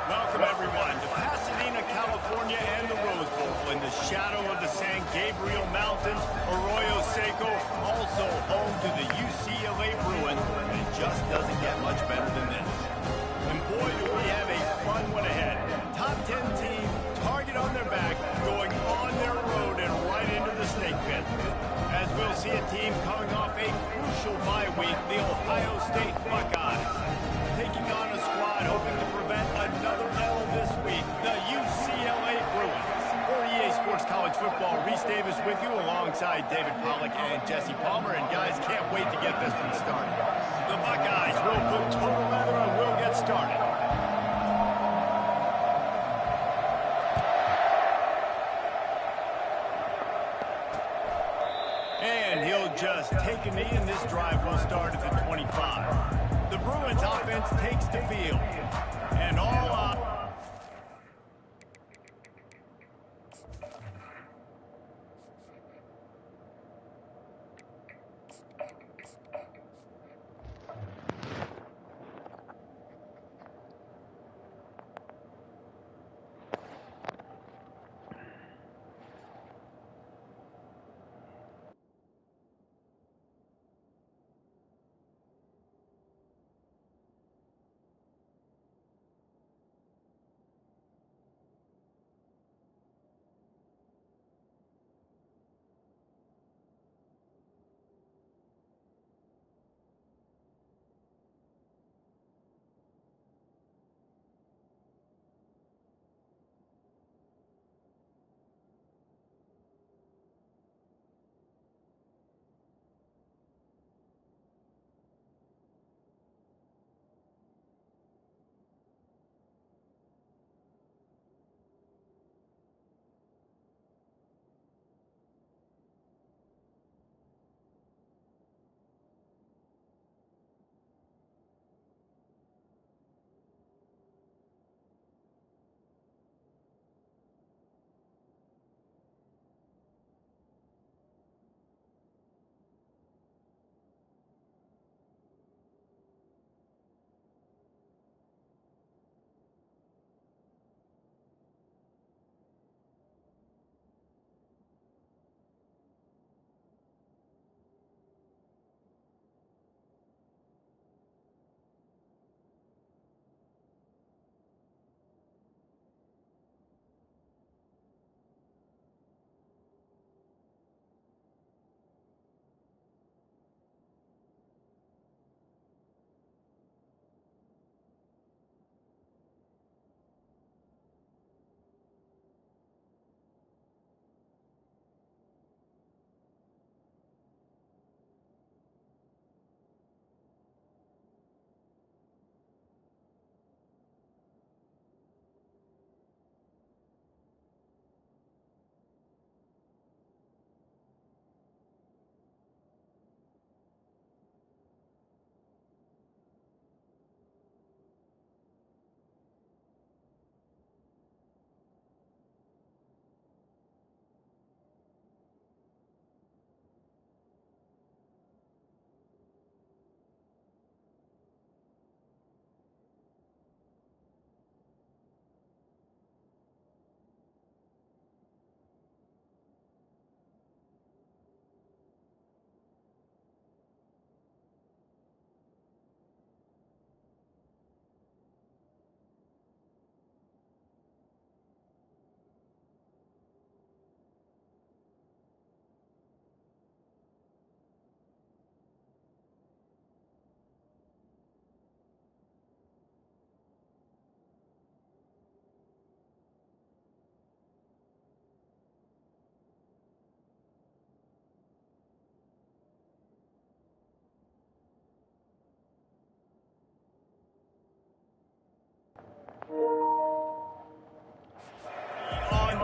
Welcome, everyone, to Pasadena, California, and the Rose Bowl. In the shadow of the San Gabriel Mountains, Arroyo Seco, also home to the UCLA Bruins. And it just doesn't get much better than this. And boy, do we have a fun one ahead. Top 10 team, target on their back, going on their road and right into the snake pit. As we'll see a team coming off a crucial bye week, the Ohio State Buckeyes. Taking on a squad hoping to prevent another L this week, the UCLA Bruins. For EA Sports College Football, Reese Davis with you alongside David Pollack and Jesse Palmer. And guys, can't wait to get this one started. The Buckeyes will put total leather and we'll get started. And he'll just take a knee, and this drive will start at the 25. The Bruins offense takes the field. And all up.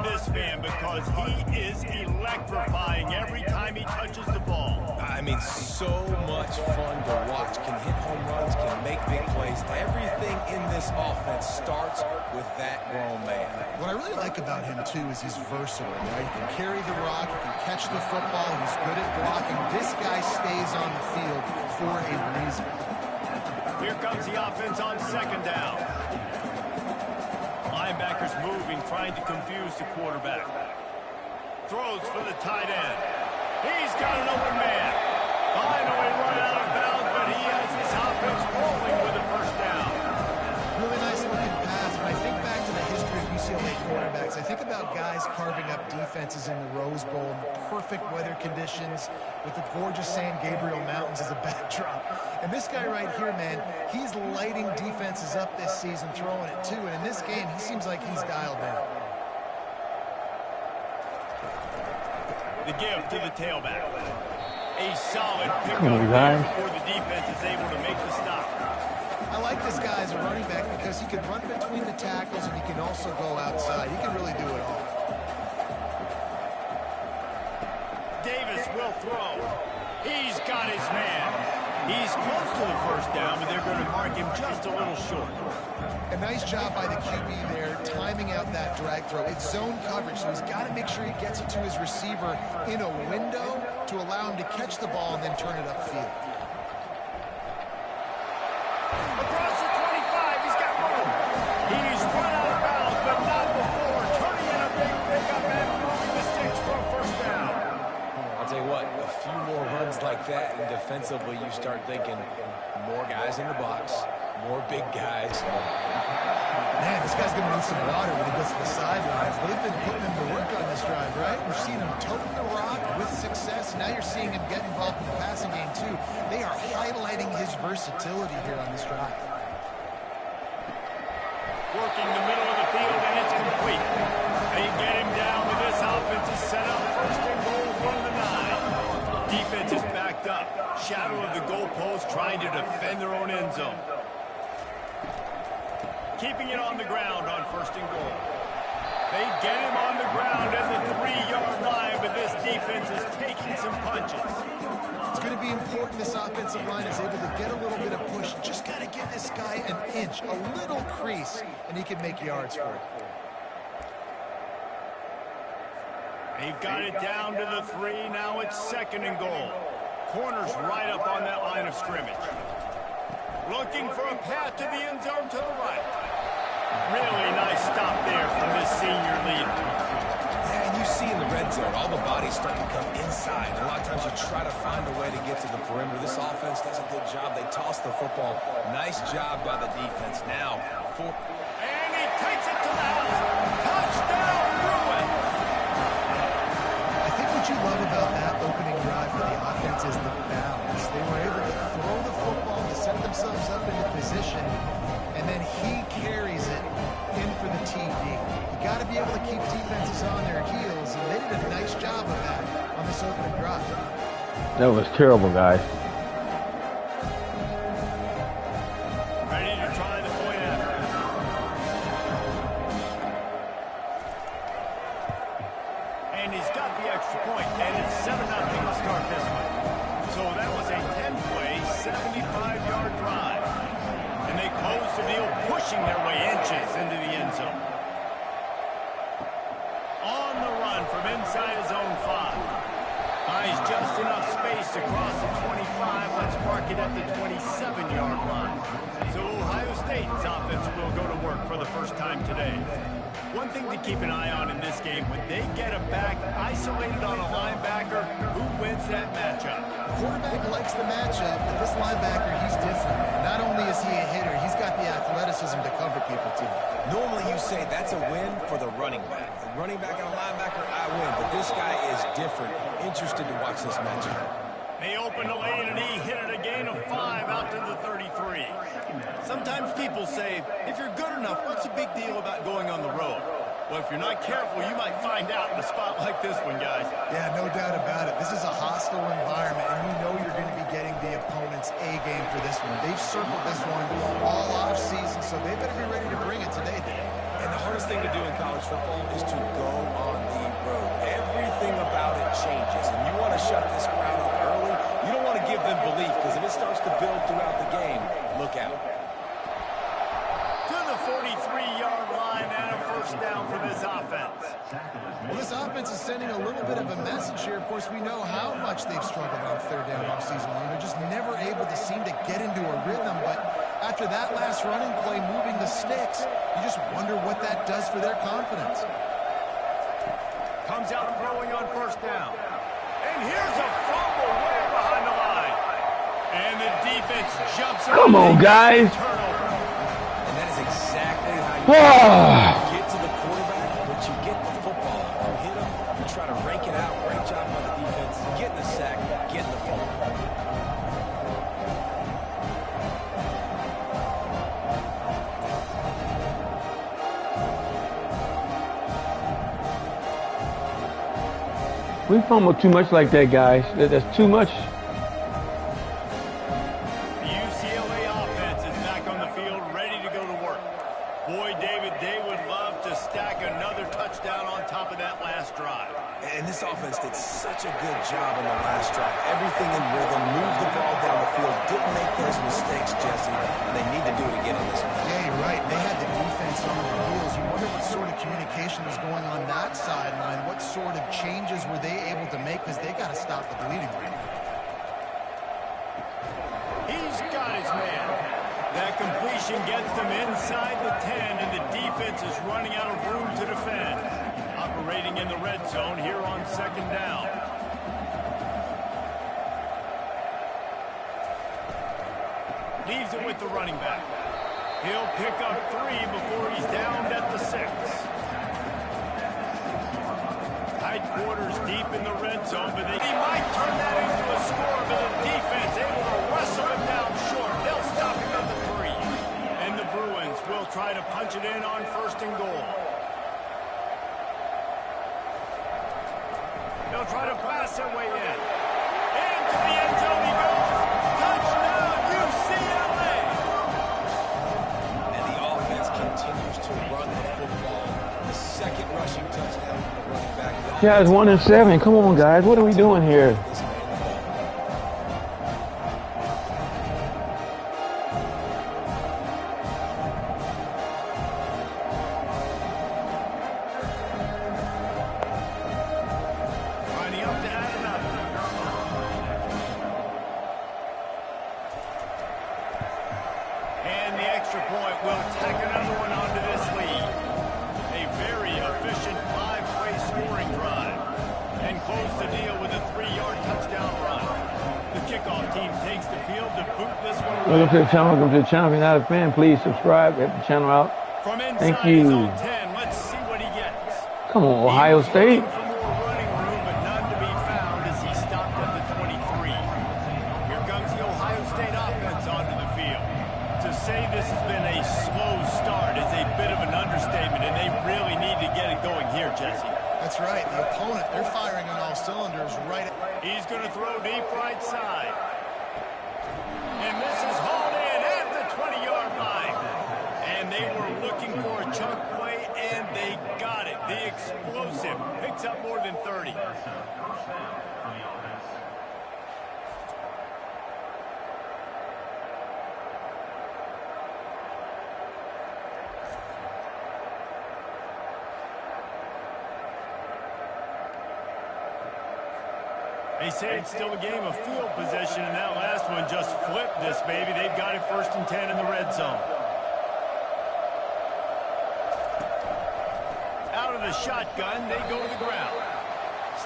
this man because he is electrifying every time he touches the ball. I mean, so much fun to watch. Can hit home runs, can make big plays. Everything in this offense starts with that grown man. What I really like about him, too, is he's versatile, right? He can carry the rock, he can catch the football, he's good at blocking. This guy stays on the field for a reason. Here comes the offense on second down. Linebackers moving, trying to confuse the quarterback. Throws for the tight end. He's got an open man. Finally run out of bounds, but he has his offense rolling with a first down. Really nice looking pass. When I think back to the history of UCLA quarterbacks, I think about guys carving up defenses in the Rose Bowl in the perfect weather conditions with the gorgeous San Gabriel Mountains as a backdrop. And this guy right here, man, he's lighting defenses up this season, throwing it too. And in this game, he seems like he's dialed down. The give to the tailback. A solid pickup before the defense is able to make the stop. I like this guy as a running back because he can run between the tackles and he can also go outside. He can really do it all. Davis will throw. He's got his man. He's close to the first down, but they're going to mark him just a little short. A nice job by the QB there, timing out that drag throw. It's zone coverage, so he's got to make sure he gets it to his receiver in a window to allow him to catch the ball and then turn it upfield. Across the 25, he's got room. He's run out of bounds, but not before turning in a big pickup and moving the sticks for a first down. I'll tell you what, a few more runs like that, and defensively you start thinking more guys in the box, more big guys. Man, this guy's going to need some water when he gets to the sidelines. They've been putting him to work on this drive, right? We've seen him toting the rock with success. Now you're seeing him get involved in the passing game, too. They are highlighting his versatility here on this drive. Working the middle of the field, and it's complete. They get him down with this offense is set up first and goal from the 9. Defense is backed up. Shadow of the goalpost trying to defend their own end zone. Keeping it on the ground on first and goal. They get him on the ground at the 3-yard line, but this defense is taking some punches. It's going to be important this offensive line is able to get a little bit of push. Just got to give this guy an inch, a little crease, and he can make yards for it. They've got it down to the 3. Now it's second and goal. Corners right up on that line of scrimmage. Looking for a path to the end zone to the right. Really nice stop there from this senior leader. Yeah, and you see in the red zone, all the bodies starting to come inside. A lot of times you try to find a way to get to the perimeter. This offense does a good job. They toss the football. Nice job by the defense. Now, and he takes it to the house. Touchdown, Bruin. I think what you love about that opening drive for the offense is the balance. They were able to throw the football to set themselves up into position, and then he carries it in for the TD. You got to be able to keep defenses on their heels, and they did a nice job of that on this opening drive. That was terrible, guys. Ready to try the point after. And he's got the extra point, and it's 7-0 to start this one. So that was a 10-play, 75-yard drive. And they close the deal, pushing their way inches into the end zone. On the run from inside his own 5. Buys just enough space across the 25. Let's mark it at the 27-yard line. So Ohio State's offense will go to work for the first time today. One thing to keep an eye on in this game, when they get a back isolated on a linebacker, who wins that matchup? Quarterback likes the matchup, but this linebacker, he's different. Not only is he a hitter, he's got the athleticism to cover people, too. normally you say that's a win for the running back. The running back and a linebacker, I win. But this guy is different. Interested to watch this matchup. They open the lane and he hit it a gain of 5 out to the 33. Sometimes people say, if you're good enough, what's the big deal about going on the road? Well, if you're not careful, you might find out in a spot like this one, guys. Yeah, no doubt about it. This is a hostile environment, and you know you're going to be getting the opponent's A game for this one. They've circled this one all off season, so they better be ready to bring it today, Dave. And the hardest thing to do in college football is to go on the road. Everything about it changes, and you want to shut this crowd up early. You don't want to give them belief, because if it starts to build throughout the game, look out. To the 43-yard line and a first down for this offense. Well, this offense is sending a little bit of a message here. Of course, we know how much they've struggled on third down all season long. They're just never able to seem to get into a rhythm. But after that last running play, moving the sticks, you just wonder what that does for their confidence. Comes out throwing on first down. And here's a fumble way behind the line. And the defense jumps up. Come on, guys. And that is exactly how you get to the quarterback, but you get the football. You hit him, you try to rake it out. Great job by the defense. Getting the sack, getting the fumble. We fumble too much like that, guys. That's too much. The UCLA offense is back on the field, ready to go to work. Boy, David, they would love to stack another touchdown on top of that last drive. And this offense did such a good job on the last drive. Everything in rhythm, moved the ball down the field, didn't make those mistakes, Jesse, and they need to do it again in this one. Yeah, you're right. They had the defense on their heels. You wonder what sort of communication was going on that sideline. What sort of changes were they able to make, because they got to stop the bleeding right now. He's got his man. That completion gets them inside the 10, and the defense is running out of room to defend. Operating in the red zone here on second down. Leaves it with the running back. He'll pick up 3 before he's downed at the 6. Tight quarters deep in the red zone, but he might turn that into a score, but the defense able to wrestle him down short. They'll stop him at the 3. And the Bruins will try to punch it in on first and goal. They'll try to pass their way in. Into the end zone he goes. Touchdown, UCLA! And the offense continues to run the football. The second rushing touchdown from the running back. Yeah, it's 1-7. Come on, guys. What are we doing here? Welcome to the channel. Welcome to the channel. If you're not a fan, please subscribe. Help the channel out. Thank you. Let's see what he gets. Come on, Ohio State. For more running room, but none to be found as he stopped at the 23. Here comes the Ohio State offense onto the field. To say this has been a slow start is a bit of an understatement, and they really need to get it going here, Jesse. That's right. The opponent, they're firing on all cylinders right. He's going to throw deep right side. And this is hauled in at the 20-yard line. And they were looking for a chunk play, and they got it. The explosive picks up more than 30. They say it's still a game of field possession, and that last one just flipped this, baby. They've got it 1st and 10 in the red zone. Out of the shotgun, they go to the ground.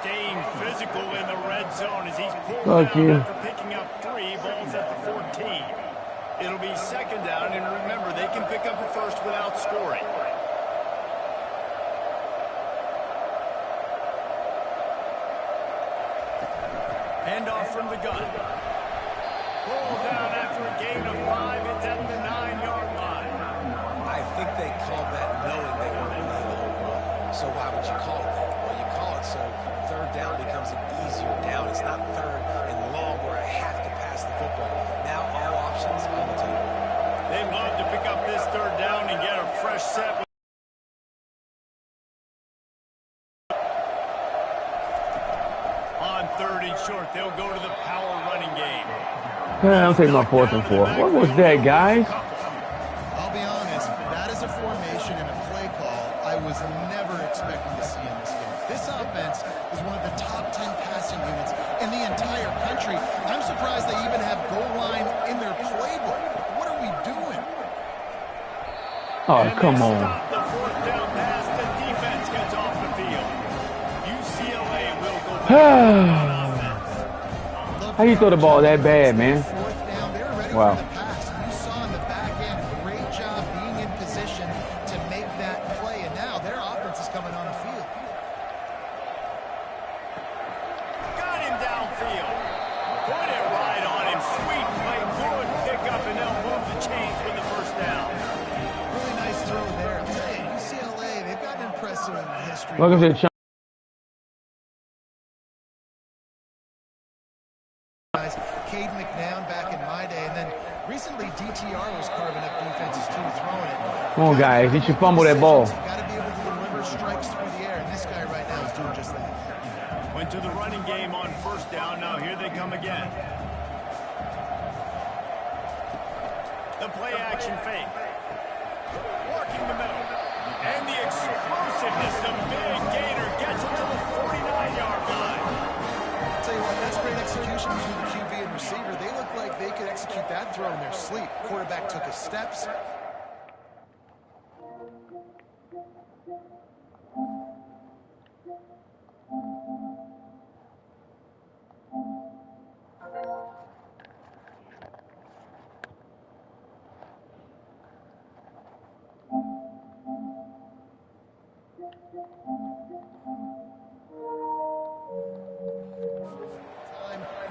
Staying physical in the red zone as he's pulled down after picking up 3 balls at the 14. It'll be second down, and remember, they can pick up a first without scoring. Handoff from the gun. Pulled down after a gain of 5. It's at the 9-yard line. I think they called that knowing they weren't going to hit a home run. So why would you call it that? Well, you call it so third down becomes an easier down. It's not third and long where I have to pass the football. Now all options on the table. They'd love to pick up this third down and get a fresh set. 3rd and short. They'll go to the power running game. Yeah, I'm taking my 4th and 4. What was that, guys? I'll be honest, that is a formation and a play call I was never expecting to see in this game. This offense is one of the top 10 passing units in the entire country. I'm surprised they even have goal line in their playbook. What are we doing? Oh, come on. Stop the 4th down pass. The defense gets off the field. UCLA will go back on offense. How you throw the ball that bad, man? Wow. You saw in the back end, great job being in position to make that play, and now their offense is coming on the field. Got him downfield. Put it right on him. Sweet play. Good pickup, and they'll move the chains with the 1st down. Really nice throw there. I'm telling you, UCLA, they've got an impressive history. Welcome to the channel. Cade McNown back in my day, and then recently DTR was carving up defenses too, throwing it. Come on, guys. You should fumble that ball. Got to be able to deliver strikes through the air, and this guy right now is doing just that. Went to the running game on 1st down. Now here they come again. The play action fake. Working the middle. And the explosiveness. The big gainer gets it to the 49-yard line. I'll tell you what, that's great execution between the QB and receiver. They look like they could execute that throw in their sleep. Quarterback took his steps.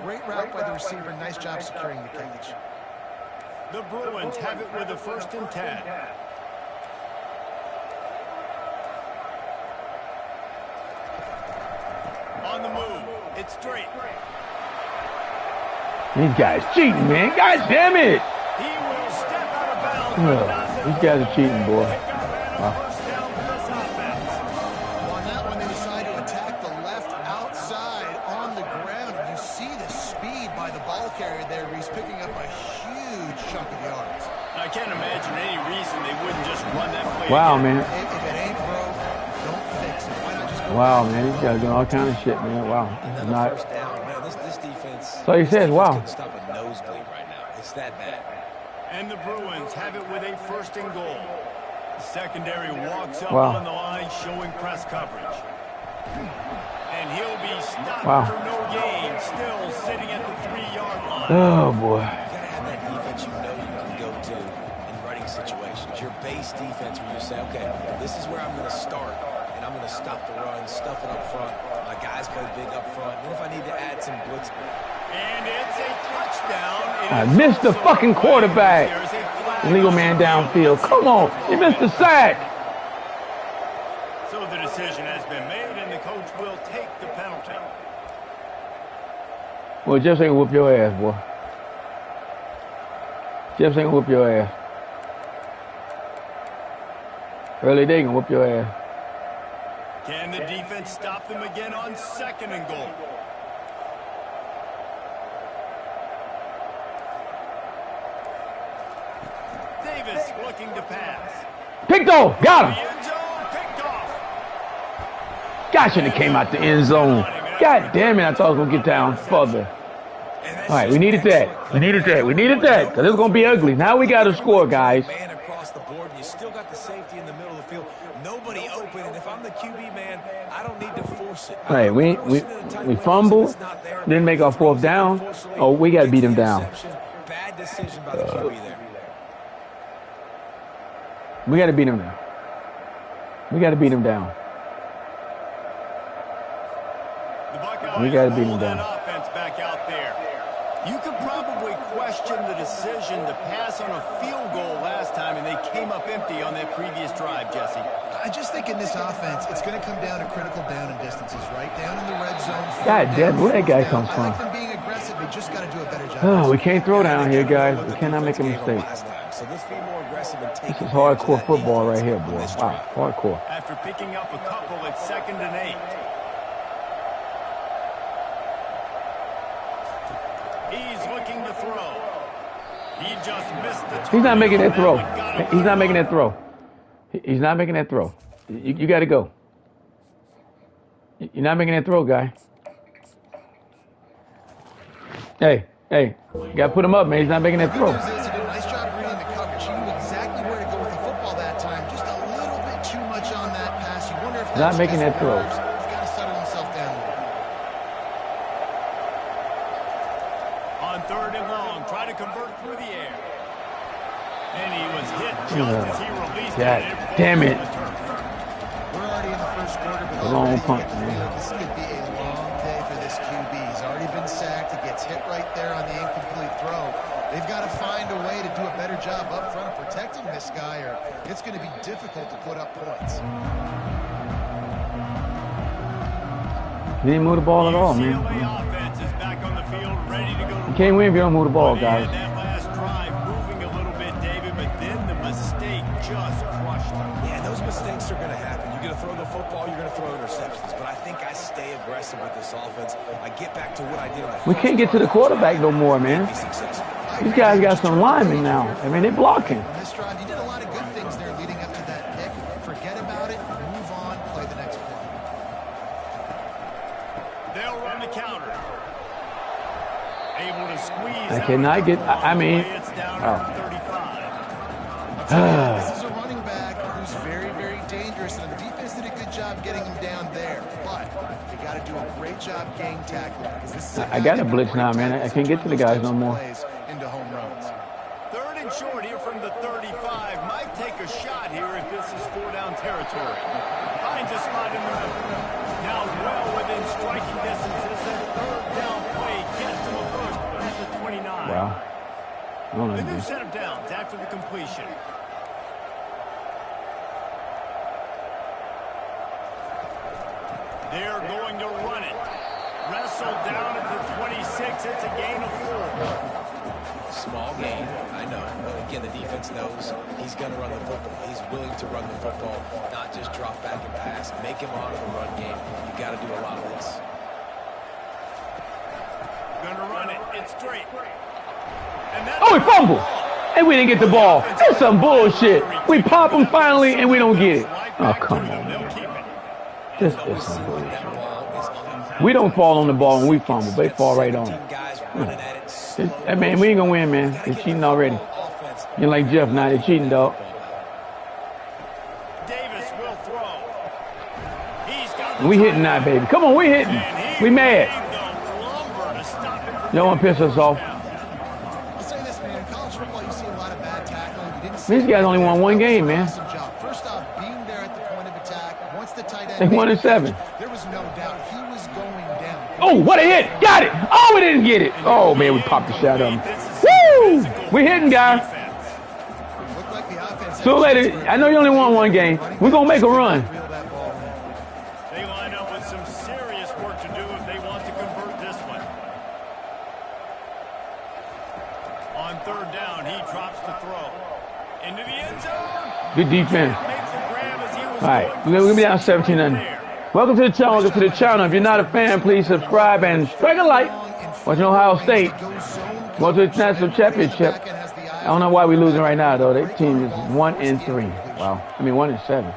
Great route by the receiver. Nice job securing the catch. The Bruins have it with a 1st and 10. On the move. It's straight. These guys cheating, man. God damn it. He will step out of bounds. These guys are cheating, boy. Wow. On that one, they decide to attack the left outside on the ground. You see the speed by the ball carrier there. He's picking up a huge chunk of yards. I can't imagine any reason they wouldn't just run that play Wow, again. man. If it ain't broke, don't fix it. Why not just go? Wow, man. These guys doing all kind of shit, man. Wow. Another Not. 1st down. Man, this defense. So he says, wow. Couldn't stop a nosebleed right now. It's that bad. And the Bruins have it with a 1st and goal. The secondary walks up Wow. on the line, showing press coverage. And he'll be stopped Wow. for no gain, still sitting at the 3-yard line. Oh, boy. You gotta have that defense you know you can go to in running situations. Your base defense where you say, okay, this is where I'm going to start, and I'm going to stop the run, stuff it up front. My guys play big up front. Then if I need to add some blitz. And it's a touchdown. I missed the fucking quarterback. Illegal man downfield. Come on. You missed the sack. So the decision has been made, and the coach will take the penalty. Well, Jeff's ain't gonna whoop your ass, boy. Jeff's ain't gonna whoop your ass. Early day gonna whoop your ass. Can the defense stop them again on 2nd and goal? Davis looking to pass. Picked off. Got The him. end zone picked off. Gosh, and it came out the end zone. God damn it. I thought I was going to get down further. All right, we needed that. We needed that. We needed that. Because it's going to be ugly. Now we got to score, guys. Man across the board, and you still got the safety in the middle of the field. Nobody open, and if I'm the QB man, I don't need to force it. All right, we fumbled. Didn't make our 4th down. Oh, we got to beat him down. Bad decision by the QB there. We got to beat him down. We got to beat him down. We got to beat him down. Offense back out there. You could probably question the decision to pass on a field goal last time, and they came up empty on that previous drive, Jesse. I just think in this offense, it's going to come down to critical down and distances, right? Down in the red zone. God damn, where that guy comes from? I like them being aggressive. They just got to do a better job. Oh, we can't throw down here, guys. We cannot make a mistake. So let's be more aggressive and take This is hardcore football right here, boy. Wow, hardcore. After picking up a couple at 2nd and 8. He's looking to throw. He just missed the target. He's not making that throw. He's not making that throw. He's not making that throw. You got to go. You're not making that throw, guy. Hey, you got to put him up, man. He's not making that throw. He did a nice job reading the coverage. He knew exactly where to go with the football that time. Just a little bit too much on that pass. You wonder if that's not making that throw. He's got to settle himself down. On 3rd and long, try to convert through the air. And he was hit just as he released it. Damn it. We're already in the first quarter, but long punt, man. this could be a long day for this QB. He's already been sacked. He gets hit right there on the incomplete throw. They've got to find a way to do a better job up front of protecting this guy, or it's going to be difficult to put up points. He didn't move the ball at all, man. Offense is back on the field, ready to go. You can't win if you don't move the ball, guys. That last drive moving a little bit, David, but then the mistake just crushed him. Yeah, those mistakes are going to happen. You're going to throw the football, you're going to throw interceptions. But I think I stay aggressive with this offense. I get back to what I did on the We can't get to the quarterback no more, man. These guys got some linemen now. I mean, they're blocking. On this drive, you did a lot of good things there leading up to that pick. Forget about it, move on, play the next play. They'll run the counter. Able to squeeze. I cannot get. I mean, It's down oh. to 35. This is a running back who's very, very dangerous, and the defense did a good job getting him down there. But you got to do a great job gang tackling. I got a blitz now, man. I can't get to the guys no more. Into home runs. 3rd and short here from the 35. Might take a shot here if this is 4-down territory. Finds a spot in the middle. Now well within striking distance. This is a 3rd down play. Gets him a first at the 29. Wow. I don't know, A new man. set of downs after the completion. They're going to run it. Wrestled down at the 26. It's a gain of 4. Small gain, I know. But again, the defense knows he's going to run the football. He's willing to run the football, not just drop back and pass. Make him honor the run game. You got to do a lot of this. Going to run it. It's straight. And that's Oh, we fumbled. And we didn't get the ball. That's some bullshit. We pop them finally, and we don't get it. Oh, come on, They'll man. keep it. This is some bullshit. We don't fall on the ball when we fumble. They fall right on it. I mean, we ain't going to win, man. They're cheating already. You're like Jeff now. They're cheating, dog. Davis will throw. He's got We hitting now, baby. Come on, we hitting. We mad. You don't want to piss us off. I'll say this, man. In college football, you see a lot of bad tackling. You didn't see These guys only won one game, man. awesome job. First off, being there at the point of attack. Once the tight end They won made in the 7. catch, there was no doubt he was going down. Oh, what a hit. Got it. Oh, we didn't get it. Oh, man, we popped the shot on him. Woo! We hitting, guys. Looked like the offense had So later, I know you only won one game. We're going to make a run. reel that ball in. They line up with some serious work to do if they want to convert this one. On 3rd down, he drops the throw. Into the end zone. Good defense. Makes the grab as he was All right, going we're going to be down to 17-0. Welcome to the channel. Welcome to the channel. If you're not a fan, please subscribe and strike a like. Watching Ohio State. Going to the national championship. I don't know why we're losing right now, though. Their team is 1-3. Wow. I mean, 1-7.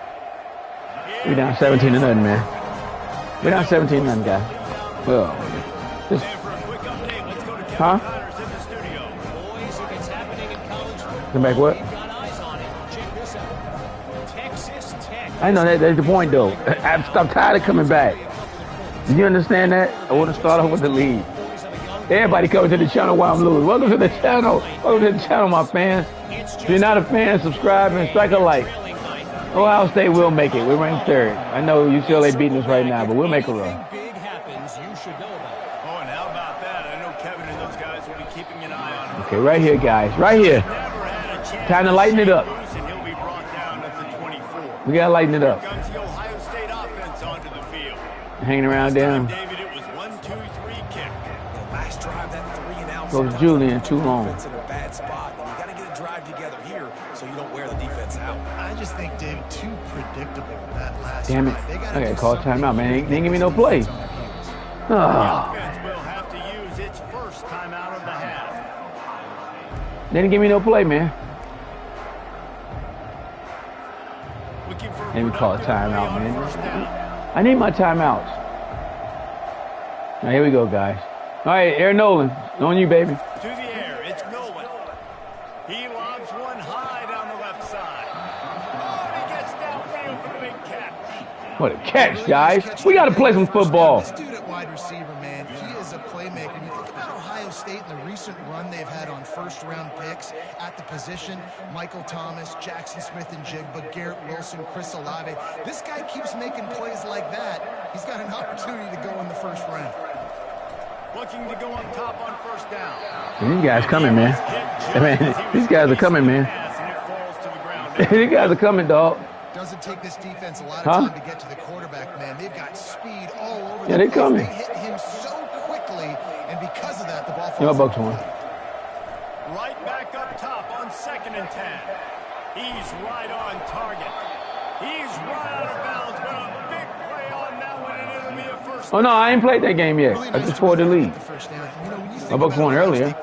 We're down 17-0, man. We're down 17-0, guys. Well, just, And for a quick update, let's go to Kevin huh? Connors in the studio. Boys, if it's happening in college football, Come back, what? we've got eyes on it. Check this out. Texas Tech. I know that's the point, though. I'm tired of coming back. Do you understand that? I want to start off with the lead. Everybody coming to the channel while I'm losing. Welcome to the channel. Welcome to the channel, my fans. If you're not a fan, subscribe and strike a like. Ohio State will make it. We're ranked 3rd. I know UCLA beating us right now, but we'll make a run. Big happens, you should know about it. Oh, and how about that? I know Kevin and those guys will be keeping an eye on him. Okay, right here, guys. Right here. Never had a chance Time to lighten it up. and he'll be brought down at the 24. We got to lighten it up. Comes the Ohio State offense onto the field. Hanging around down. David, it was 1-2-3 kick. Last drive, that 3-and-out. Goes Julian too long. Defense in a bad spot. You got to get a drive together here so you don't wear the defense out. I just think, David, too predictable that last Damn it. drive. They I gotta got to do call something timeout, man. They ain't give me no different play. on the defense. Oh. Offense will have to use its first time out of the half. They didn't give me no play, man. Looking for Let me call a timeout, play on man. first down. I need my timeouts. Now, here we go, guys. All right, Aaron Nolan, on you, baby. To the air, it's Nolan. He lobs one high down the left side. Oh, he gets downfield for the big catch. What a catch, guys. We got to play some football. This dude at wide receiver, man, he is a playmaker. You think about Ohio State and the recent run they've had on first-round picks at the position. Michael Thomas, Jackson Smith and Jigba, Garrett Wilson, Chris Olave. This guy keeps making plays like that. He's got an opportunity to go in the first round. Looking to go on top on first down. These guys coming, man. Man, these guys are coming, man. These guys are coming, dog. Doesn't take this defense a lot of time to get to the quarterback, man. They've got speed all over Yeah, they're coming. They hit him so quickly, and because of that, the ball falls. You know, Bucks won. Right back up top on 2nd and 10. He's right on target. He's right out of bounds, but a big play on that one, and it'll be a first. Oh, no, I ain't played that game yet. I just scored the lead. My Bucks won earlier.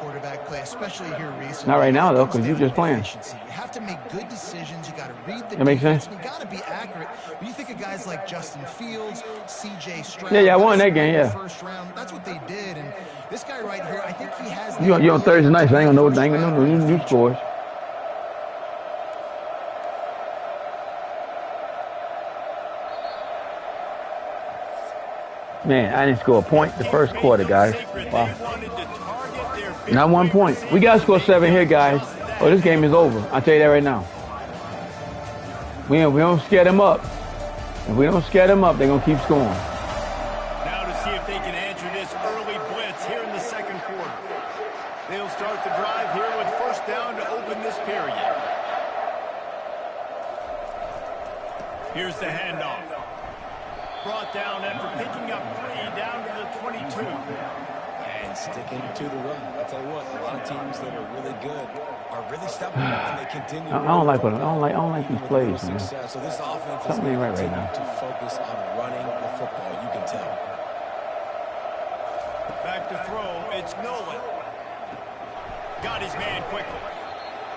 Not right now, though, because you're just playing. You have to make good decisions. You got to read the That makes sense. You got to be accurate. When you think of guys like Justin Fields, C.J. Stroud. Yeah, I won that game, yeah. First round, that's what they did. And this guy right here, I think he has. You on Thursday night, so I ain't gonna know new scores. Man, I didn't score a point the first quarter, guys. Wow. Not 1 point. We got to score 7 here, guys. Oh, this game is over. I'll tell you that right now. We don't scare them up. If we don't scare them up, they're going to keep scoring. Now to see if they can answer this early blitz here in the second quarter. They'll start the drive here with first down to open this period. Here's the handoff. Brought down after picking up 3 down to the 22. And sticking to the run. I'll tell you what, a lot of teams that are really good are really stubborn, and they continue. I don't like these plays, man. So this offense Something is ain't right going now. to focus on running the football. You can tell. Back to throw, it's Nolan. Got his man quickly.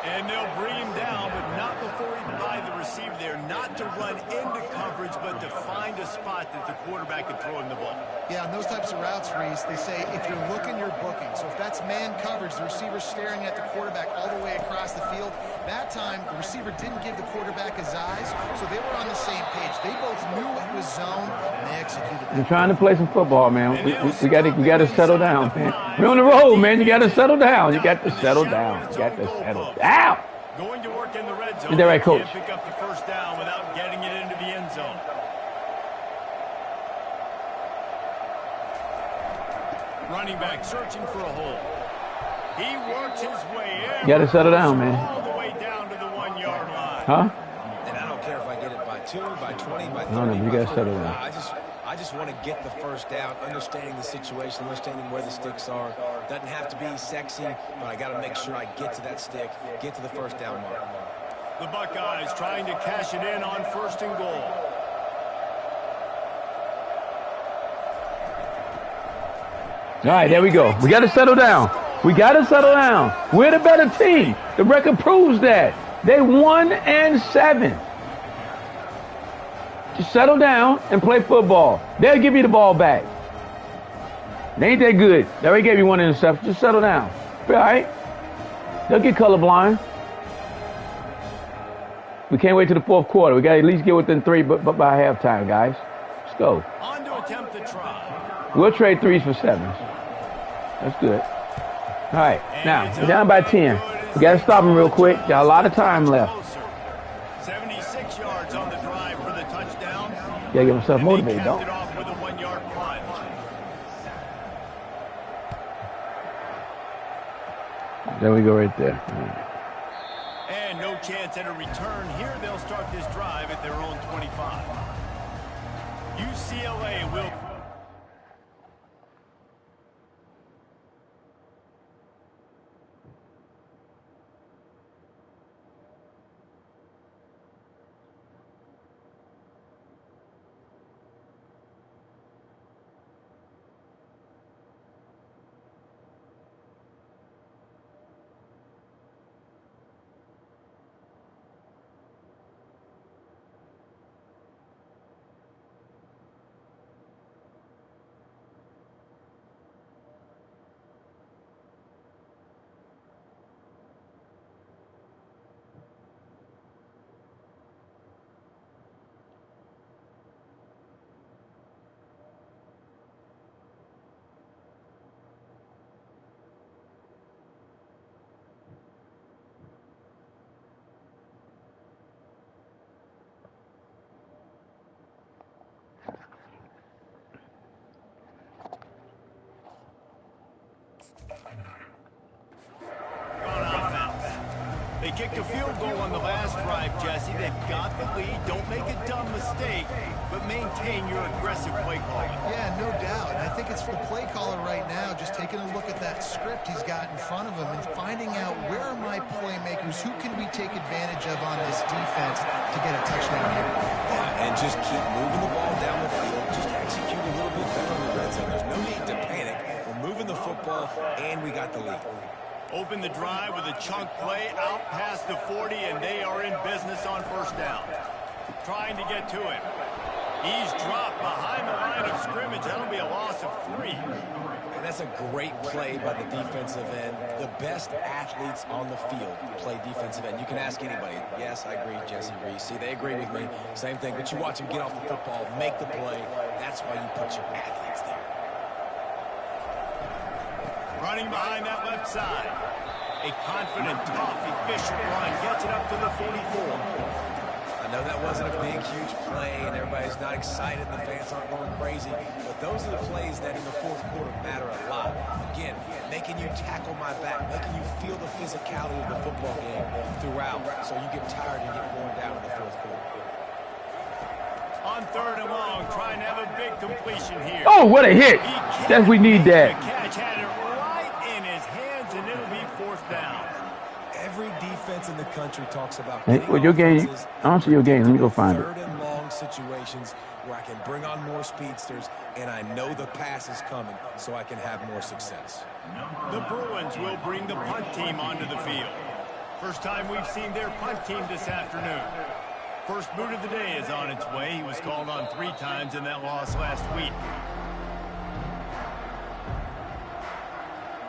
And they'll bring him down, but not before he by the receiver there. Not to run into coverage, but to find a spot that the quarterback can throw him the ball. Yeah, on those types of routes, Reese, they say if you're looking, you're booking. So if that's man coverage, the receiver's staring at the quarterback all the way across the field. That time, the receiver didn't give the quarterback his eyes, so they were on the same page. They both knew it was zone, and they executed that. We're trying to play some football, man. We got to settle down, man. We're on the road, man. You got to settle down. You got to settle down. You got to settle down. Going to work in the red zone. Is that right, Coach? Can't pick up the first down without getting it into the end zone. Running back searching for a hole. He works his way in. You got to settle down, man. All the way down to the 1 yard line. Huh? And I don't care if I get it by 2, by 20, by 30. No, you got to settle down. I just want to get the first down, understanding the situation, understanding where the sticks are. Doesn't have to be sexy, but I got to make sure I get to that stick, get to the first down mark. The Buckeyes trying to cash it in on 1st and goal. All right, there we go. We got to settle down. We got to settle down. We're the better team. The record proves that. They 1-7. Just settle down and play football. They'll give you the ball back. They ain't that good. They already gave you 1 interception. Just settle down. Be all right. They'll get colorblind. We can't wait till the 4th quarter. We got to at least get within 3 but by halftime, guys. Let's go. On to attempt the try. We'll trade 3s for 7s. That's good. All right. Now, we're down by 10. We got to stop them real quick. Got a lot of time left. 76 yards on the drive for the touchdown. Got to get himself motivated, Capped don't. it off with a 1 yard plunge. There we go right there. And no chance at a return here. They'll start this drive at their own 25. UCLA will... They kicked a field goal on the last drive, Jesse. They've got the lead. Don't make a dumb mistake, but maintain your aggressive play calling. Yeah, no doubt. And I think it's the play caller right now just taking a look at that script he's got in front of him and finding out where are my playmakers, who can we take advantage of on this defense to get a touchdown here. Yeah, and just keep moving the ball down the field. Just execute a little bit better in the red zone. There's no need to panic. We're moving the football, and we got the lead. Open the drive with a chunk play out past the 40, and they are in business on first down. Trying to get to him. He's dropped behind the line of scrimmage. That'll be a loss of 3. And that's a great play by the defensive end. The best athletes on the field play defensive end. You can ask anybody. Yes, I agree, Jesse Reese. See, they agree with me. Same thing. But you watch them get off the football, make the play. That's why you put your athletes there. Running behind that left side. A confident, tough, efficient run. Gets it up to the 44. I know that wasn't a big, huge play, and everybody's not excited, and the fans aren't going crazy, but those are the plays that in the fourth quarter matter a lot. Again, making you tackle my back, making you feel the physicality of the football game throughout, so you get tired and get worn down in the fourth quarter. On third and long, trying to have a big completion here. Oh, what a hit. That's we need that. The catch had it right in his hands, and it'll be fourth down. Every defense in the country talks about Hey, well, your game, I don't see your game. Let me go find it. third and long situations where I can bring on more speedsters, and I know the pass is coming, so I can have more success. The Bruins will bring the punt team onto the field. First time we've seen their punt team this afternoon. First boot of the day is on its way. He was called on 3 times in that loss last week.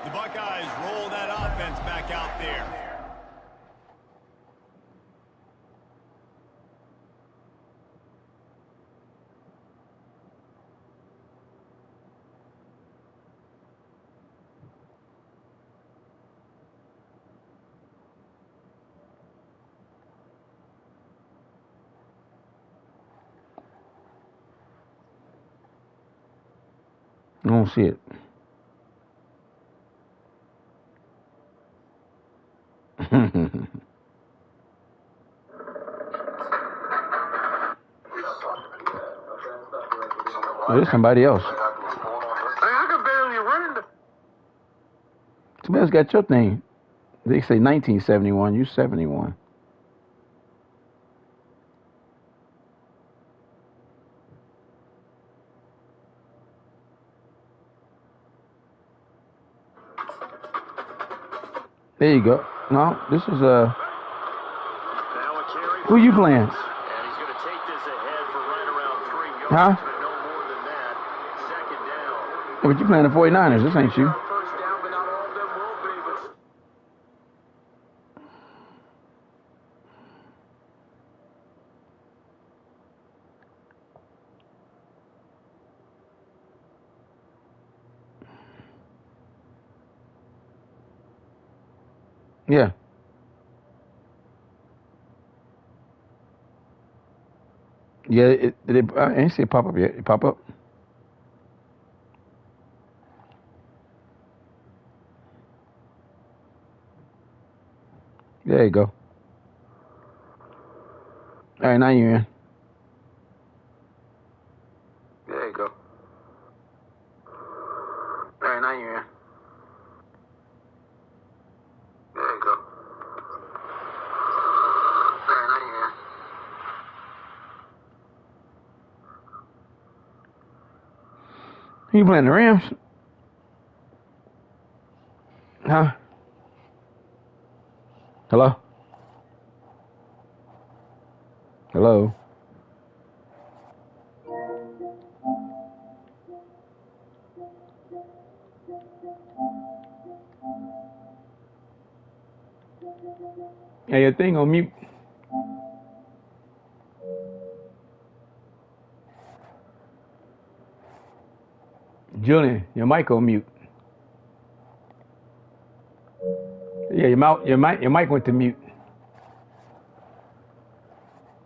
The Buckeyes roll that offense back out there. I don't see it. Oh, there's somebody else. I can barely run. Somebody else got your thing. They say 1971. You 71. There you go. No, this is who you playing? And he's going to take this ahead for right around 3 yards. Huh? But no more than that. Second down. Yeah, but you playing the 49ers. This ain't you. First down, but not all of them will be. Yeah. Yeah, I ain't see it pop up yet. It pop up? There you go. All right, now you're in. There you go. All right, now you're in. There you go. All right, now you're in. You playing the Rams? Huh? Hello? Hello? Hey, your thing on mute. Julian, your mic on mute. Yeah, your mic went to mute.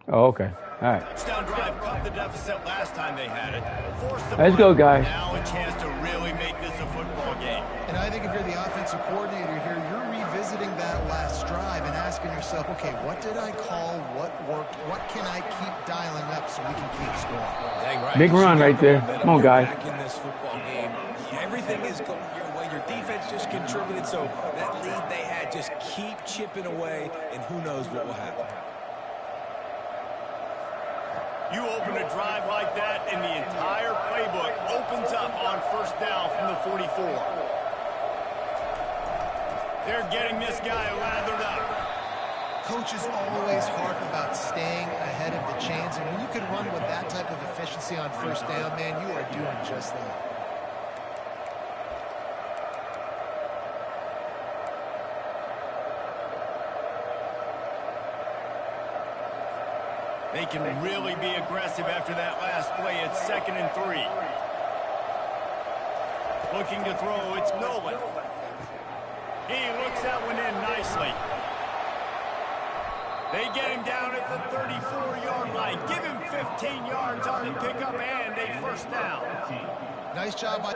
Oh, okay. All right. Touchdown drive cut the deficit last time they had it. Forced the Let's go, guys. Now a chance to really make this a football game. And I think if you're the offensive coordinator here, you're revisiting that last drive and asking asking yourself, okay, what did I call? What worked? What can I keep dialing up so we can keep scoring? Dang right. Big run right there. Come on, guys. Back in this football game, everything is going your way. Your defense just contributed, so that lead they had, just keep chipping away, and who knows what will happen. You open a drive like that, and the entire playbook opens up on first down from the 44. They're getting this guy lathered up. Coaches always harp about staying ahead of the chains, and when you can run with that type of efficiency on first down, man, you are doing just that. They can really be aggressive after that last play. It's 2nd and 3. Looking to throw, it's Nolan. He looks that one in nicely. They get him down at the 34-yard line. Give him 15 yards on the pickup and a first down. Nice job by...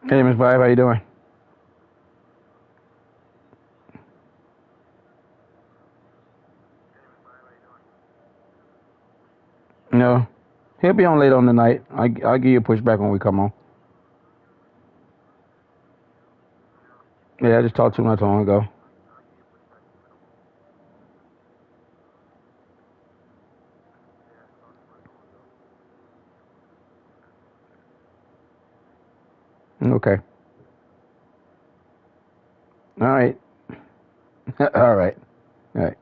Hey, Miss Vibe, how you doing? No. He'll be on later on tonight. I'll give you a push back when we come on. Yeah, I just talked to him not too long ago. Okay. All right. All right. All right.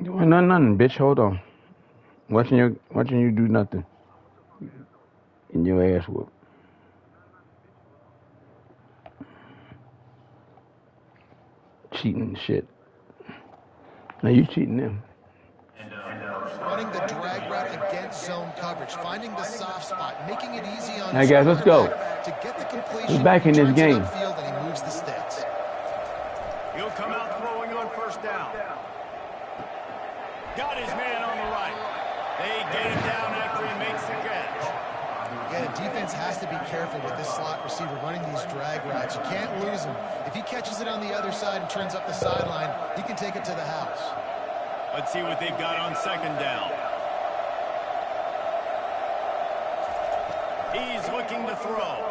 Doing nothing, bitch. Hold on. Watching you do nothing. And your ass whoop. Cheating and shit. Now you cheating them. Running the drag route against zone coverage, finding the soft spot, making it easy on Hey guys, let's go. to get the completion. We're back in this game. Upfield and he moves the sticks. He'll come out throwing on first down. Got his man on the right. They get him down after he makes the catch. Yeah, the defense has to be careful with this slot receiver running these drag routes. You can't lose him. If he catches it on the other side and turns up the sideline, he can take it to the house. Let's see what they've got on second down. He's looking to throw.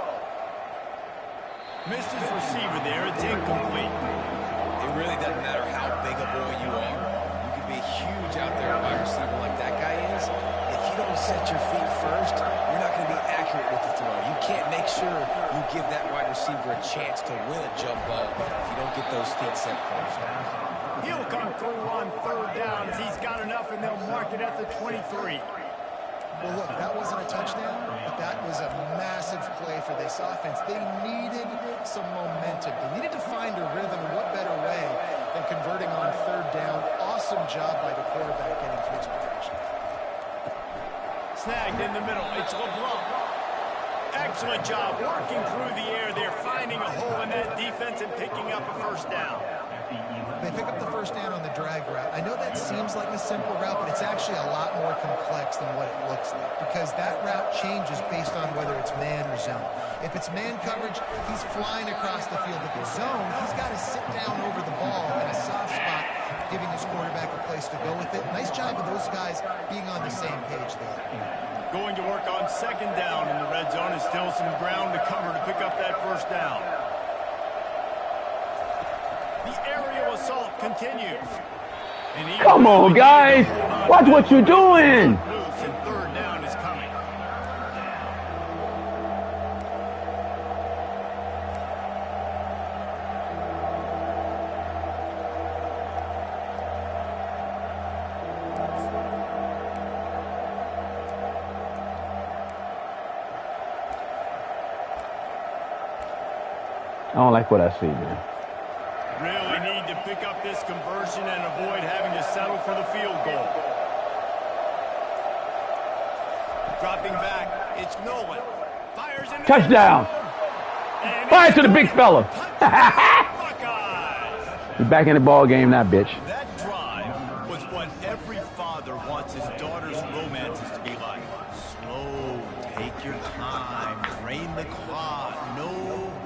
Missed his receiver there. It's incomplete. It really doesn't matter how big a boy you are. You can be huge out there, a wide receiver like that guy is. If you don't set your feet first, you're not going to be accurate with the throw. You can't make sure you give that wide receiver a chance to win a jump ball if you don't get those feet set first. He'll come through on third down as he's got enough, and they'll mark it at the 23. Well, look, that wasn't a touchdown, but that was a massive play for this offense. They needed some momentum. They needed to find a rhythm, and what better way than converting on third down. Awesome job by the quarterback getting through his protection. Snagged in the middle. It's LeBlanc. Excellent job working through the air. They're finding a hole in that defense and picking up a first down. They pick up the first down on the drag route. I know that seems like a simple route, but it's actually a lot more complex than what it looks like because that route changes based on whether it's man or zone. If it's man coverage, he's flying across the field. If it's zone, he's got to sit down over the ball in a soft spot, giving his quarterback a place to go with it. Nice job of those guys being on the same page there. Going to work on second down in the red zone is still some ground to cover to pick up that first down. The aerial assault continues. Come on, guys. Watch what you're doing. Loose and third down is coming. I don't like what I see, man. Really need to pick up this conversion and avoid having to settle for the field goal. Dropping back, it's Nolan. Fires in Touchdown. Fire to the big fella. He's back in the ball game now, bitch. That drive was what every father wants his daughter's romances to be like. Slow, take your time, drain the clock, no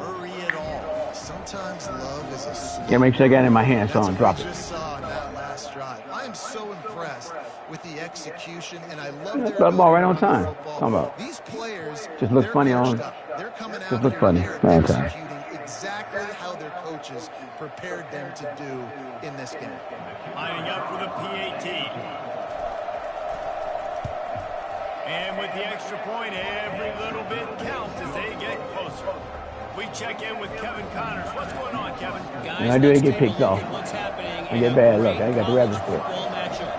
hurry at all. Sometimes love is a slow. Yeah, make sure I got it in my hand so I don't drop it. Just saw in that last drive. I am so impressed with the execution, and I love their That ball right on time. Talking about. These players Just looks funny on. They're coming Just out looks here funny. and Right on they're time. executing exactly how their coaches prepared them to do in this game. Lining up for the PAT. And with the extra point, every little bit counts as they get closer. We check in with Kevin Connors. What's going on, Kevin? Guys, When I do it, let's get take a picked look off. at what's happening I in get a bad luck. great I ain't got the rabbits for it. football matchup.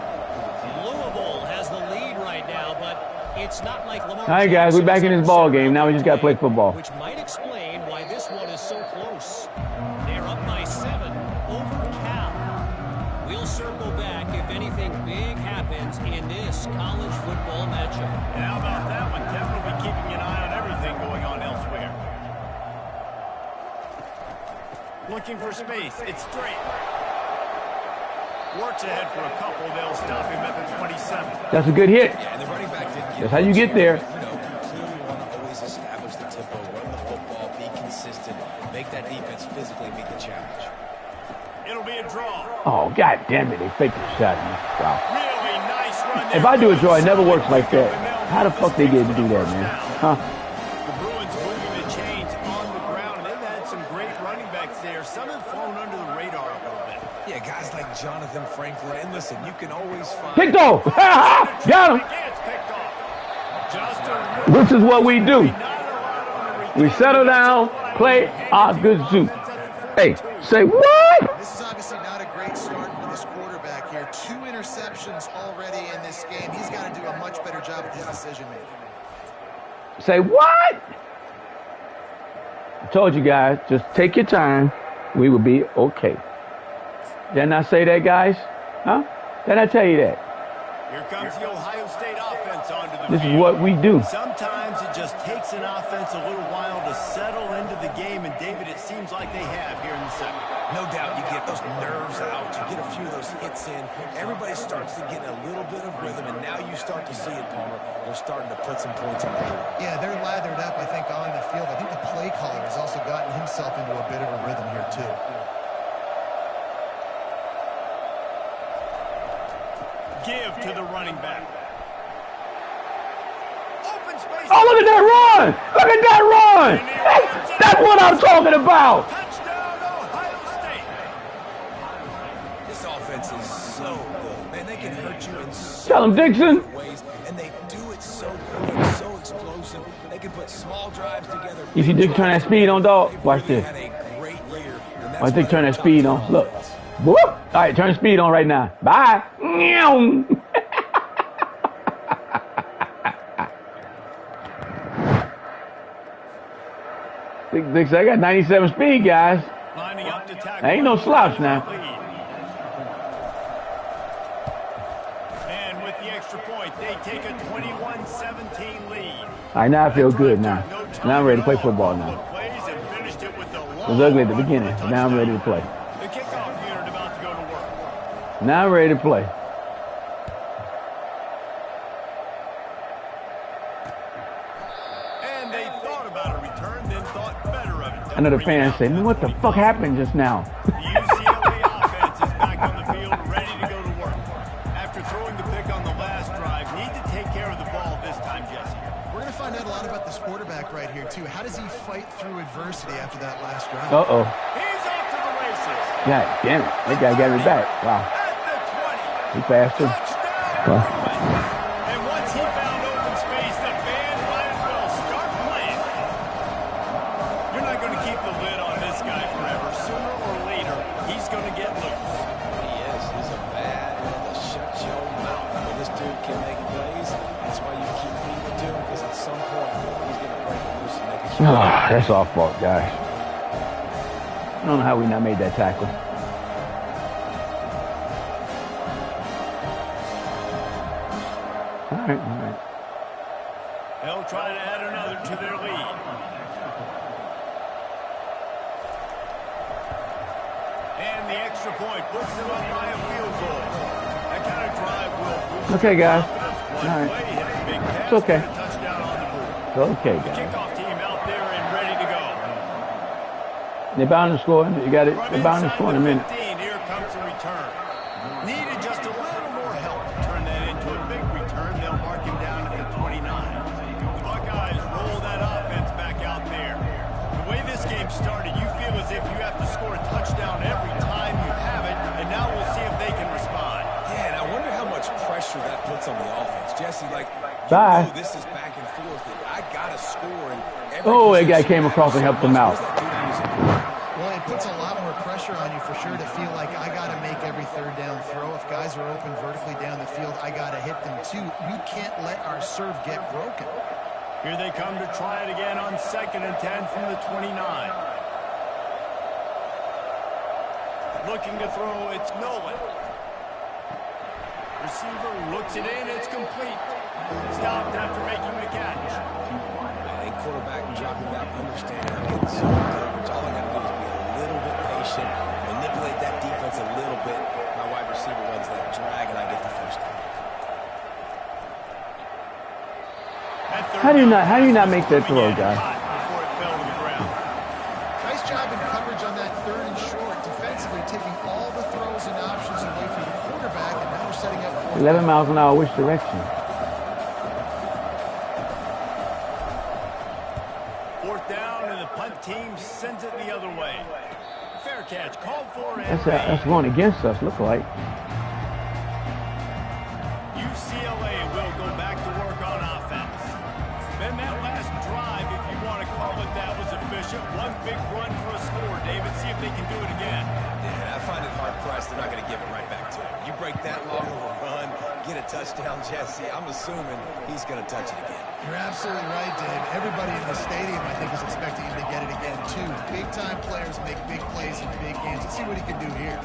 Louisville has the lead right now, but it's not like Lamar. All right, guys, we're back in this ball game. Now we just got to play football. Which might explain why this one is so close. They're up by 7 over Cal. We'll circle back if anything big happens in this college football matchup. And how about that one? Kevin will be keeping an eye on everything going on elsewhere. Looking for space. It's straight. Works ahead for a couple. They'll stop him at the 27. That's a good hit. Yeah, and the running back didn't get That's how you get there. You know, clearly want to always establish the tempo, run the football, be consistent, make that defense physically meet the challenge. It'll be a draw. Oh, god damn it. They faked the shot, man. Wow. Really nice run there. If I do a draw, it never works like that. How the fuck they get to do that, man? Huh? The Bruins moving the chains on the ground. They've had some great running backs there. Some have flown under the radar a little bit. Yeah, guys like Jonathan Franklin. And listen, you can always find... Picked off. Got him. Gets picked off. Just a This is what we do. not allowed on the We settle down, play our good zoo. Hey, say what? This is obviously not a great start for this quarterback here. 2 interceptions already in this game. He's got to do a much better job with his decision-making. Say what? I told you guys, just take your time. We will be okay. Didn't I say that, guys? Huh? Didn't I tell you that? Here comes the Ohio State offense onto the This is field. what we do. Sometimes it just takes an offense a little while to settle into the game, and David, it seems like they have here in the second. No doubt you get those nerves out, you get a few of those hits in, everybody starts to get a little bit of rhythm, and now you start to see it, Palmer. They're starting to put some points on the board. Yeah, they're lathered up, I think, on the field. I think the play caller has also gotten himself into a bit of a rhythm here, too. Give to the running back. Open space. Oh, look at that run! Look at that run! That's what I'm talking about! Touchdown, Ohio State. This offense is so good. Man, they can hurt you in so Tell him, Dixon. different ways, and they do it so quick, so explosive. They can put small drives together. You see Dick turn that speed on, dog? Watch They this. had a great year, and that's Watch Dick why turn they're that speed top on. Look. offense. Whoop. All right, turn the speed on right now. Bye. Meow. Dick said, I got 97 speed, guys. Lining up to tackle. Ain't no slouch now. And with the extra point, they take a 21-17 lead. All right, now I feel good now. Now I'm ready to play football now. It was ugly at the beginning, but now I'm ready to play. The kickoff unit about to go to work. Now I'm ready to play. And they thought about a return, then thought better of it. I know the fans say, man, what the fuck happened just now? The UCLA offense is back on the field, ready to go to work. After throwing the pick on the last drive, need to take care of the ball this time, Jesse. We're going to find out a lot about this quarterback right here, too. How does he fight through adversity after that last drive? Uh-oh. He's off to the races. God damn it. That guy got me back. Wow. At the 20. He faster. Touchdown. And once he found open space, the band might as well start playing. You're not going to keep the lid on this guy forever. Sooner or later, he's going to get loose. He is. He's a bad man to shut your mouth. I mean, this dude can make plays. That's why you keep feeding it to him, because at some point, he's going to break it loose and make it. That's our fault, guys. I don't know how we not made that tackle. All right. They'll try to add another to their lead. And the extra point puts them up by a field goal. That kind of drive will boost Okay, guys. confidence. One All right. play, hit a big pass, It's okay. get a touchdown on the board. It's okay, The guys. kickoff team out there and ready to go. They're bound to score. You got it. From They're bound to inside score in a the minute. 15, here comes a return. Needed just a little more help to turn that into a big return. They'll mark him down at the 29. The Buckeyes roll that offense back out there. The way this game started, you feel as if you have to score a touchdown every time you have it, and now we'll see if they can respond. Yeah, and I wonder how much pressure that puts on the offense. Jesse, like, you Bye. know this is back and forth, and I got to score. And Oh, that guy came across and helped him out. Well, it puts a lot more pressure on you for sure to feel like I got to make every third down throw. If guys are open vertically down the field, I got to hit them too. We can't let our serve get broken. Here they come to try it again on 2nd and 10 from the 29. Looking to throw, it's Nolan. Receiver looks it in, it's complete. Stopped after making the catch. A quarterback dropping back, understanding I'm getting zone coverage. All I got to do is be a little bit patient, manipulate that defense a little bit. My wide receiver runs that drag, and I get the first down. How do you not make that throw, guy? Before it fell to the ground. Nice job in coverage on that third and short. Defensively taking all the throws and options away from the quarterback, and now we're setting up for 11 miles an hour, which direction? 4th down, and the punt team sends it the other way. Fair catch, called for and That's going against us, look like. UCLA will go back to work on offense. Then that last drive, if you want to call it that, was efficient. One big run for a score, David. See if they can do it again. Yeah, I find it hard-pressed. They're not going to give it right back to him. You break that long of a run, get a touchdown, Jesse, I'm assuming he's going to touch it again. You're absolutely right, Dave. Everybody in the stadium, I think, is expecting him to get it again, too. Big-time players make big plays in big games. Let's see what he can do here.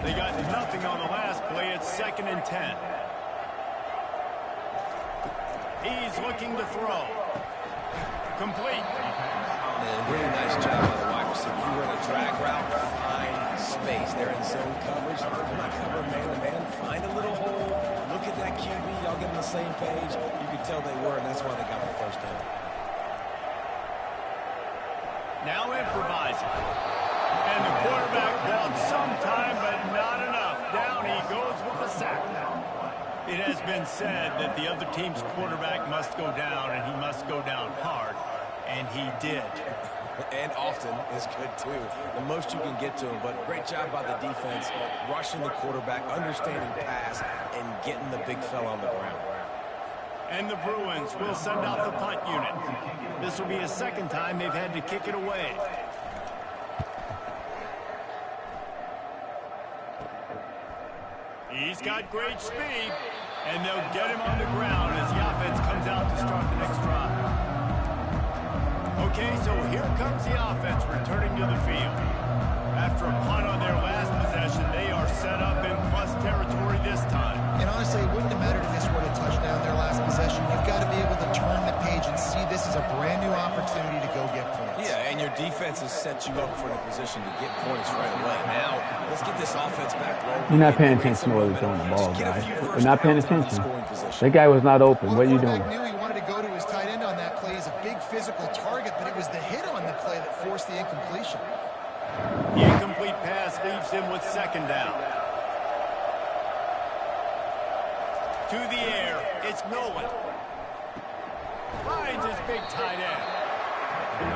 They got nothing on the last play. It's 2nd and 10. He's looking to throw. Complete. And really nice job by the wide receiver. You run a drag route, find space. They're in zone coverage. They're not covering man-to-man. Find a little hole. Look at that QB. Y'all get on the same page. You could tell they were, and that's why they got the first down. Now improvising. And the quarterback bought some time, but not enough. Down he goes with the sack. It has been said that the other team's quarterback must go down, and he must go down hard. And he did. And often is good, too. The most you can get to him, but great job by the defense, rushing the quarterback, understanding pass, and getting the big fella on the ground. And the Bruins will send out the punt unit. This will be a second time they've had to kick it away. He's got great speed, and they'll get him on the ground as the offense comes out to start the next drive. Okay, so here comes the offense returning to the field. After a punt on their last possession, they are set up in plus territory this time. And honestly, it wouldn't have mattered if this were a touchdown their last possession. You've got to be able to turn the page and see this is a brand new opportunity to go get points. Yeah, and your defense has set you up for the position to get points right away. Now, let's get this offense back rolling. You're not paying attention to what he's throwing the ball, guys. You're not paying attention. That guy was not open. What are you doing? Knew he wanted to go to his tight end on that play. He's a big physical target, but it was the hit on the play that forced the incompletion. The incomplete pass leaves him with second down. To the air, it's Nolan. Finds his big tight end.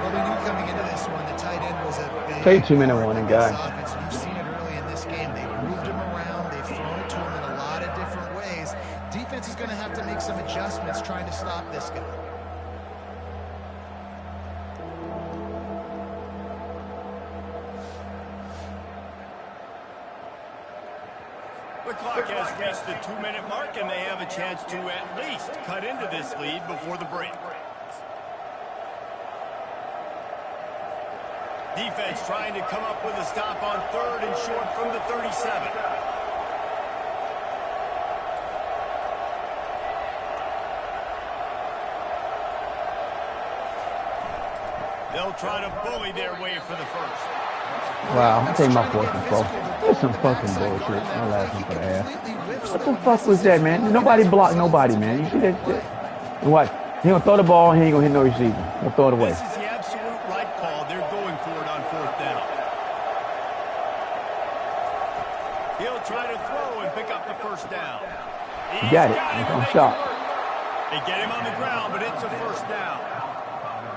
Well, we knew coming into this one, the tight end was a big... Take 2-minute warning, guy. You've seen it early in this game. They've moved him around. They've thrown it to him in a lot of different ways. Defense is going to have to make some adjustments trying to stop this guy. The clock has reached the 2-minute mark, and they have a chance to at least cut into this lead before the break. Defense trying to come up with a stop on 3rd and short from the 37. They'll try to bully their way for the first. Wow, I'm taking my 4th and 12. That's some fucking bullshit. I'm laughing for the half. What the fuck was that, man? Nobody blocked nobody, man. You see that shit? And what? He gonna throw the ball and he ain't gonna hit no receiver. He'll throw it away. This is the absolute right call. They're going for it on 4th down. He'll try to throw and pick up the first down. You got it. I'm shocked. They get him on the ground, but it's a first down.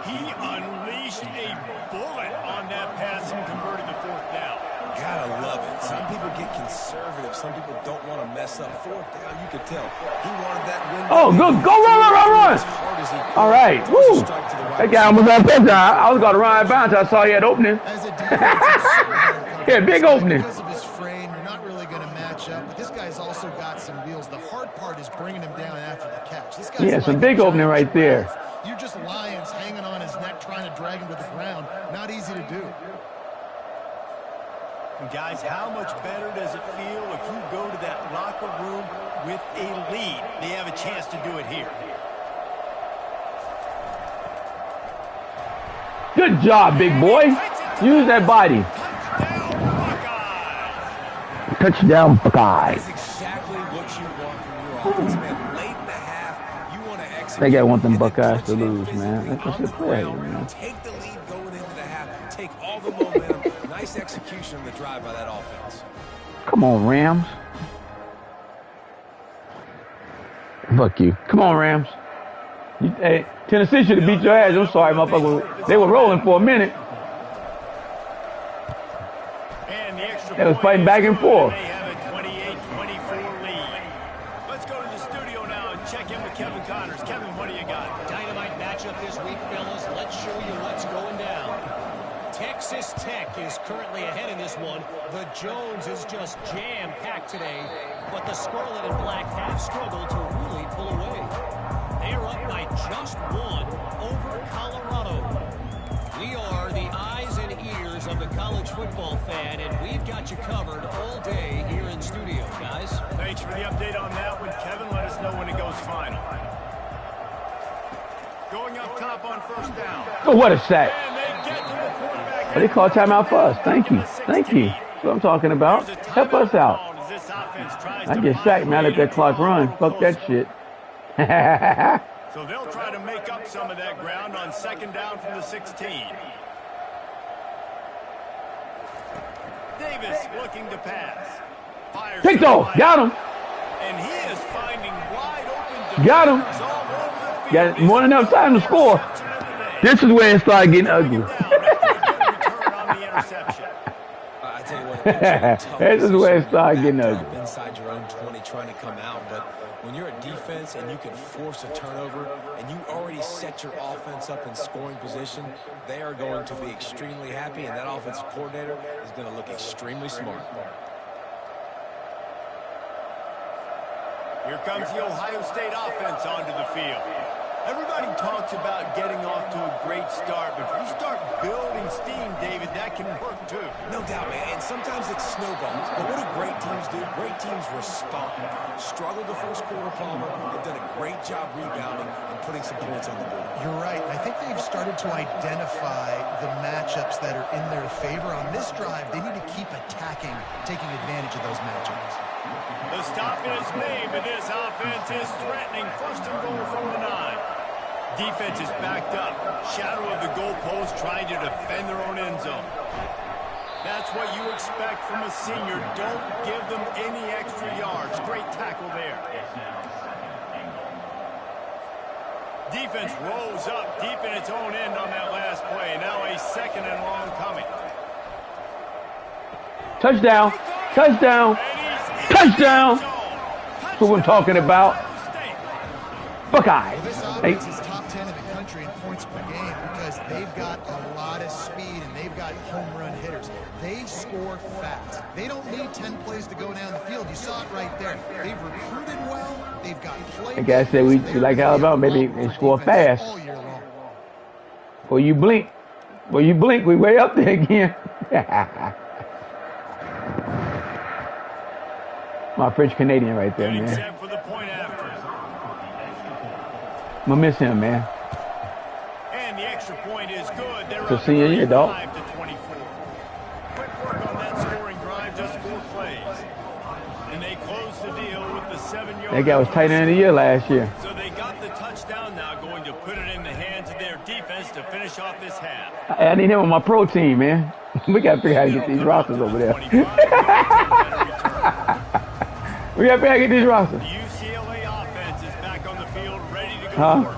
He unleashed a bullet on that pass and converted the 4th down. Gotta love it. Some people get conservative. Some people don't want to mess up 4th down. You could tell. He wanted that win. Oh, good. Go run. All right. Woo. That guy almost had a touchdown. I was going to run out of bounds. I saw he had opening. Yeah, big opening. Because of his frame, you're not really going to match up. But this guy's also got some wheels. The hard part is bringing him down after the catch. This guy's Yeah, some big opening right there. You're just lions hanging on his neck, trying to drag him to the ground. Not easy to do. And guys, how much better does it feel if you go to that locker room with a lead? They have a chance to do it here. Good job, big boy. Use that body. Touchdown, Buckeyes. That's exactly what you want from your offense, man. Late in the half, you want to execute. They got want them Buckeyes to lose, man. That's just a play, man. Take the lead going into the half. Take all the momentum. Nice execution of the drive by that offense. Come on, Rams. Fuck you. Come on, Rams. Hey, Tennessee should have beat your ass. I'm sorry, motherfucker. They were rolling for a minute. They was fighting back and forth. They have a 28-24 lead. Let's go to the studio now and check in with Kevin Connors. Kevin, what do you got? Dynamite matchup this week, fellas. Let's show you what's going down. Texas Tech is currently ahead in this one. The Jones is just jam-packed today, but the Scarlet and Black have struggled to really pull away. They're up by just 1 over Colorado. We are the eyes and ears of the college football fan, and we've got you covered all day here in studio, guys. Thanks for the update on that one, Kevin. Let us know when it goes final. Going up top on 1st down. Oh, what a sack. And they get to the quarterback. But they called timeout for us. Thank you. Thank you. That's what I'm talking about. Help us out. I get sacked, man. I let that clock run. Fuck that shit. So they'll try to make up some of that ground on 2nd down from the 16. Davis looking to pass. Fires Take off. Got him. And he is finding wide open Got him. defenders all over the field. Got more than enough time to score. This is where it started getting ugly. I tell you what, it's a tough This is where it position started when getting you're ugly. backed up inside your own 20 trying to come out. But when you're a defense and you can force a turnover and you already set your offense up in scoring position, they are going to be extremely happy, and that offensive coordinator is going to look extremely smart. Here comes the Ohio State offense onto the field. Everybody talks about getting off to a great start, but if you start building steam, David, that can work too. No doubt, man, and sometimes it snowballs. But what do great teams do? Great teams respond. Struggled the first quarter, Palmer. They've done a great job rebounding and putting some points on the board. You're right. I think they've started to identify the matchups that are in their favor. On this drive, they need to keep attacking, taking advantage of those matchups. The stop is made, but this offense is threatening. First and goal from the 9. Defense is backed up. Shadow of the goalpost, trying to defend their own end zone. That's what you expect from a senior. Don't give them any extra yards. Great tackle there. Defense rolls up deep in its own end on that last play. Now a second and long coming. Touchdown. Touchdown. Touchdown. That's what we're talking about. Buckeye. Well, this offense is top 10 in the country in points per game because they've got a lot of speed and they've got home run hitters. They score fast. They don't need 10 plays to go down the field. You saw it right there. They've recruited well. They've got play. Like I said, we like Alabama, maybe they score fast. All year long. Or you blink. Well, you blink, we way up there again. My French Canadian right there, man. Set for the point after. I'm gonna miss him, man. And the extra point is good. They're So up see you, dog. 35 to 24. Quick work on that scoring drive, just 4 plays. And they close the deal with the 7-yard. That guy was tight end of the year last year. So they got the touchdown, now going to put it in the hands of their defense to finish off this half. I need him on my pro team, man. We gotta figure out how to get these rosters over there. We gotta figure out how to get these rosters. The UCLA offense is back on the field, ready to go Huh? to work.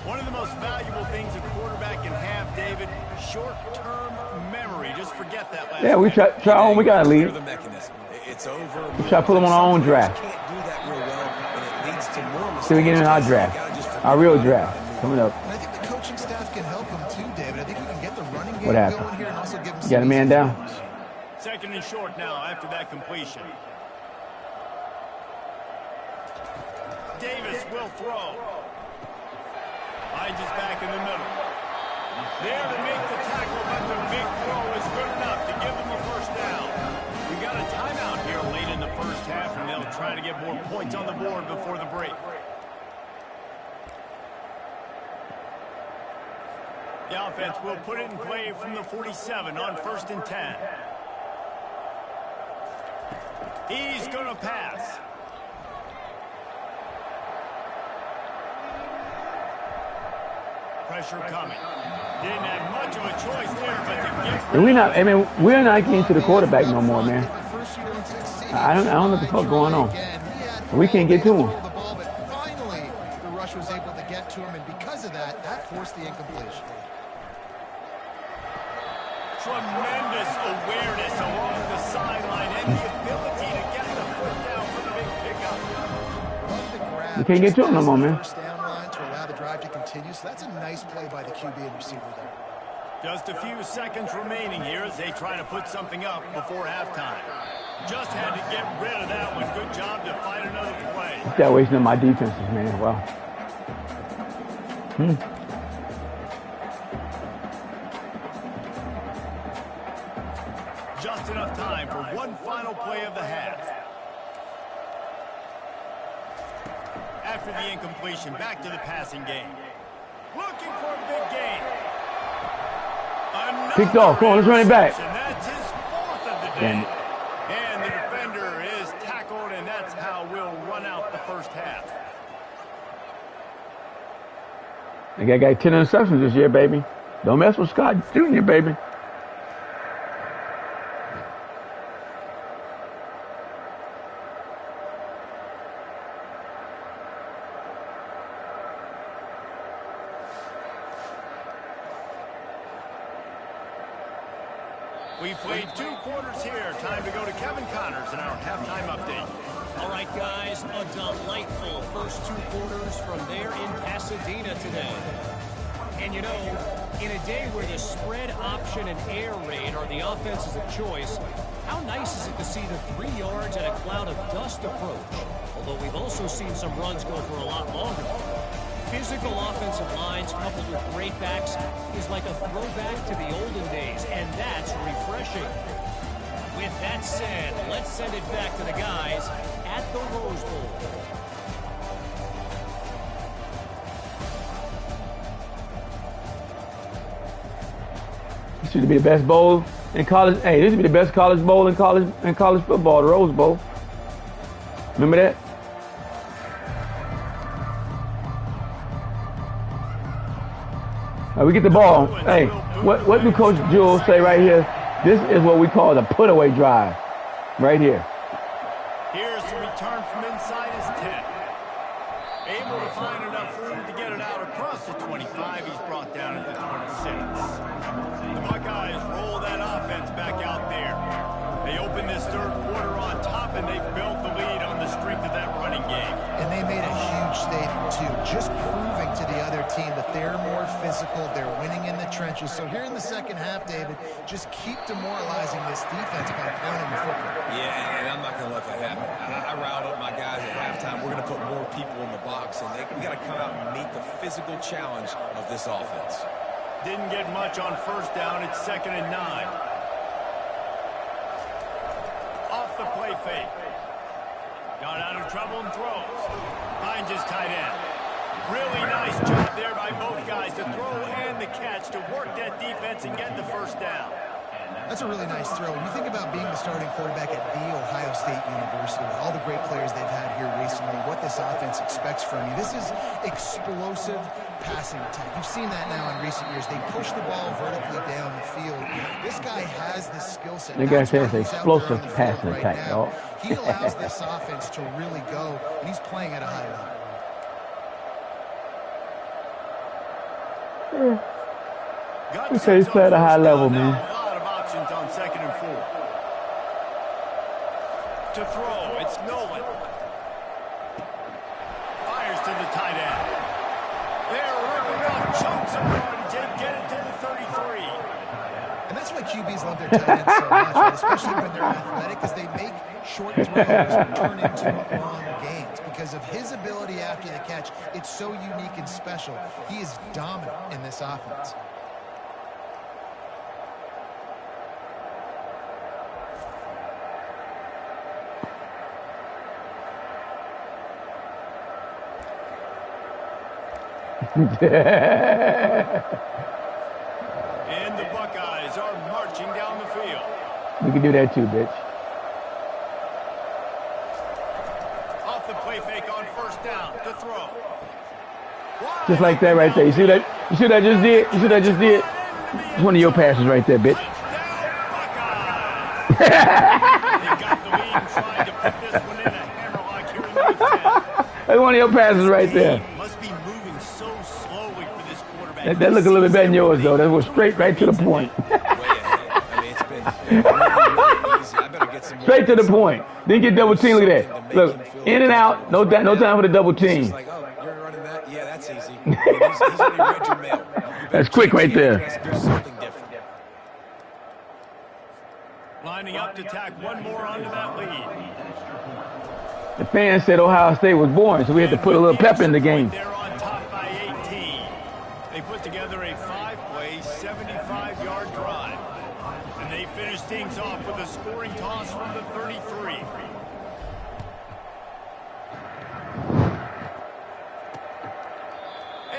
One of the most valuable things a quarterback can have, David, short-term memory. Just forget that last Yeah, we try on. We gotta lead. The mechanism. It's over. We try to put them on our own draft. Can't do that real well, and it leads to more mistakes. See, we get in our draft, our real draft coming up. And I think the coaching staff can help them too, David. I think we can get the running game What happened? going here and also give them You got a man down? Second and short now after that completion. Davis will throw. Finds his back in the middle. There to make the tackle, but the big throw is good enough to give them a first down. We got a timeout here late in the first half, and they'll try to get more points on the board before the break. The offense will put it in play from the 47 on 1st and 10. He's going to pass. Pressure coming. Didn't have much of a choice there, but to get And we're not getting to the quarterback no more, man. I don't know what the fuck going on. We can't get to him. But finally, the rush was able to get to him, and because of that, that forced the incompletion. tremendous awareness along the sideline and the ability to get the foot down for the big pickup. You can't get to him no more, man. First down line to allow the drive to continue, so that's a nice play by the QB and receiver there. Just a few seconds remaining here as they try to put something up before halftime. Just had to get rid of that one. Good job to find another play. That wasting my defenses, man. Wow. Just enough time for one final play of the half. After the incompletion, back to the passing game. Looking for a big gain. Picked off. Come on, let's run it back. That's his fourth of the day. Damn it. And the defender is tackled, and that's how we'll run out the first half. I got 10 interceptions this year, baby. Don't mess with Scott Jr., baby. We've played 2 quarters here. Time to go to Kevin Connors in our halftime update. All right, guys, a delightful first 2 quarters from there in Pasadena today. And you know, in a day where the spread option and air raid are the offenses of choice, how nice is it to see the 3 yards and a cloud of dust approach? Although we've also seen some runs go for a lot longer. Physical offensive lines coupled with great backs is like a throwback to the olden days, and that's refreshing. With that said, let's send it back to the guys at the Rose Bowl. This should be the best bowl in college. Hey, this should be the best college bowl in college football, the Rose Bowl. Remember that? All right, we get the ball. Hey, what do Coach Jules say right here? This is what we call the put-away drive, right here. Here's the return from inside his 10. Able to find enough room to get it out across the 25. He's brought down at the 26. The Buckeyes roll that offense back out there. They open this 3rd quarter on top, and they've built the lead on the strength of that running game. And they made a huge statement, too, just proving to the other team that they're more physical, they're winning in the trenches. So here in the second half, David, just keep demoralizing this defense by pounding the football. Yeah, and I'm not going to let that happen. I riled up my guys at halftime. We're going to put more people in the box, and we got to come out and meet the physical challenge of this offense. Didn't get much on 1st down. It's 2nd and 9. Off the play fake. Got out of trouble and throws. Finds his tight end. Really nice job there by both guys to throw and the catch to work that defense and get the 1st down. That's a really nice throw. When you think about being the starting quarterback at The Ohio State University, with all the great players they've had here recently, what this offense expects from you, this is explosive passing attack. You've seen that now in recent years. They push the ball vertically down the field. This guy has the skill set. The guy says explosive passing attack, dog. He allows this offense to really go, and he's playing at a high level. You say he's playing at a high level, man. On 2nd and 4. To throw, it's Nolan. Fires to the tight end. They're ripping off chunks of yardage and get it to the 33. And that's why QBs love their tight ends so much, right? Especially when they're athletic, because they make short throws turn into long gains. Because of his ability after the catch, it's so unique and special. He is dominant in this offense. And the Buckeyes are marching down the field. We can do that too, bitch. Off the play fake on 1st down to throw. Just like that right there. You see that? You see what I just did? You see what I just did? It's one of your passes right there, bitch. They got the lead trying to put this one in a hammerlock here in the 10. That's one of your passes right there. Must be moving so slowly for this quarterback. That look a little bit better than yours, though. That was straight right to the point. I mean, it's been really easy. I better get some more. Straight to the point. Didn't get double team. Look at that. Look, in and out. No time for the double team. It's like, oh, you're running that? Yeah, that's easy. I mean, he's already read your mail. That's quick right there. Do something different. Lining up to tack one more onto that lead. The fans said Ohio State was boring, so we had to put a little pep in the game. They're on top by 18. They put together a 5-play, 75-yard drive. And they finish things off with a scoring toss from the 33.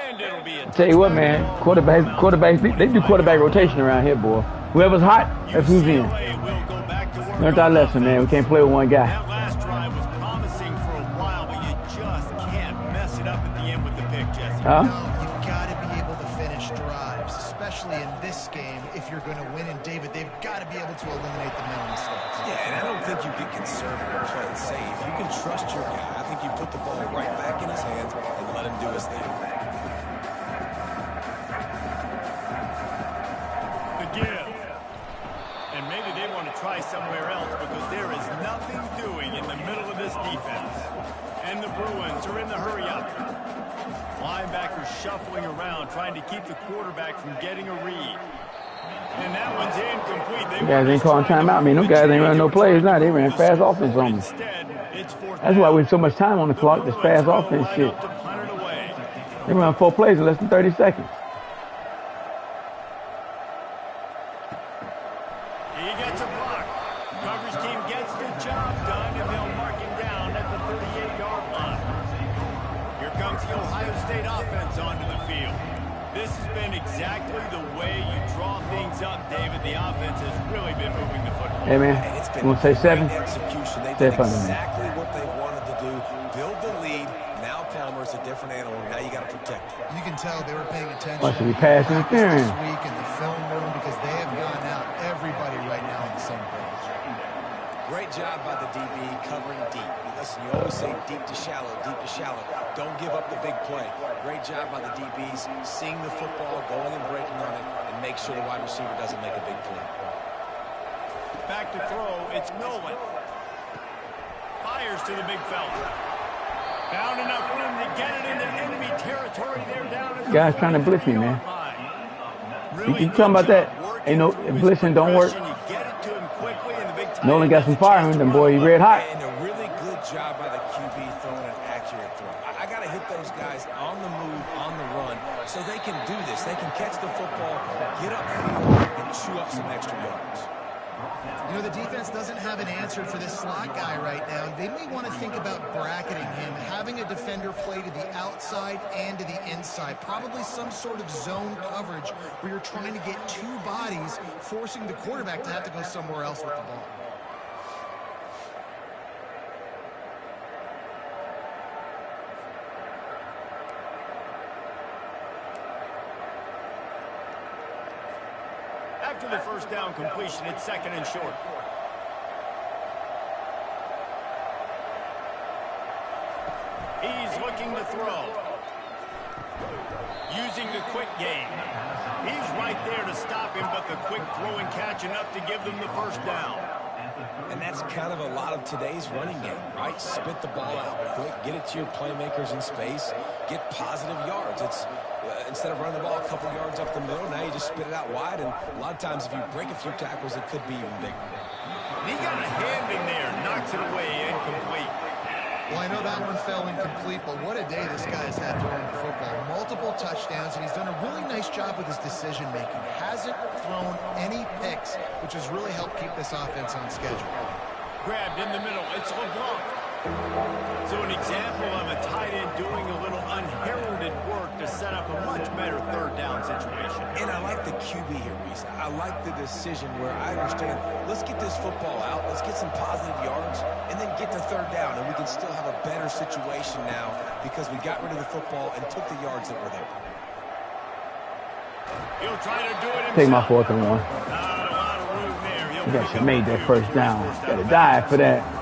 And it'll be a Tell you what, man, quarterbacks, they do quarterback rotation around here, boy. Whoever's hot, that's who's in. Learned our lesson, man. We can't play with one guy. That last drive was promising for a while, but you just can't mess it up at the end with the pick, Jesse. Huh? You've got to be able to finish drives, especially in this game. If you're going to win, and David, they've got to be able to eliminate the mental mistakes. Yeah, and I don't think you get conservative or play it safe. You can trust your guy. I think you put the ball right back in his hands and let him do his thing. The give. And try somewhere else because there is nothing doing in the middle of this defense. And the Bruins are in the hurry-up. Linebackers shuffling around, trying to keep the quarterback from getting a read. And that one's incomplete. You guys ain't calling timeout. I mean, those guys ain't running no plays now. They ran fast offense on me. That's why we have so much time on the clock, this fast offense shit. They run 4 plays in less than 30 seconds. He gets a block. Coverage team gets the job done, and they'll mark him down at the 38-yard line. Here comes the Ohio State offense onto the field. This has been exactly the way you draw things up, David. The offense has really been moving the football. Hey, man, you want to say 7? Execution. They Say did exactly what they wanted to do. Build the lead. Now Palmer's a different animal. Now you got to protect it. You can tell they were paying attention. Must be pass interference this week in the film room because they have gotten out everybody right now on the same page. Great job by the DB covering deep. Listen, you always say deep to shallow, deep to shallow. Don't give up the big play. Great job by the DBs, seeing the football, going and breaking on it, and make sure the wide receiver doesn't make a big play. Back to throw, it's Nolan. Fires to the big fella. Found enough room to get it into enemy territory. They're down at the guys trying to blitz me, man. Really you talking about that? Ain't no blitzing don't work. Nolan got some fire in him, boy. He red hot. And a really good job by the QB throwing an accurate throw. I got to hit those guys on the move, on the run, so they can do this. They can catch the football, get upfield, and chew up some extra yards. You know, the defense doesn't have an answer for this slot guy right now. They may want to think about bracketing him, having a defender play to the outside and to the inside. Probably some sort of zone coverage where you're trying to get 2 bodies, forcing the quarterback to have to go somewhere else with the ball. After the first down completion, it's 2nd and short. He's looking to throw. Using the quick game. He's right there to stop him, but the quick throw and catch enough to give them the first down. And that's kind of a lot of today's running game, right? Spit the ball out quick, get it to your playmakers in space, get positive yards. It's instead of running the ball a couple yards up the middle, now you just spit it out wide, and a lot of times if you break a few tackles, it could be even bigger. He got a hand in there, knocks it away, incomplete. Well, I know that one fell incomplete, but what a day this guy has had throwing the football. Multiple touchdowns, and he's done a really nice job with his decision-making. Hasn't thrown any picks, which has really helped keep this offense on schedule. Grabbed in the middle, it's LeBlanc. So an example of a tight end doing a little unheralded work to set up a much better 3rd down situation. And I like the QB here, Reese. I like the decision where I understand, let's get this football out, let's get some positive yards, and then get to 3rd down, and we can still have a better situation now because we got rid of the football and took the yards that were there. He'll try to do it himself. Take my 4th and 1. Not a lot of room there. You guys should have made that first down. Gotta die for that.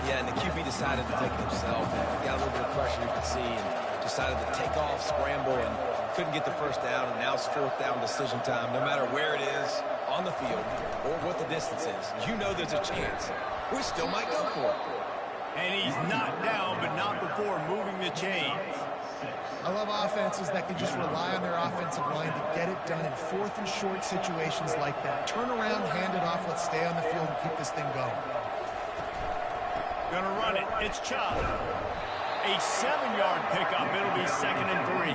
Yeah, and the QB decided to take it himself. He got a little bit of pressure, you could see, and decided to take off, scramble, and couldn't get the first down, and now it's 4th down decision time. No matter where it is on the field or what the distance is, you know there's a chance. We still might go for it. And he's knocked down, but not before moving the chains. I love offenses that can just rely on their offensive line to get it done in 4th and short situations like that. Turn around, hand it off, let's stay on the field and keep this thing going. Gonna run it. It's Chubb. A 7-yard pickup. It'll be 2nd and 3.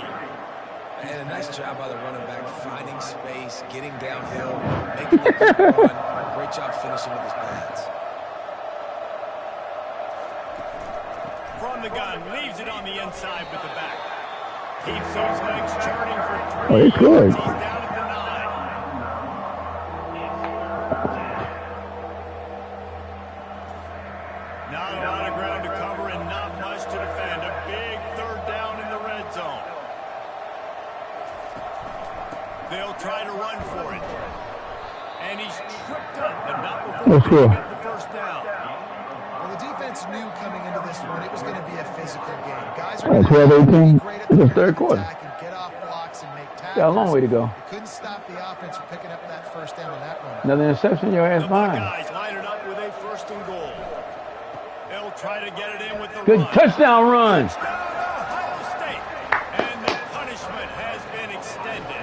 And a nice job by the running back, finding space, getting downhill, making the run. Great job finishing with his pads. From the gun, leaves it on the inside with the back. Keeps those legs charting for 3. Oh, he's good. He's down at the 9. Not a lot of ground to cover and not much to defend. A big 3rd down in the red zone. They'll try to run for it. And he's tripped up, but not before he gets the first down. Well, the defense knew coming into this one it was going to be a physical game. Guys are 12-18. It's the 3rd quarter. Get off blocks and make tackles. Got a long way to go. Couldn't stop the offense from picking up that first down on that one. Another interception, your ass behind. Guys line it Good touchdown run. Ohio State. And the punishment has been extended.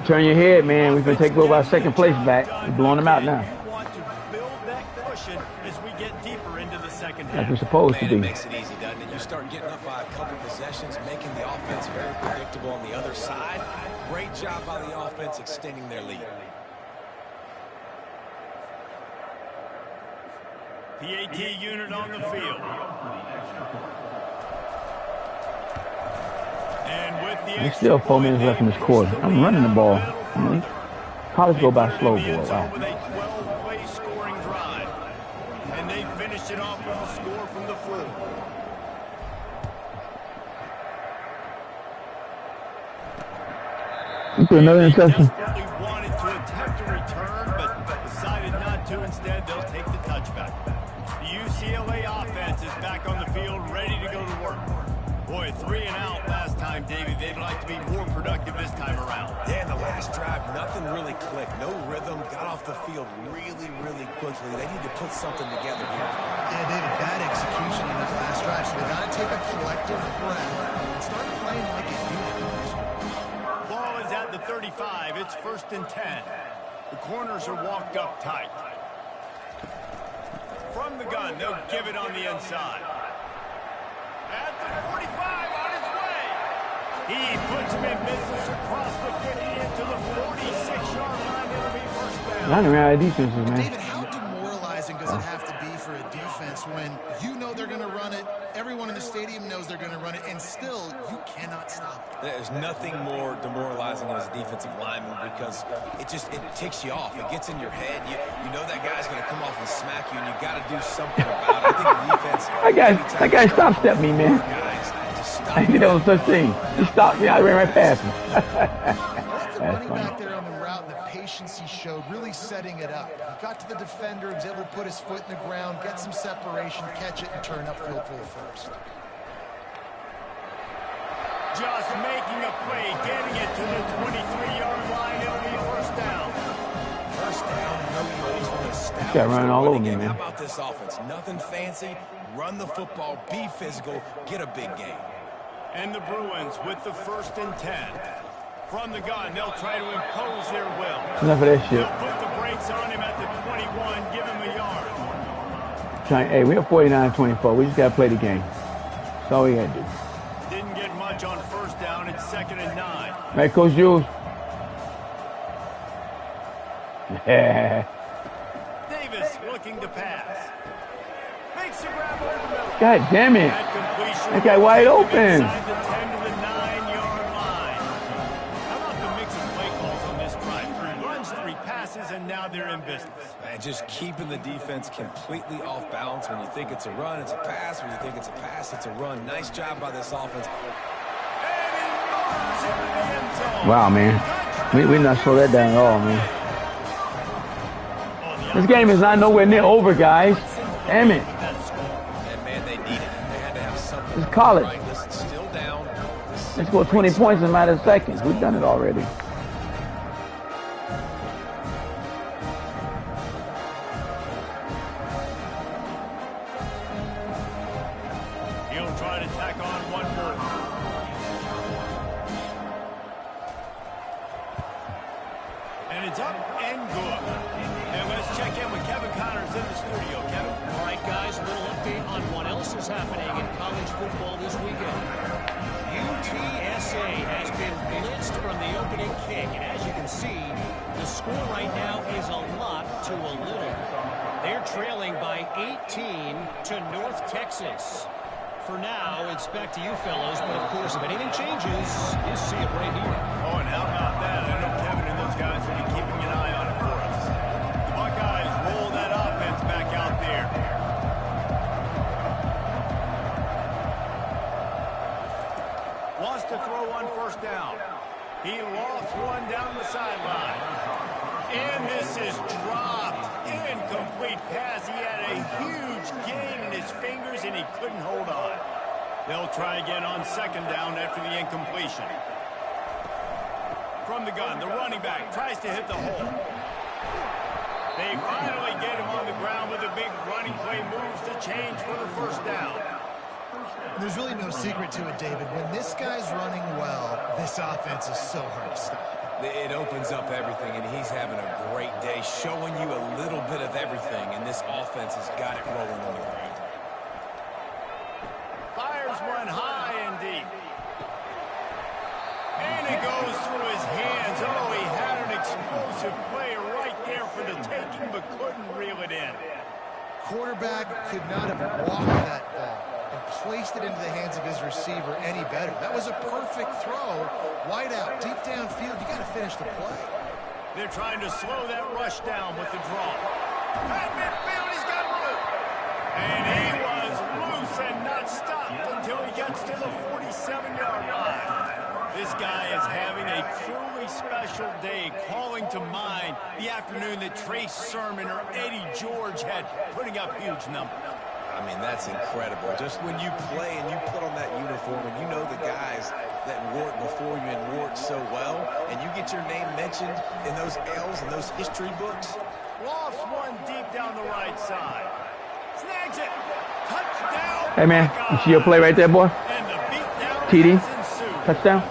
Turn your head, man. We're going to take over our second place back. We're blowing them out now. You want to build that cushion as we get deeper into the second half. Like we're supposed to Man, be. it makes it easy, doesn't it? You start getting up by a couple possessions, making the offense very predictable on the other side. Great job by the offense extending their lead. PAT unit on the field. And with the There's still 4 minutes left in this quarter. I'm running the ball. College go by slow, boy. Wow. With a 12-play scoring drive. And they finished it off with a score from the 4. Into another interception. Desperately wanted to attempt a return, but decided not to. Instead, they'll take the touchback. The UCLA offense is back on the field, ready to go to work. Boy, 3 and out last time, Davey. They'd like to be more productive this time around. Yeah, in the last drive, nothing really clicked. No rhythm. Got off the field really, really quickly. They need to put something together here. Yeah, David, bad execution in that last drive, so they got to take a collective breath and start playing like a unit. Ball is at the 35. It's 1st and 10. The corners are walked up tight. From the gun, they'll give it on the inside. At the 45, on his way. He puts him in business across the 50 into the 46-yard line. It'll be 1st down. Not around defenses, man. David, how demoralizing does it have to be for a defense when you know they're going to run it, everyone in the stadium knows they're going to run it, and still you cannot stop it? There's nothing more demoralizing as a defensive lineman because it ticks you off. It gets in your head. You know that guy's going to come off and smack you, and you got to do something about it. I think the defense. That guy stop stepped me, man. I didn't know such thing. He stopped me. I ran right past him. The running back there on the route and the patience he showed, really setting it up. He got to the defender, he was able to put his foot in the ground, get some separation, catch it, and turn upfield for the first. Just making a play, getting it to the 23-yard line. It'll be 1st down. 1st down, you know you always want to establish. Got running all over me, How man. about this offense? Nothing fancy. Run the football, be physical, get a big game. And the Bruins with the 1st and 10. From the gun, they'll try to impose their will. Enough of that shit. They'll put the brakes on him at the 21, give him a yard. Hey, we're 49-24. We just got to play the game. That's all we got to do. Didn't get much on 1st down. It's 2nd and 9. Right, Coach Jules? Davis looking to pass. Makes a grab over the middle. God damn it. That guy wide open. Inside the 10 to the 9-yard line. How about the mix of play calls on this drive? 3 runs, 3 passes, and now they're in business. Man, just keeping the defense completely off balance. When you think it's a run, it's a pass. When you think it's a pass, it's a run. Nice job by this offense. Wow, man. We not slow that down at all, man. This game is not nowhere near over, guys. Damn it. And man, they need it. They had to have something. It's college. Right, listen, still down. Let's score 20 points in a matter of seconds. We've done it already. He'll try to tack on one more. And it's up and good. And let's check in with Kevin Connors in the studio. Kevin. All right, guys, a little update on what else is happening in college football this weekend. UTSA has been blitzed from the opening kick. And as you can see, the score right now is a lot to a little. They're trailing by 18 to North Texas. For now, it's back to you fellows. But, of course, if anything changes, you see it right here. Oh, and how about that? I know Kevin and those guys will be keeping an eye on it for us. The Buckeyes roll that offense back out there. Wants to throw on 1st down. He lost one down the sideline. And this is dropped. Incomplete pass. He had a huge gain in his fingers, and he couldn't hold on. They'll try again on 2nd down after the incompletion. From the gun, the running back tries to hit the hole. They finally get him on the ground with a big running play, moves the change for the 1st down. There's really no secret to it, David. When this guy's running well, this offense is so hard to stop. It opens up everything, and he's having a great day, showing you a little bit of everything, and this offense has got it rolling on the ground. Fires one high and deep. And it goes through his hands. Oh, he had an explosive player right there for the taking, but couldn't reel it in. Quarterback could not have walked that ball and placed it into the hands of his receiver any better. That was a perfect throw. Wide out, deep downfield. You got to finish the play. They're trying to slow that rush down with the draw. At midfield, he's got room. And he was loose and not stopped until he gets to the 47-yard line. This guy is having a truly special day, calling to mind the afternoon that Trace Sermon or Eddie George had, putting up huge numbers. I mean, that's incredible. Just when you play and you put on that uniform and you know the guys that worked before you and worked so well, and you get your name mentioned in those L's and those history books. Lofts one deep down the right side. Snags it. Touchdown. Hey, man, you see your play right there, boy? And the beatdown TD. has ensued. Touchdown.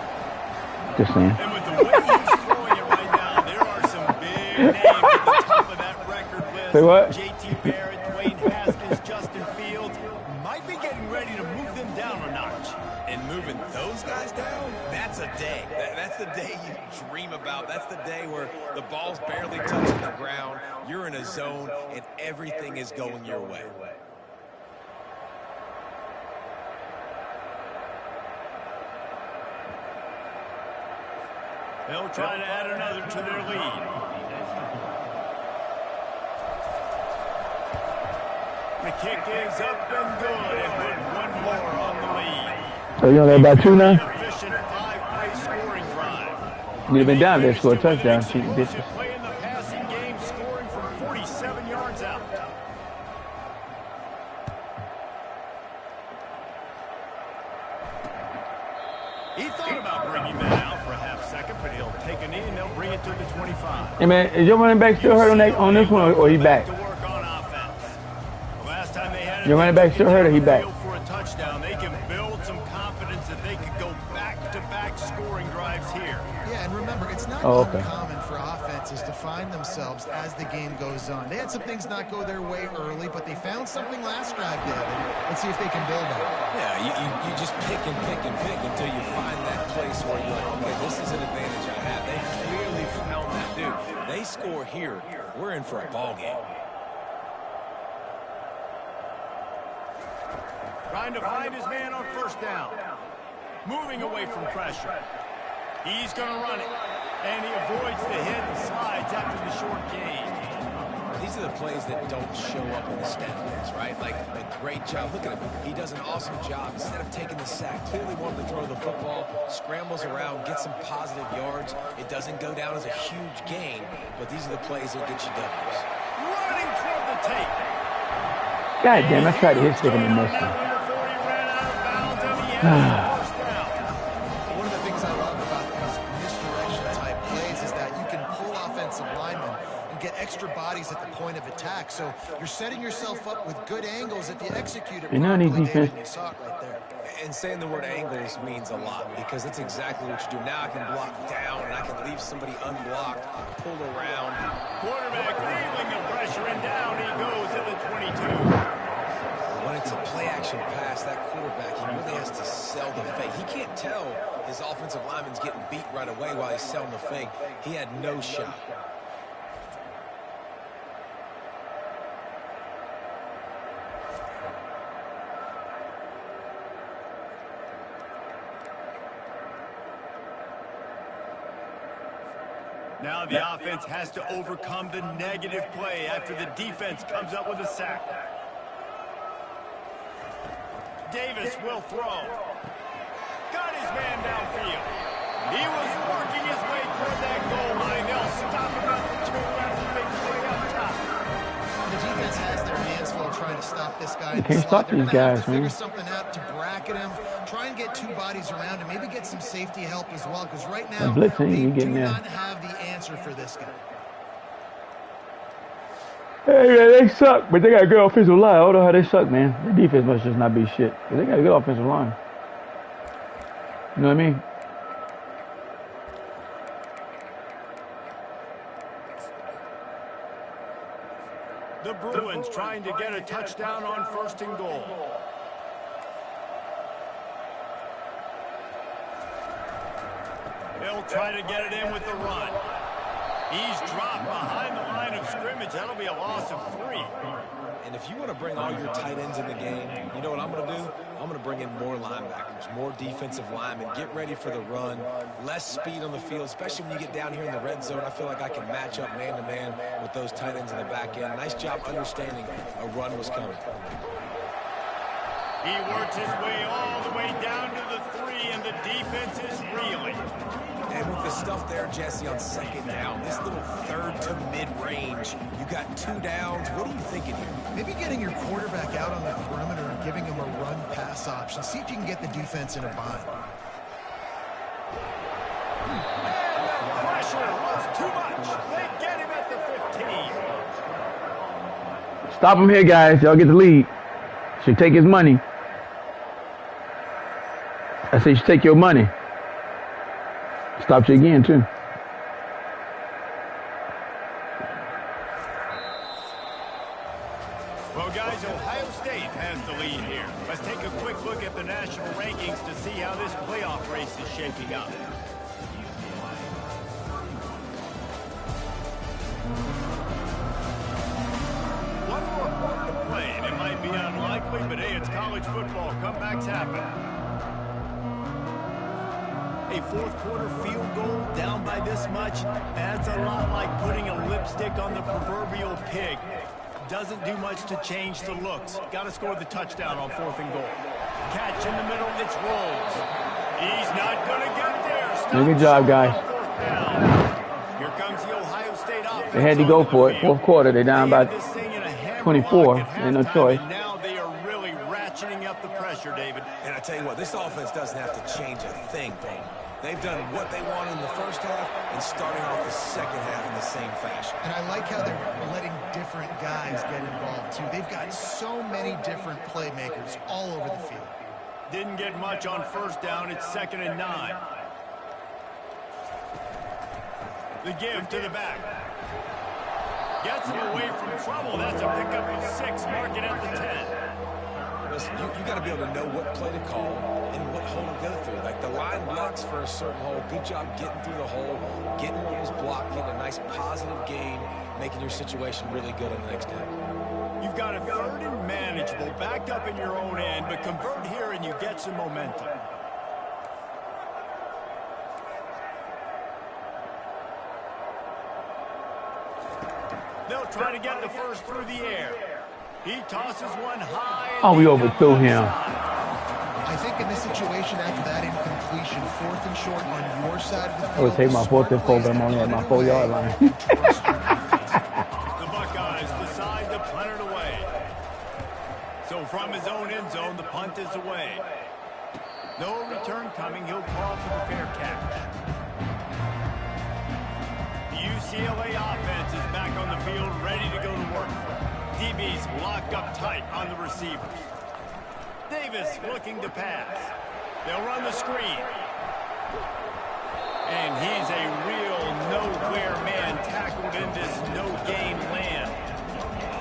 Just saying. And with the way he's throwing it right now, there are some big names at the top of that record list. Say what? JT Barrett, Dwayne Haskins, Justin Fields might be getting ready to move them down a notch. And moving those guys down, that's a day. That's the day you dream about. That's the day where the ball's barely touching the ground, you're in a zone, and everything is going your way. They'll try to add another to their lead. The kick is up and good, and with one more on the lead. So you only about two now? Efficient five-play scoring drive. You'd have been down there, score a touchdown. Cheating bitches. Play in the passing game, scoring from 47 yards out. He thought about bringing that out for a half second, but he'll take a knee and they'll bring it to the 25. Hey, man, is your running back still hurt on this one, or he back? To work on offense. The last time they had Your running back still hurt, or he back? For a touchdown, they can build some confidence that they could go back-to-back scoring drives here. Yeah, and remember, it's not uncommon for offenses to find themselves as the game goes on. They had some things not go their way early, but they found something last drive, David. Let's see if they can build on it. Yeah, you just pick and pick and pick until you find that place where you're like, okay, this is an advantage I have. They clearly found that, dude. They score here, we're in for a ball game. Trying to find his man on first down. Moving away from pressure. He's going to run it. And he avoids the hit and slides after the short gain. These are the plays that don't show up in the stat books, right? Like a great job. Look at him. He does an awesome job. Instead of taking the sack, clearly wanted to throw the football, scrambles around, gets some positive yards. It doesn't go down as a huge gain, but these are the plays that get you W's. Running toward the tape. God damn, I tried to hit stick and missed him. One of the things I love about these misdirection type plays is that you can pull offensive linemen and get extra bodies at the point of attack. So you're setting yourself up with good angles if you execute it properly, David, and you saw it right there. And saying the word angles means a lot because that's exactly what you do. Now I can block down and I can leave somebody unblocked, pull around. Quarterback feeling the pressure and down he goes at the 22. When it's a play-action pass, that quarterback, he really has to sell the fake. He can't tell his offensive lineman's getting beat right away while he's selling the fake. He had no shot. Now the offense has to overcome the negative play after the defense comes up with a sack. Davis will throw. Got his man downfield. He was working his way toward that goal line. They'll stop him at the 2 after the big play up top. The defense has their hands full trying to stop this guy. You can't stop these guys, man. Figure something out to bracket him. Try and get two bodies around him. Maybe get some safety help as well, because right now they do not have the answer for this guy. Hey, man, they suck, but they got a good offensive line. I don't know how they suck, man. Their defense must just not be shit. But they got a good offensive line. You know what I mean? The Bruins trying to get a touchdown on 1st and goal. They'll try to get it in with the run. He's dropped behind the line of scrimmage. That'll be a loss of 3. And if you want to bring all your tight ends in the game, you know what I'm going to do? I'm going to bring in more linebackers, more defensive linemen, get ready for the run, less speed on the field, especially when you get down here in the red zone. I feel like I can match up man-to-man with those tight ends in the back end. Nice job understanding a run was coming. He works his way all the way down to the 3, and the defense is reeling. And with the stuff there, Jesse, on 2nd down, this little 3rd to mid-range, you got 2 downs. What are you thinking here? Maybe getting your quarterback out on the perimeter and giving him a run-pass option. See if you can get the defense in a bind. And the pressure was too much. They get him at the 15. Stop him here, guys. Y'all get the lead. Should take his money. I say you should take your money. Stopped you again, too. Well, guys, Ohio State has the lead here. Let's take a quick look at the national rankings to see how this playoff race is shaping up. One more quarter to play, and it might be unlikely, but hey, it's college football. Comebacks happen. A 4th quarter field goal down by this much, that's a lot like putting a lipstick on the proverbial pig. Doesn't do much to change the looks. Got to score the touchdown on 4th and goal. Catch in the middle, it's Rolls. He's not going to get there. Good job, guys. Here comes the Ohio State offense. They had to go for it. 4th quarter, they're down by 24. Ain't no choice. Now they are really ratcheting up the pressure, David. And I tell you what, this offense doesn't have to change a thing, Payne. They've done what they wanted in the 1st half and starting off the 2nd half in the same fashion. And I like how they're letting different guys get involved, too. They've got so many different playmakers all over the field. Didn't get much on 1st down. It's 2nd and 9. The give to the back. Gets him away from trouble. That's a pickup of 6. Mark it at the 10. Listen, you got to be able to know what play to call and what hole to go through. Like the line blocks for a certain hole. Good job getting through the hole, getting what was blocked, getting a nice positive gain, making your situation really good on the next down. You've got a 3rd and manageable, backed up in your own end, but convert here and you get some momentum. They'll try to get the 1st through the air. He tosses one high. Oh, we overthrew him. I think in this situation, after that incompletion, 4th and short on your side of the field. I would take my 4th and 4, but I'm only at my 4-yard line. The Buckeyes decide to punt it away. So from his own end zone, the punt is away. No return coming. He'll call for the fair catch. The UCLA offense is back on the field, ready to go to work. DB's locked up tight on the receivers. Davis looking to pass. They'll run the screen. And he's a real nowhere man tackled in this no-gain land.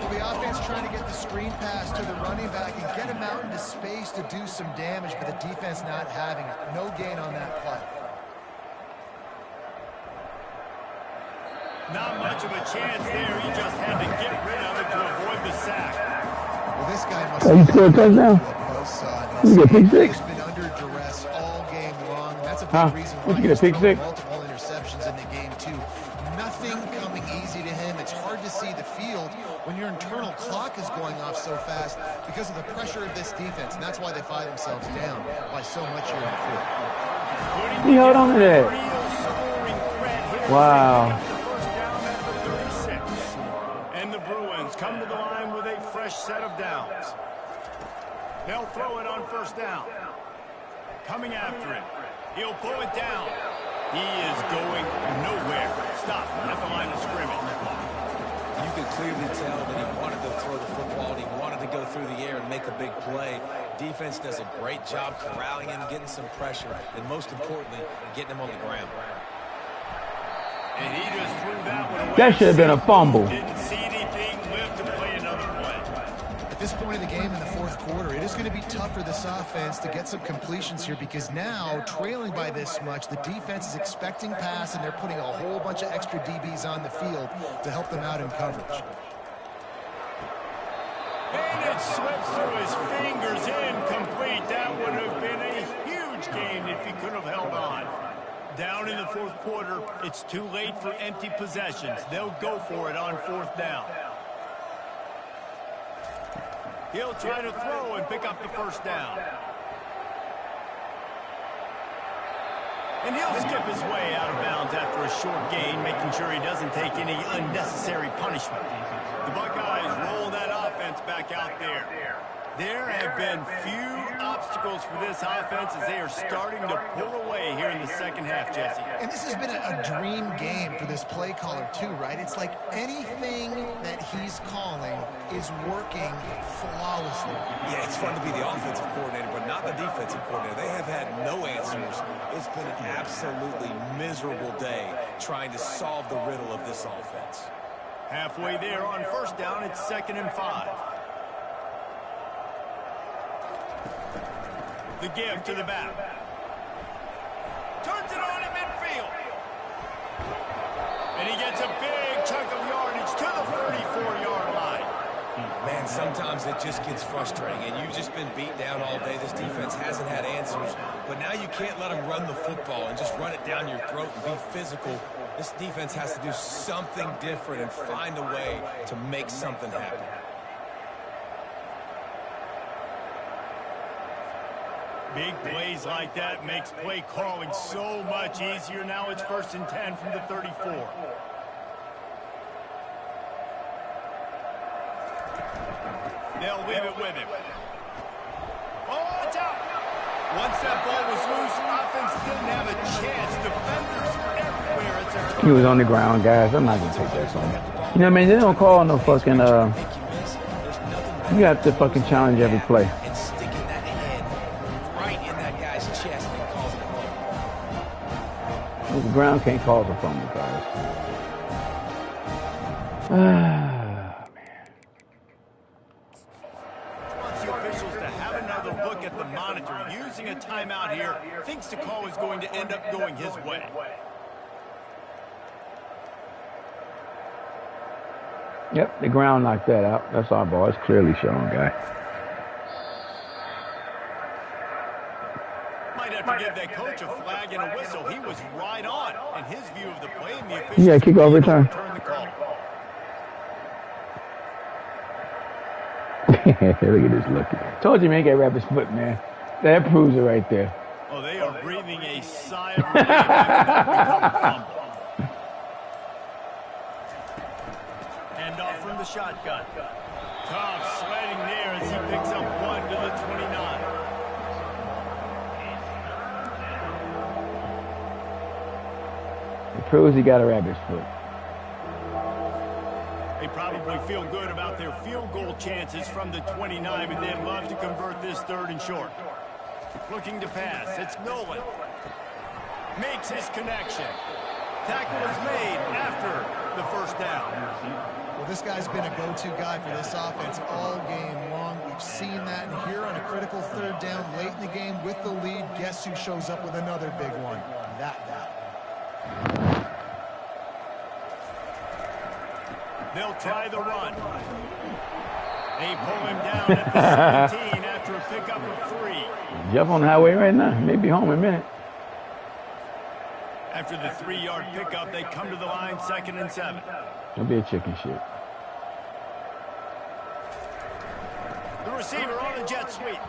Well, the offense trying to get the screen pass to the running back and get him out into space to do some damage, but the defense not having it. No gain on that play. Not much of a chance there. He just had to get rid of it to avoid the sack. Well, this guy must He scored a touchdown. You get pick 6? He's been under duress all game long. That's a big reason why Did you get a pick 6? Multiple interceptions in the game, too. Nothing coming easy to him. It's hard to see the field when your internal clock is going off so fast because of the pressure of this defense. And that's why they find themselves down by so much here in the fourth. He held on to that. Wow. Come to the line with a fresh set of downs. They'll throw it on 1st down. Coming after it. He'll pull it down. He is going nowhere. Stop at the line of scrimmage. You could clearly tell that he wanted to throw the football and he wanted to go through the air and make a big play. Defense does a great job corralling him, getting some pressure, and most importantly, getting him on the ground. And he just threw that one away. That should have been a fumble. Didn't see anything, lived to play another play. At this point in the game in the fourth quarter, it is going to be tough for this offense to get some completions here because now, trailing by this much, the defense is expecting pass and they're putting a whole bunch of extra DBs on the field to help them out in coverage. And it slips through his fingers, incomplete. That would have been a huge gain if he could have held on. Down in the fourth quarter, it's too late for empty possessions. They'll go for it on fourth down. He'll try to throw and pick up the first down. And he'll skip his way out of bounds after a short gain, making sure he doesn't take any unnecessary punishment. The Buckeyes roll that offense back out there. There have been few obstacles for this offense as they are starting to pull away here in the second half, Jesse. And this has been a dream game for this play caller too, right? It's like anything that he's calling is working flawlessly. Yeah, it's fun to be the offensive coordinator, but not the defensive coordinator. They have had no answers. It's been an absolutely miserable day trying to solve the riddle of this offense. Halfway there on first down, it's 2nd and 5. The give to the back. Turns it on in midfield. And he gets a big chunk of yardage to the 34-yard line. Man, sometimes it just gets frustrating, and you've just been beat down all day. This defense hasn't had answers, but now you can't let them run the football and just run it down your throat and be physical. This defense has to do something different and find a way to make something happen. Big plays like that makes play calling so much easier. Now it's 1st and 10 from the 34. They'll leave it with him. Oh, it's out. Once that ball was loose, offense didn't have a chance. Defenders everywhere. It's a He was on the ground, guys. I'm not going to take that from him. You know what I mean? They don't call no fucking, you have to fucking challenge every play. The ground can't cause a fumble, guys. Ah, man. Wants the officials to have another look at the monitor. Using a timeout here, thinks the call is going to end up going his way. Yep, the ground knocked that out. That's our ball. It's clearly showing, guy. To give that coach a flag and a whistle. He was right on in his view of the play, and the officials Yeah, kick overtime. the call. Look at this looking. Told you, man, get wrap his foot, man. That proves it right there. Oh, they are breathing a sigh of relief. Hand off from the shotgun. Tough sledding there as he picks up 1 to the 29. It proves he got a rabbit's foot. They probably feel good about their field goal chances from the 29, but they'd love to convert this 3rd and short. Looking to pass, it's Nolan. Makes his connection. Tackle is made after the first down. Well, this guy's been a go-to guy for this offense all game long. We've seen that, and here on a critical 3rd down late in the game with the lead, guess who shows up with another big one? That guy. They'll try the run. They pull him down at the 17 after a pickup of 3. Jeff on the highway right now. Maybe home in a minute. After the 3-yard pickup, they come to the line, 2nd and 7. Don't be a chicken shit. The receiver on the jet sweep.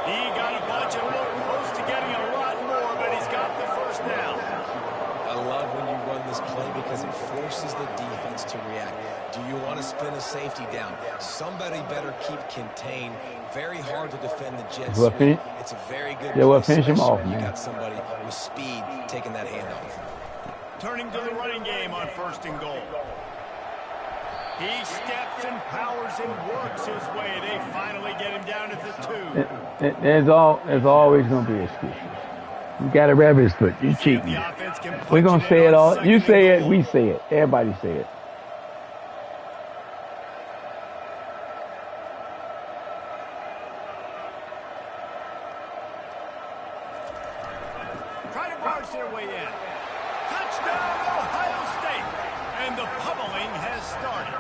He got a bunch and looked close to getting a lot more, but he's got the first down. I love when you run this play because it forces the defense to react. Do you want to spin a safety down? Somebody better keep contained. Very hard to defend the jet sweep. It's a very good play, well, finish him off, you man. got somebody with speed taking that handoff. Turning to the running game on 1st and goal. He steps and powers and works his way. They finally get him down at the 2. There's always going to be excuses. You got a rabbit's foot. You cheating. We're going to say it all. You say it, we say it. Everybody say it. Try to barge their way in. Touchdown, Ohio State. And the pummeling has started.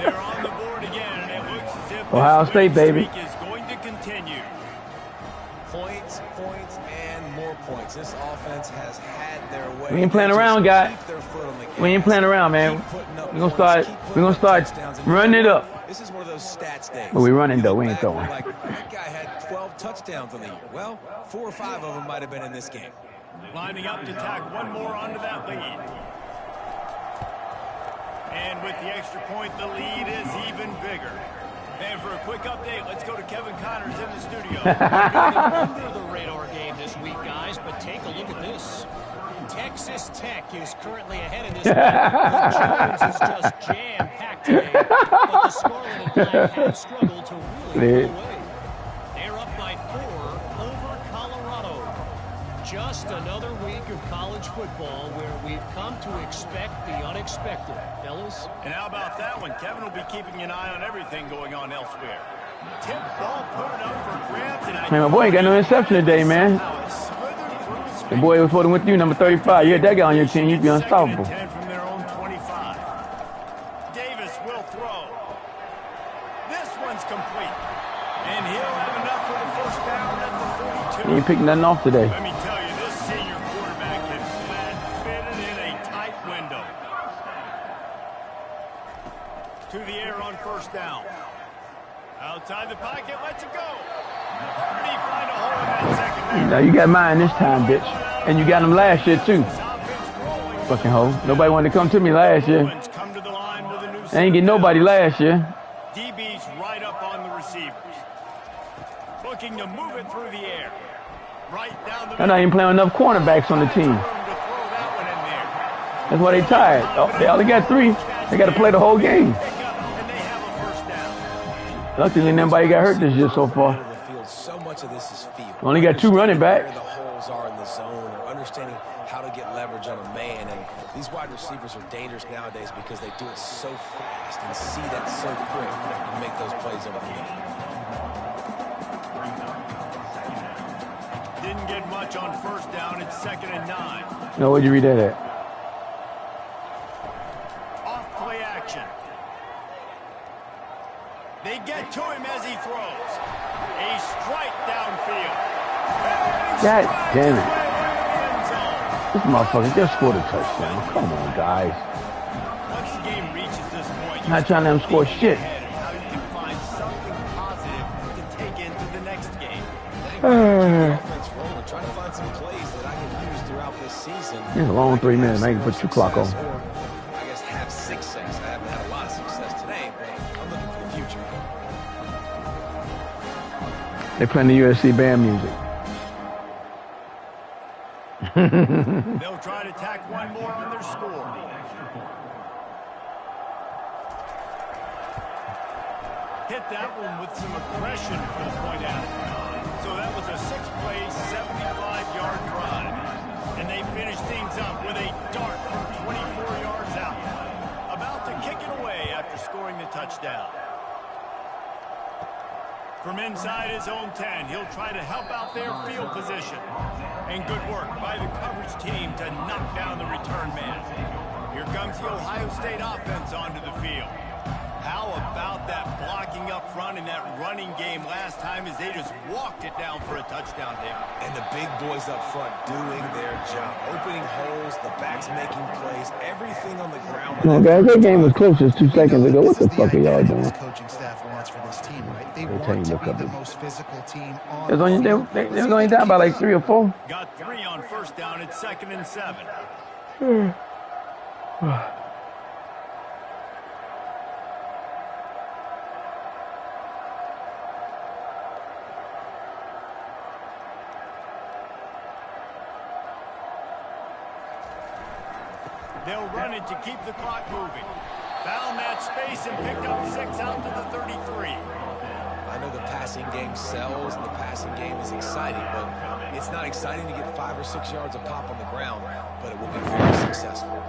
They're on the board again, and it looks as if Ohio State, baby, is going to continue. Points, and more points. This offense has had their way. We ain't playing around, guys. We ain't playing around, man. We're gonna start running it up. This is one of those stats days. But we running though, we ain't throwing. Like, that guy had 12 touchdowns on the year. Well, 4 or 5 of them might have been in this game. Lining up to tack one more onto that lead. And with the extra point, the lead is even bigger. And for a quick update, let's go to Kevin Connors in the studio. Under the radar game this week, guys, but take a look at this. Texas Tech is currently ahead in this game. Jones is just jam-packed today, but the Scarlet and Black have struggled to really pull away. They're up by 4 over Colorado. Just another week of college football where we've come to expect the unexpected, fellas. And how about that one? Kevin will be keeping an eye on everything going on elsewhere. Tip ball put it up for grabs. Man, my boy ain't got no interception today, man. The boy was supposed to win with you, number 35. You had that guy on your team, you'd be unstoppable. 10 from their own 25. Davis will throw. This one's complete. And he'll have enough for the first down at the 42. He ain't picking nothing off today. Let me tell you, this senior quarterback can fit it in a tight window. To the air on first down. Outside the pocket, lets it go. Already find a hole in that secondary. Now you got mine this time, bitch. And you got him last year, too. Fucking hoe. Nobody wanted to come to me last year. I ain't get nobody last year. DB's right up on the receivers. Looking to move it through the air. Right down the They're not even playing enough cornerbacks on the team. That's why they tired. Oh, they only got 3. They got to play the whole game. Luckily, nobody got hurt this year so far. So much of this is field. Only got 2 running backs. Where the holes are in the zone, or understanding how to get leverage on a man. And these wide receivers are dangerous nowadays because they do it so fast and see that so quick and make those plays over the middle. Didn't get much on first down. It's 2nd and 9. No, where'd you read that at? Off play action. They get to him as he throws. A strike downfield. God damn it. This motherfucker just scored a touchdown. Come on, guys. Once the game reaches this point, Not trying to let him score shit. how you can find something positive to take into the next game. Offense rolling, trying to find some plays that I can use throughout this season. It's a long 3 minutes. I can put your clock on. I guess have success. I haven't had a lot of success today, but I'm looking for the future. They playing the USC band music. They'll try to tack one more on their score. Hit that one with some aggression for the point out. So that was a 6-play, 75-yard drive. And they finish things up with a dart from 24 yards out. About to kick it away after scoring the touchdown. From inside his own 10, he'll try to help out their field position. And good work by the coverage team to knock down the return man. Here comes the Ohio State offense onto the field. How about that blocking up front in that running game last time as they just walked it down for a touchdown, David? And the big boys up front doing their job. Opening holes, the backs making plays, everything on the ground. No, guys, that game was close just 2 seconds ago. What the fuck are y'all doing? This coaching staff wants for this team, right? They They'll want tell you to look be up the it. most physical team on They was only down by like 3 or 4. Got 3 on first down. It's 2nd and 7. They'll run it to keep the clock moving. Found that space and picked up 6 out to the 33. I know the passing game sells and the passing game is exciting, but it's not exciting to get 5 or 6 yards a pop on the ground, but it will be very successful.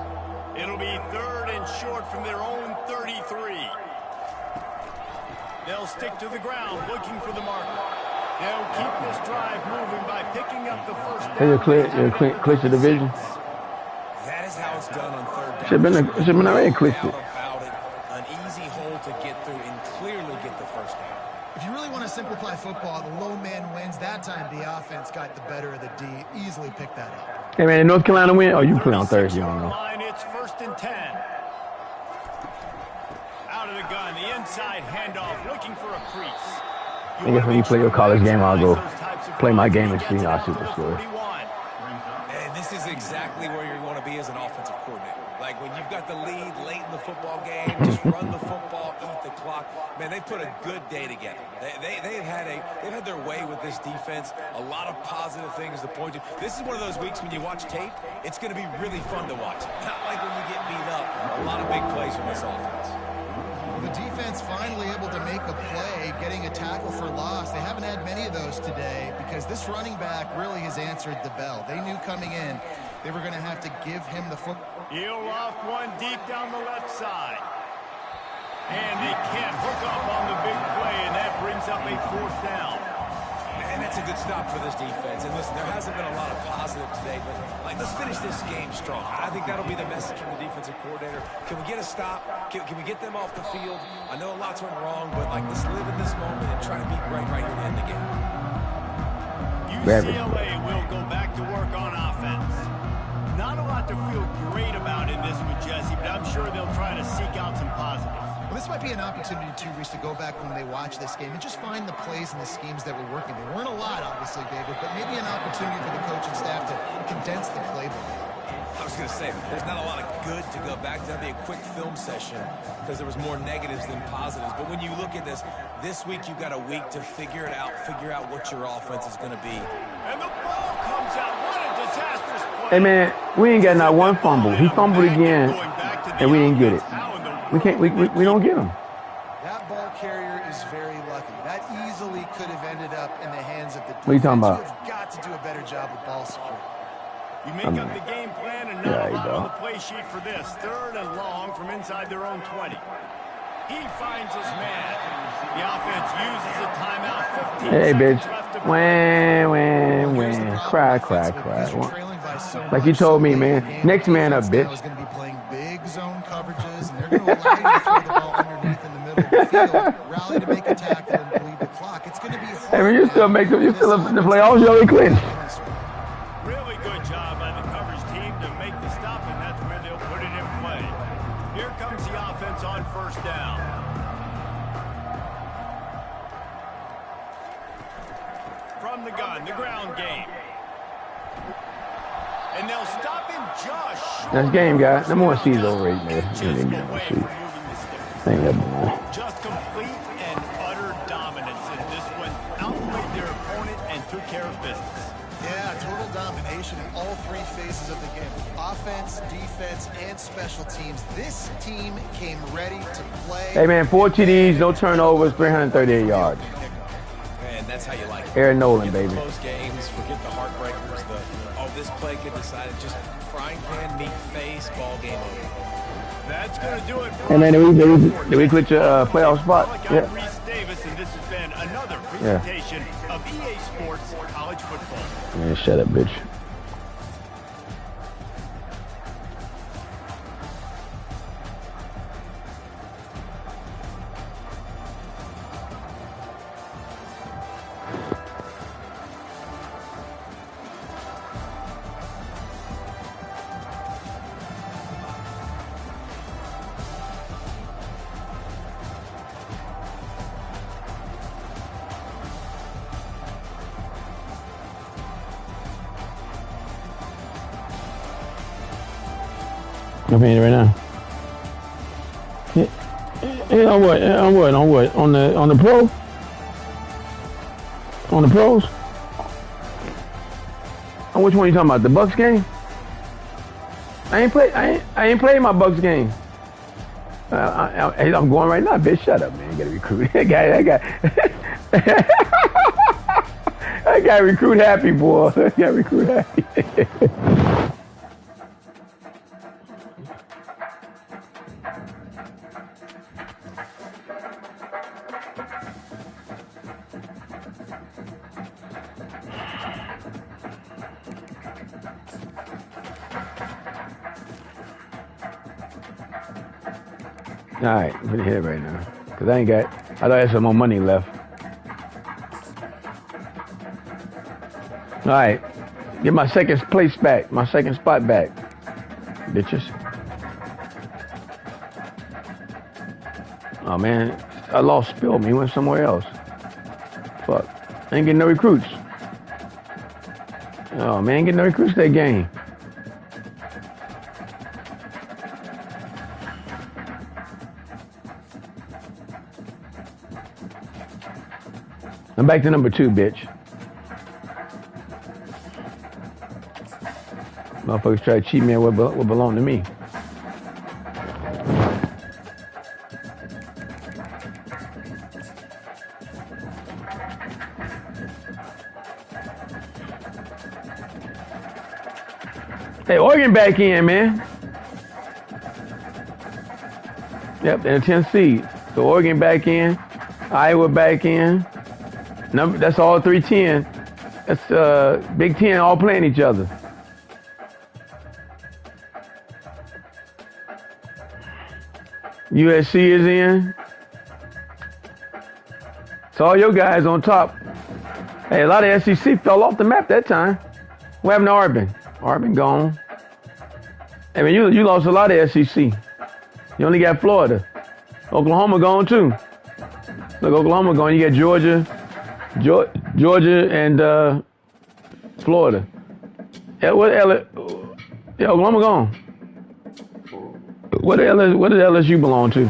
It'll be 3rd and short from their own 33. They'll stick to the ground looking for the marker. They'll keep this drive moving by picking up the first down. Hey, clinch the division. That is how it's done on 3rd down. Should been already clinched it. An easy hole to get through and clearly get the first down. If you really want to simplify football, the low man wins. That time the offense got the better of the D. Easily picked that up. Hey man, did North Carolina win? Oh, you play on Thursday, I don't know. It's 1st and 10. Out of the gun, the inside handoff, looking for a crease. I guess when you play your college game, I'll go play my game and see how super score. And this is exactly where you want to be as an offensive coordinator. Like when you've got the lead late in the football game, just run the football, eat the clock. Man, they've put a good day together. They've had their way with this defense. A lot of positive things to point to. This is one of those weeks when you watch tape, it's going to be really fun to watch. Not like when you get beat up. A lot of big plays from this offense. The defense finally able to make a play, getting a tackle for loss. They haven't had many of those today because this running back really has answered the bell. They knew coming in they were going to have to give him the foot. He'll loft one deep down the left side. And they can't hook up on the big play, and that brings up a 4th down. And that's a good stop for this defense. And listen, there hasn't been a lot of positive today, but like, let's finish this game strong. I think that'll be the message from the defensive coordinator. Can we get a stop? Can we get them off the field? I know a lot's went wrong, but like, let's live in this moment and try to be great right here to end the game. UCLA will go back to work on offense. Not a lot to feel great about in this one, Jesse, but I'm sure they'll try to seek out some positives. Well, this might be an opportunity, too, Reese, to go back when they watch this game and just find the plays and the schemes that were working. There weren't a lot, obviously, David, but maybe an opportunity for the coaching staff to condense the playbook. I was going to say, there's not a lot of good to go back to. That'd be a quick film session because there was more negatives than positives. But when you look at this week you've got a week to figure it out, figure out what your offense is going to be. And the ball comes out. What a disastrous play. Hey man, we ain't got not one fumble. He fumbled again, and we didn't get it. We don't get him. That ball carrier is very lucky. That easily could have ended up in the hands of the defense. What are you talking about? You have got to do a better job with ball security. You make up the game plan and not a lot on the play sheet for this. 3rd and long from inside their own 20. He finds his man. The offense uses a timeout. 15 hey, bitch. left to Wah. Cry. Like you told me, man. Next man up, bitch. Is going to be playing big zone coverages, and they're going to allow you to throw the ball underneath in the middle of the field, rally to make a tackle, and bleed the clock. It's going to be hard. Hey, man, you still up to play all Joey Clinton. Really good job by the coverage team to make the stop, and that's where they'll put it in play. Here comes the offense on 1st down. From the gun, the ground game. And they'll stop him just short. That's game, guys. Number 1 seed's overrated, man. Just complete and utter dominance in this one. Outplayed their opponent and took care of business. Yeah, total domination in all 3 phases of the game. Offense, defense, and special teams. This team came ready to play. Hey, man, 4 TDs, no turnovers, 338 yards. And that's how you like it. Aaron Nolan, baby. Close games, forget the heartbreakers, this play could decide it. Just frying pan, meat face, ball game over. That's going to do it for Hey, man, did we click your playoff spot? Yeah. Reese Davis, and this has been another presentation of EA Sports College Football. Man, shut up, bitch. I'm paying it right now. Yeah, on what? On what? On the pro? On the pros? On which one you talking about? The Bucks game? I ain't played my Bucks game. I'm going right now, bitch. Shut up, man. You gotta recruit. That guy recruit happy, boy. That guy recruit happy. All right, I'm gonna hit it right now. Cause I thought I had some more money left. All right, get my second place back, my second spot back, bitches. Oh man, I lost Spill. He went somewhere else. Fuck, I ain't getting no recruits. Oh man, ain't getting no recruits that game. I'm back to number 2, bitch. Motherfuckers try to cheat me at what belonged to me. Hey, Oregon back in, man. Yep, and Tennessee. So Oregon back in. Iowa back in. That's all 3-10. That's Big Ten all playing each other. USC is in. So all your guys on top. Hey, a lot of SEC fell off the map that time. What happened to Auburn? Auburn gone. I mean, you lost a lot of SEC. You only got Florida. Oklahoma gone too. Look, Oklahoma gone. You got Georgia and Florida. Yeah, Oklahoma gone. What does LSU belong to?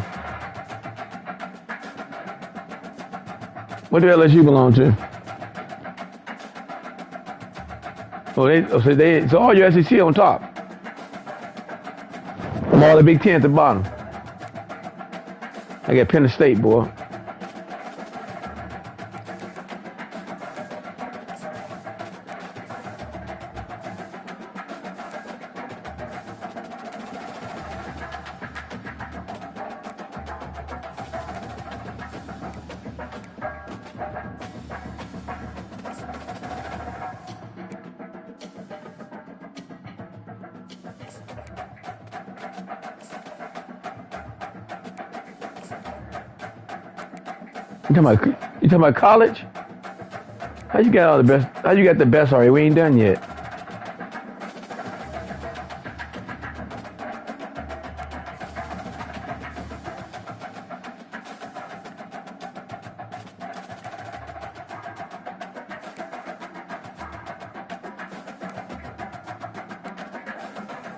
What do LSU belong to? So all your SEC on top. From all the Big Ten at the bottom. I got Penn State, boy. You talking about college? How you got all the best? How you got the best already? We ain't done yet.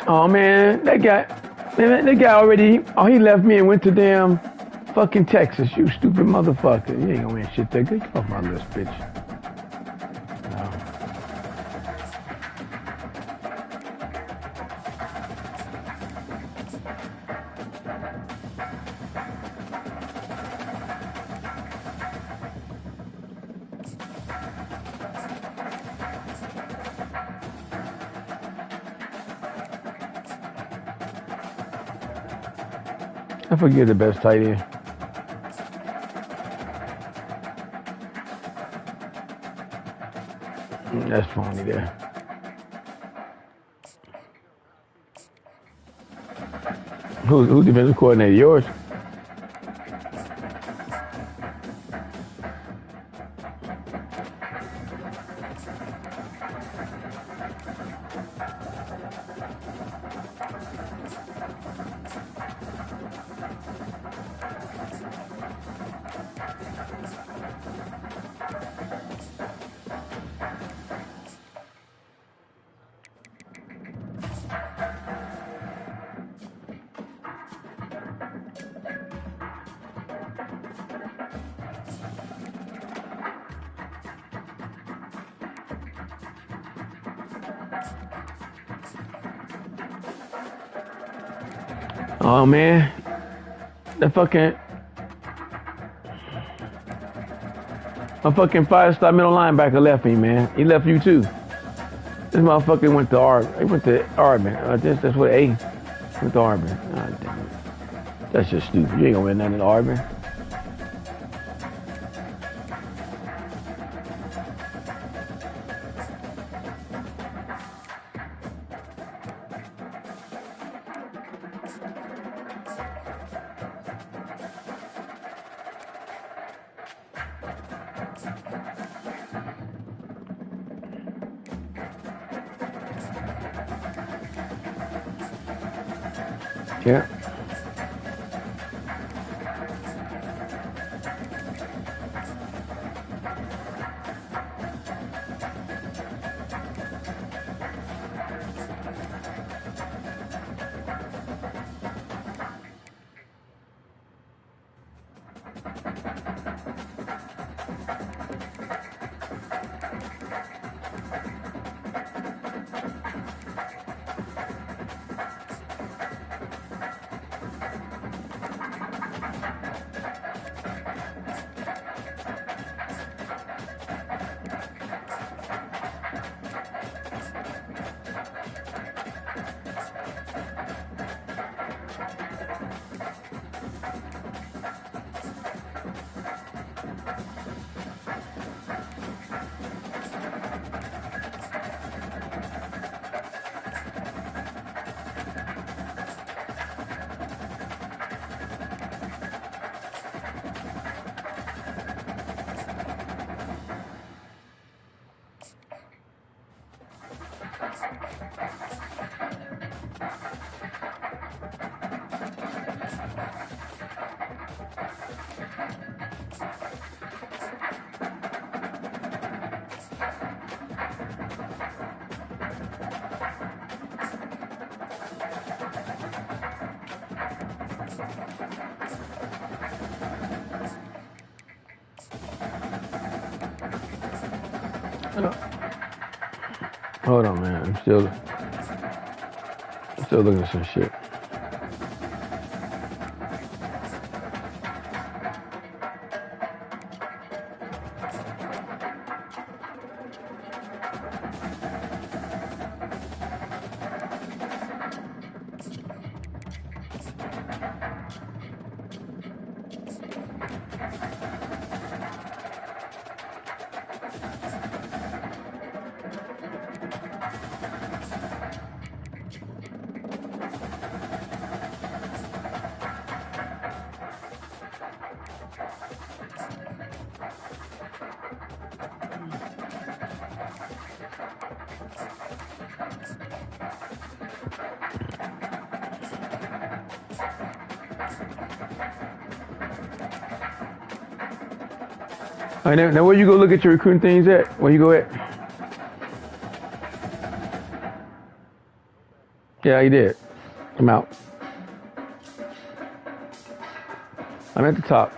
Oh man, that guy already. Oh, he left me and went to damn fucking Texas. You stupid motherfucker. You ain't gonna win shit there. Get off my list, bitch. No. I forget the best tight end. That's phony there. Who's defensive coordinator? Yours? Oh man, The fucking... My fucking 5-star middle linebacker left me, man. He left you too. This motherfucker went to Auburn. He went to Auburn. That's what A went to Auburn. Oh, damn it. That's just stupid. You ain't gonna win nothing in Auburn. Yeah. Hold on, man. I'm still looking at some shit. All right, now where you go look at your recruiting things at? Where you go at? Yeah, you did. I'm out. I'm at the top.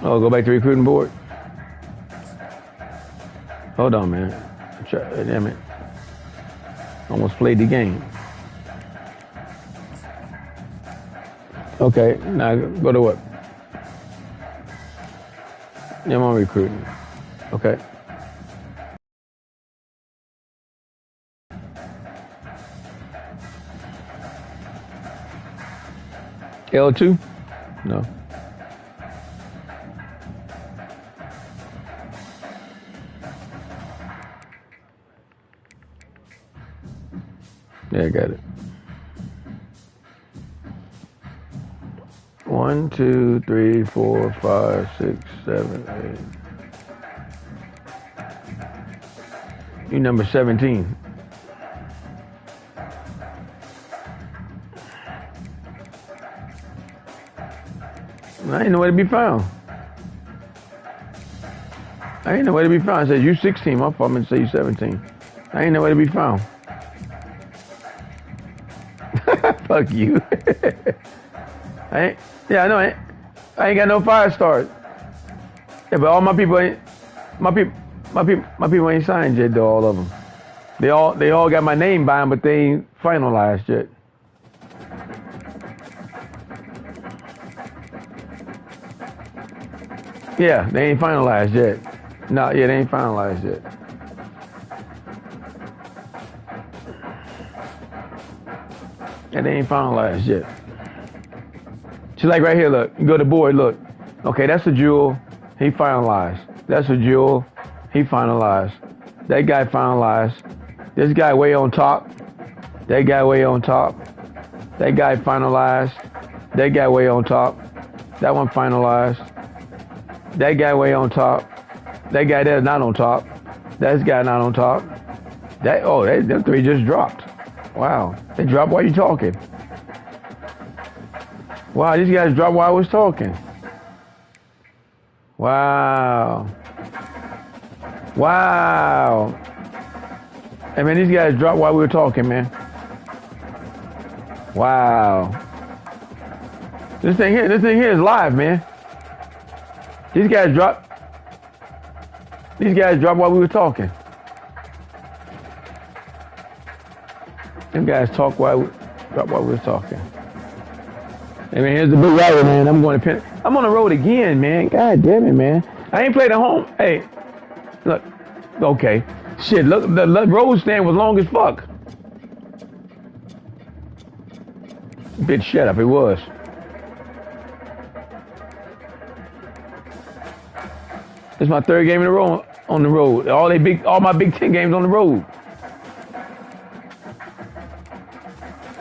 Oh, go back to recruiting board. Hold on, man. Damn it. Almost played the game. Okay, now go to what? Yeah, I'm on recruiting. Okay. L2? No. Yeah, I got it. 1, 2, 3, 4, 5, 6, 7, 8. You number 17. I ain't nowhere to be found. I ain't nowhere to be found. It says you 16. My fault. I'm gonna say you 17. I ain't nowhere to be found. Fuck you. Yeah, I know. I ain't got no 5 stars. Yeah, but all my people ain't. My people ain't signed yet, though. All of them. They all got my name by them, but they ain't finalized yet. Yeah, they ain't finalized yet. No, yeah, they ain't finalized yet. Yeah, they ain't finalized yet. She's like right here, look. You go to the board, look. Okay, that's a jewel. He finalized. That's a jewel. He finalized. That guy finalized. This guy way on top. That guy way on top. That guy finalized. That guy way on top. That one finalized. That guy way on top. That guy there's not on top. That guy not on top. Them three just dropped. Wow. They dropped while you talking. Wow, these guys dropped while I was talking. Wow. Wow. Hey, man, these guys dropped while we were talking, man. Wow. This thing here is live, man. These guys dropped while we were talking. Them guys dropped while we were talking. Hey, man, here's the big rider, man. I'm on the road again, man. God damn it, man. I ain't played at home. Hey, look. Okay. Shit, look, the road stand was long as fuck. Bitch, shut up. It was. This is my third game in a row on the road. All my Big Ten games on the road.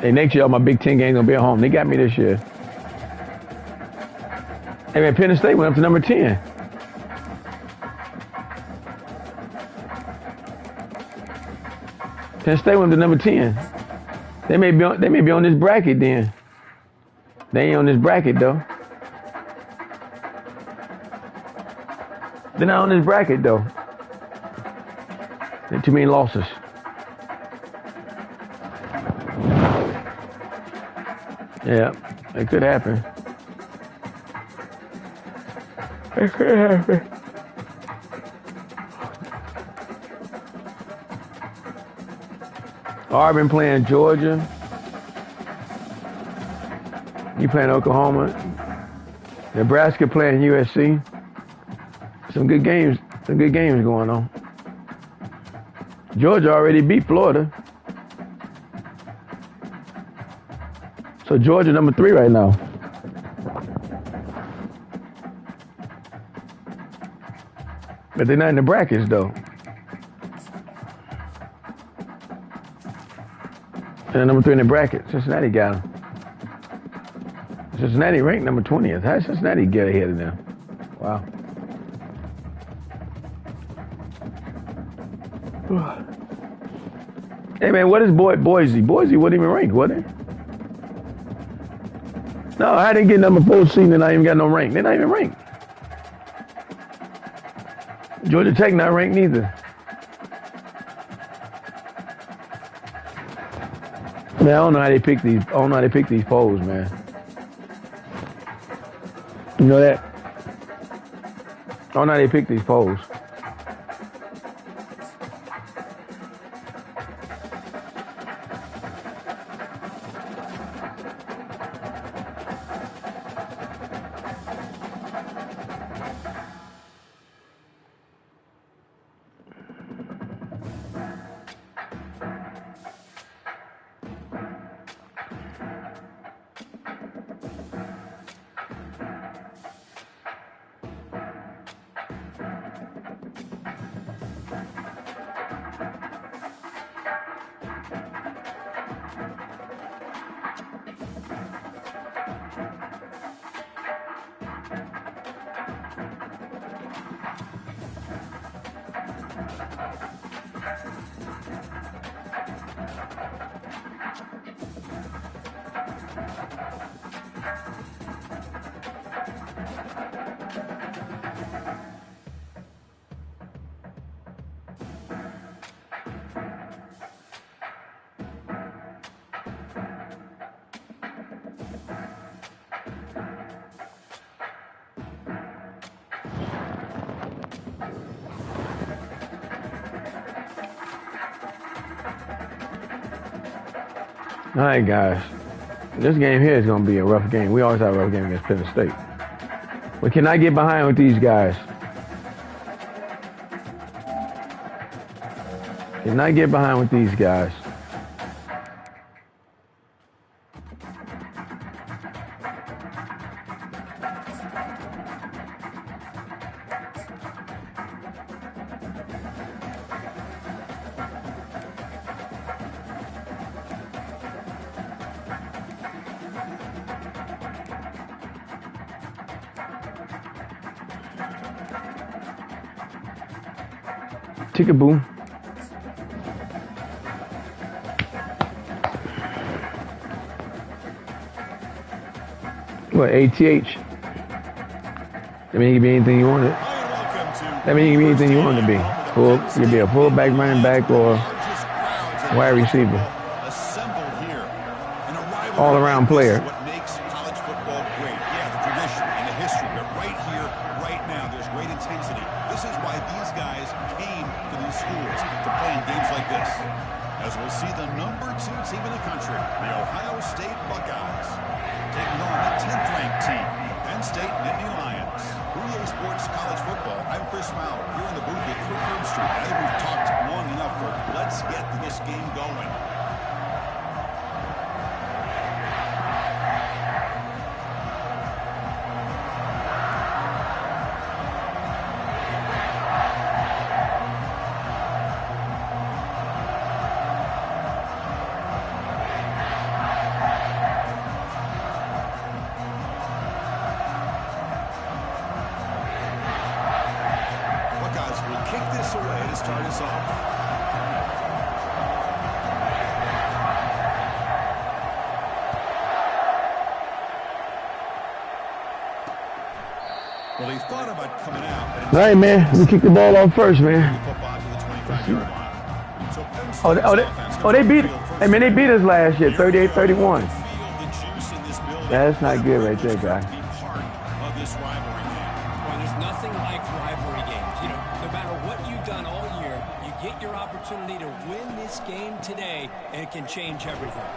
Hey, next year all my Big Ten games gonna be at home. They got me this year. Hey man, Penn State went up to number 10. Penn State went to number 10. They may be on this bracket then. They ain't on this bracket though. They're not on this bracket though. There too many losses. Yeah, it could happen. It could happen. Auburn playing Georgia. You playing Oklahoma. Nebraska playing USC. Some good games going on. Georgia already beat Florida. So Georgia number 3 right now. But they're not in the brackets though. And number 3 in the bracket, Cincinnati got them. Cincinnati ranked number 20th. How did Cincinnati get ahead of them? Wow. Hey man, what is Boise? Boise wasn't even ranked, was it? No, I didn't get number 4 seed and I ain't even got no rank. They're not even ranked. Georgia Tech not ranked neither. Man, I don't know how they pick these. I don't know how they pick these polls, man. You know that? I don't know how they pick these polls. All right, guys. This game here is going to be a rough game. We always have a rough game against Penn State. We cannot get behind with these guys. Cannot get behind with these guys. Tick-a-boom. What, ATH? I mean, you can be anything you want it. I mean, you can be anything you want it to be. You can be a fullback, running back, or wide receiver. All-around player. What makes college football great? Yeah, the tradition and the history, but right here, right now, there's great intensity. This is why these guys came to these schools to play in games like this. As we'll see the number 2 team in the country, the Ohio State Buckeyes, taking on the 10th-ranked team, Penn State Nittany Lions. EA Sports College Football. I'm Chris Fowler here in the booth with 3rd Street. I think we've talked long enough for let's get this game going. Well, he thought about coming out. All right, man. We kick the ball off first, man. They beat. I mean, they beat us last year, 38-31. That's not good right there, guy. Well, there's nothing like rivalry games. You know, no matter what you've done all year, you get your opportunity to win this game today, and it can change everything.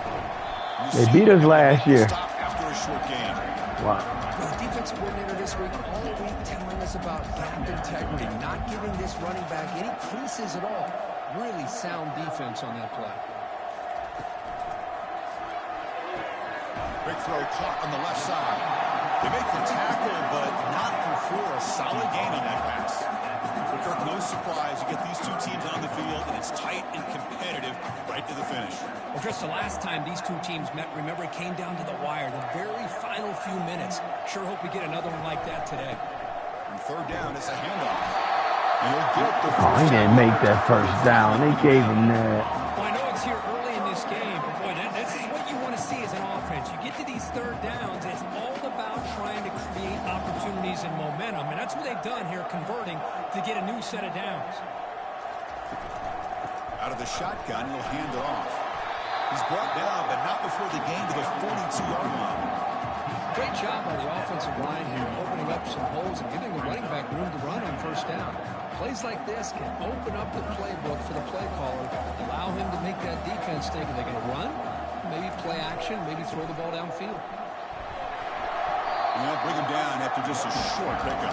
They beat us last year. After a short game. Wow. The defensive coordinator this week all week telling us about gap integrity, not giving this running back any creases at all. Really sound defense on that play. Big throw caught on the left side. They make the tackle, but not before a solid gain on that pass. For Kirk, no surprise. You get these two teams on the field, and it's tight and competitive right to the finish. Well, Chris, the last time these two teams met, remember, it came down to the wire, the very final few minutes. Sure hope we get another one like that today. And 3rd down, it's a handoff. Oh, he didn't make that first down. They gave him that. Well, I know it's here early in this game, but boy, this is what you want to see as an offense. You get to these 3rd downs, it's all about trying to create opportunities and momentum, and that's what they've done here, converting to get a new set of downs. Out of the shotgun, he'll hand it off. He's brought down, but not before the gain to the 42-yard line. Great job by the offensive line here, opening up some holes and giving the running back room to run on 1st down. Plays like this can open up the playbook for the play caller, allow him to make that defense think, are they going to run? Maybe play action, maybe throw the ball downfield. And they'll bring him down after just a short pickup.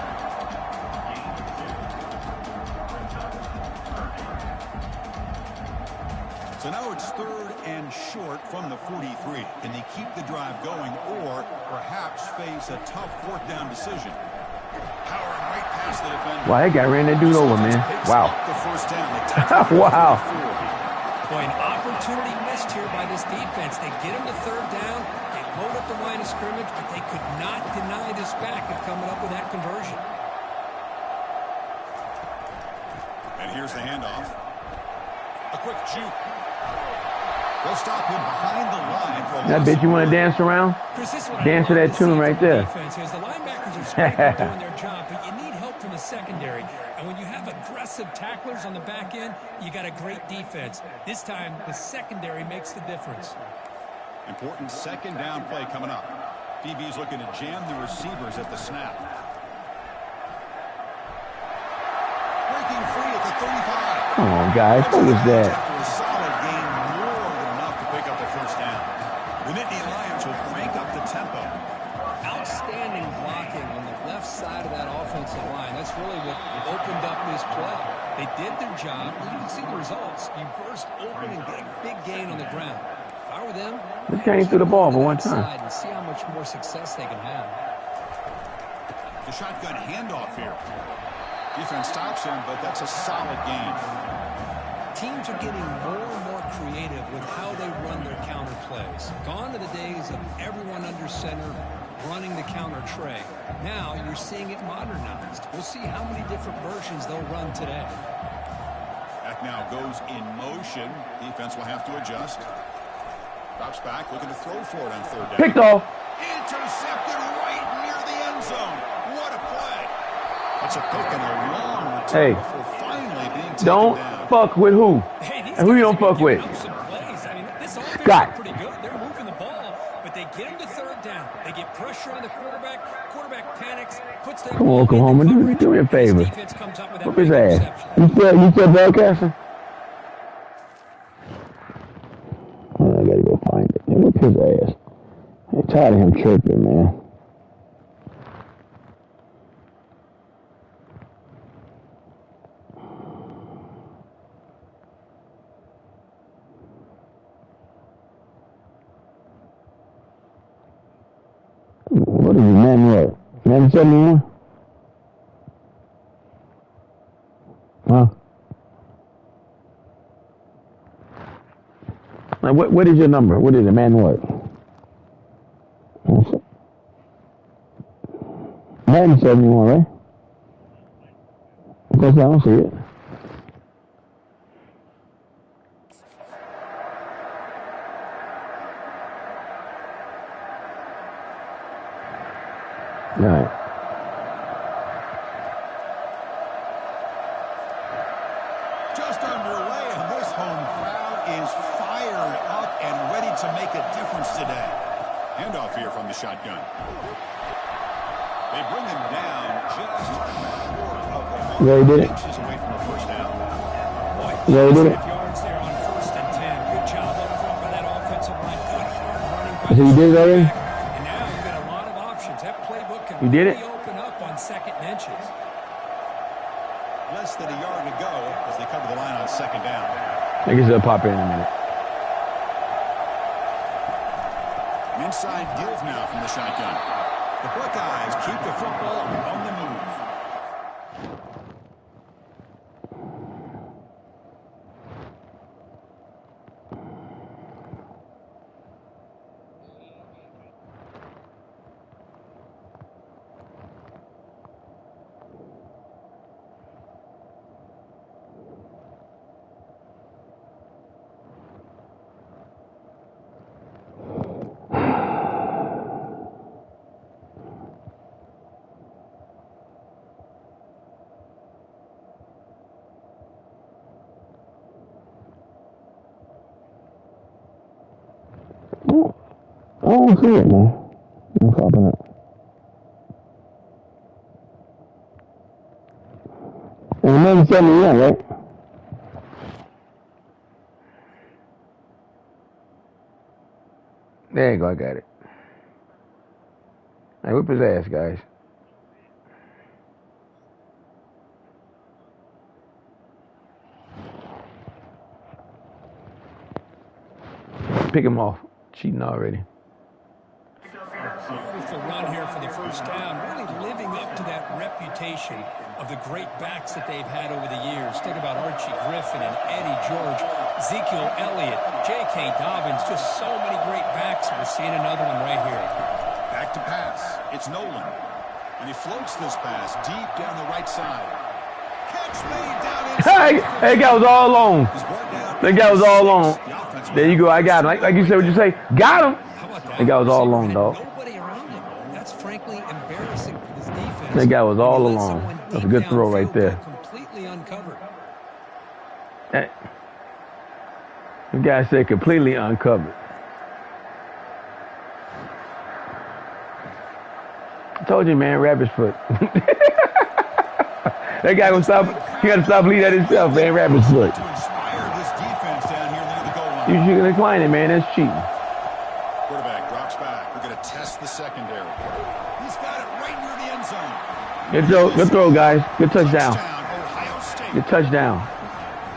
So now it's 3rd and short from the 43. Can they keep the drive going or perhaps face a tough 4th down decision? Powering right past the defender. Wow, that guy ran that dude over, man. Wow. The 1st down. Wow. Boy, an opportunity missed here by this defense. They get him to 3rd down. They load up the line of scrimmage, but they could not deny this back of coming up with that conversion. And here's the handoff. A quick juke. They'll stop him behind the line. I bet you want to dance around? Dance to that tune right there. The linebackers are straight doing their job, but you need help from the secondary. And when you have aggressive tacklers on the back end, you got a great defense. This time, the secondary makes the difference. Important 2nd down play coming up. DB's looking to jam the receivers at the snap. Breaking free at the 35. Come on, guys. What was that? Solid gain, more than enough to pick up the 1st down. The Nittany Lions will crank up the tempo. Outstanding blocking on the left side. this play. They did their job. You can see the results. You burst open and get a big gain on the ground. If I were them, This guy ain't threw the ball for one time. and see how much more success they can have. The shotgun handoff here. Defense stops him, but that's a solid gain. Teams are getting more and more creative with how they run their counter plays. Gone are the days of everyone under center running the counter tray. Now you're seeing it modernized. We'll see how many different versions they'll run today. Back now goes in motion. Defense will have to adjust. Drops back, looking to throw for it on third down. Picked off. Intercepted right near the end zone. What a play. That's a pick and a long return Hey, before finally being taken don't down. fuck with who? Hey, these And who you guys don't have been fuck with? giving up some plays. I mean, this offense Scott. is pretty good. They're moving the ball, but they get him to third down. They get pressure on the quarterback. Quarterback panics, puts their Come on, ball Oklahoma. into Do coverage, me a and favor. his defense comes up with that Whoop his big ass. interception. You still broadcasting? Oh, I gotta go find it. Whoop his ass. I'm tired of him chirping, man. What is it, man? What? Man 71? Huh? Now, what is your number? What is it, man? What? Man 71, right? Because I don't see it. All right. Just underway, and this home crowd is fired up and ready to make a difference today. Handoff here from the shotgun. They bring him down just short of the Yeah, he did it. inches away from the first down. Yeah, he did it. Yards there on 1st and 10. Good job up front by that offensive line. Good hard running by So you did it already? And now you've got a lot of options. That playbook can You did it? really open up on 2nd and inches. Less than a yard to go as they cover the line on second down. I guess it'll pop in a minute. An inside give now from the shotgun. The Buckeyes keep the football on the move. I don't see it, man. I'm popping up. And man 71, right? There you go, I got it. Hey, whip his ass, guys. Pick him off. Cheating already. Beautiful run here for the first down. Really living up to that reputation of the great backs that they've had over the years. Think about Archie Griffin and Eddie George, Ezekiel Elliott, J.K. Dobbins, just so many great backs. We're seeing another one right here. Back to pass. It's Nolan. And he floats this pass deep down the right side. Catch made down inside. Hey, that guy was all alone. That guy was all alone. There you go. I got him. Like you said, what you say? Got him. How about that? That guy was all alone, dog. Nobody around him. That's frankly embarrassing for this defense. That guy was all When you let alone. someone That's a deep good throw right downfield there. go completely uncovered. That the guy said completely uncovered. I told you, man, rabbit's foot. That guy gonna stop. He gotta stop leading at himself, man. Rabbit's foot. To inspire this defense down here near the goal line. You should decline it, man. That's cheating. Quarterback drops back. We're going to test the secondary. He's got it right near the end zone. Good throw, guys. Good touchdown. Ohio Get touchdown.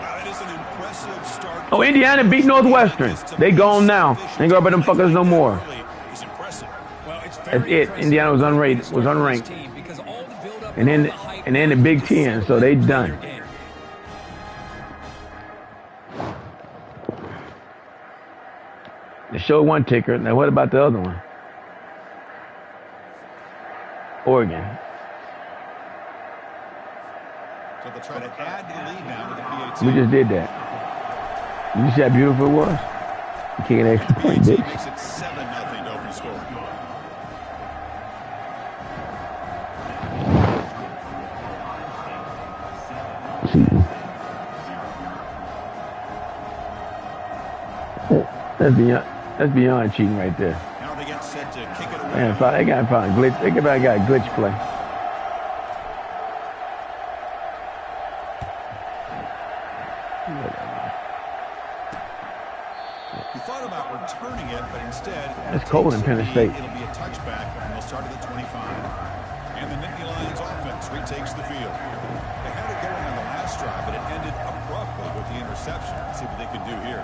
That is an impressive start. Oh, Indiana beat Northwestern. They gone now. Ain't gonna them fuckers no more. That's it. Indiana was unrated, was unranked. And then the Big Ten, so they done. They showed one ticker. Now what about the other one? Oregon. So they'll try to add the lead now with the PAT. We just did that. You see how beautiful it was? You kick an extra point, bitch. Makes it 7-0 to open the score. That's beyond cheating right there. Now they get set to kick it away. Man, they got glitch. They got glitch play. He thought about returning it, but instead, it's cold in Penn State. It'll be a touchback, and they'll start at the 25. And the Nittany Lions offense retakes the field. They had it going on the last drive, but it ended abruptly with the interception. Let's see what they can do here.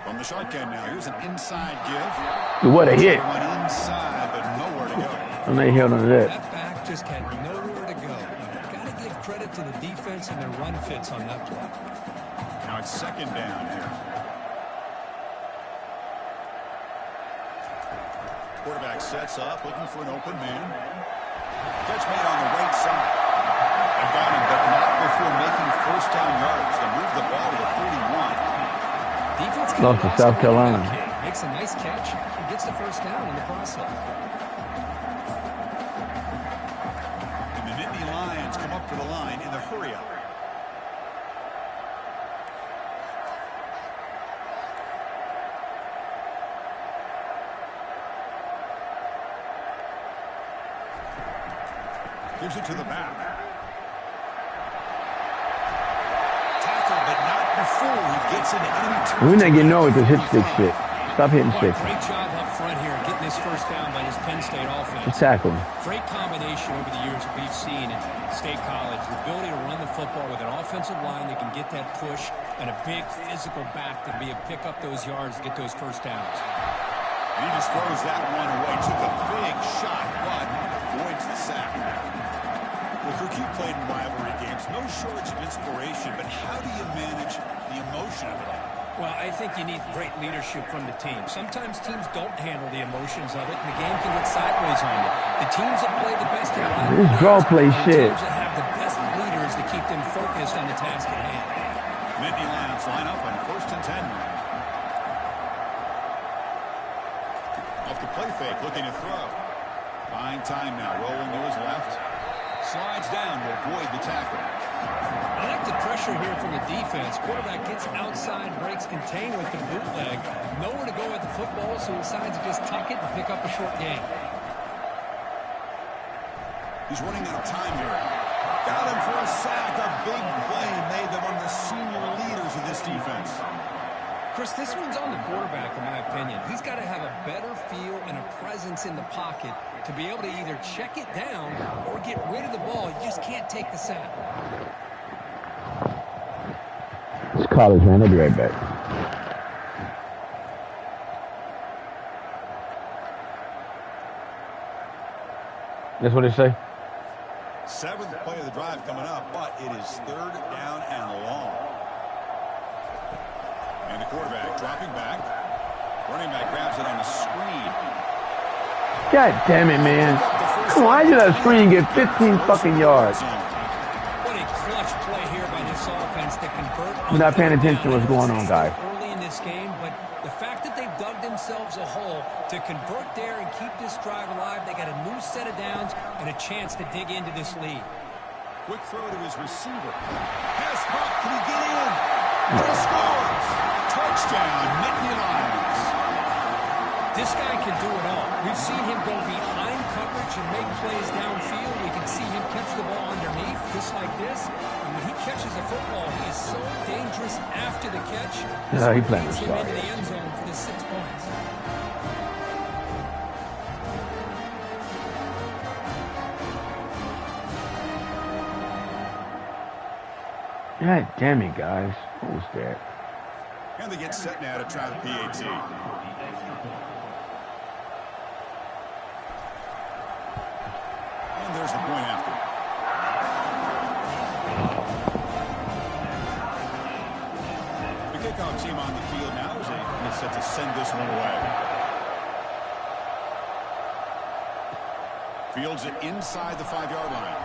From the shotgun now, here's an inside give. What a hit. Went inside, but nowhere to go. And they held on to that. That back just had nowhere to go. Got to give credit to the defense and their run fits on that play. Now it's second down here. Quarterback sets up, looking for an open man. Catch made on the right side. They got him, but not before making first down yards. They move the ball to the 41. Defense Lost to South Carolina. Makes a nice catch and gets the first down in the process. And the Nittany Lions come up to the line in the hurry-up. Gives it to the back. Tackle, but not before he gets into enemy territory. We're not getting over this hit stick shit. Stop hitting sticks. Great job up front here getting this first down by this Penn State offense. Just tackle him. Great combination over the years that we've seen in State College. The ability to run the football with an offensive line that can get that push and a big physical back to be able to pick up those yards to get those first downs. And he just throws that one away. Took a big shot, but avoids the sack. Well, Kirk, you played in rivalry games. No shortage of inspiration, but how do you manage the emotion of it all? Well, I think you need great leadership from the team. Sometimes teams don't handle the emotions of it, and the game can get sideways on you. The teams that play the best in rivalry This draw play are shit. teams that have the best leaders to keep them focused on the task at hand. Nittany Lions line up on 1st and 10. Off the play fake, looking to throw. Fine time now, rolling to his left. Slides down to avoid the tackle. I like the pressure here from the defense. Quarterback gets outside, breaks contain with the bootleg. Nowhere to go with the football, so he decides to just tuck it and pick up a short gain. He's running out of time here. Got him for a sack. A big play made them one of the senior leaders of this defense. Chris, this one's on the quarterback, in my opinion. He's got to have a better feel and a presence in the pocket to be able to either check it down or get rid of the ball. You just can't take the sack. It's college, man. I'll be right back. That's what they say? 7th play of the drive coming up, but it is 3rd down and long. And the quarterback dropping back. Running back grabs it on the screen. God damn it, man. Come on, how you let a screen get 15 fucking yards? What a clutch play here by this offense to convert. We're not paying attention to what's going on, guys. Early in this game, but the fact that they've dug themselves a hole to convert there and keep this drive alive, they got a new set of downs and a chance to dig into this lead. Quick throw to his receiver. Pass caught. Can he get in? And he scores. Touchdown, Nittany Lions. This guy can do it all. We've seen him go behind coverage and make plays downfield. We can see him catch the ball underneath, just like this. And when he catches a football, he is so dangerous after the catch. Yeah, he playing Leads him sorry. into the end zone for the 6 points. God damn it, guys. What was that? And they get set now to try the PAT. And there's the point after. The kickoff team on the field now is set to send this one away. Fields it inside the 5-yard line.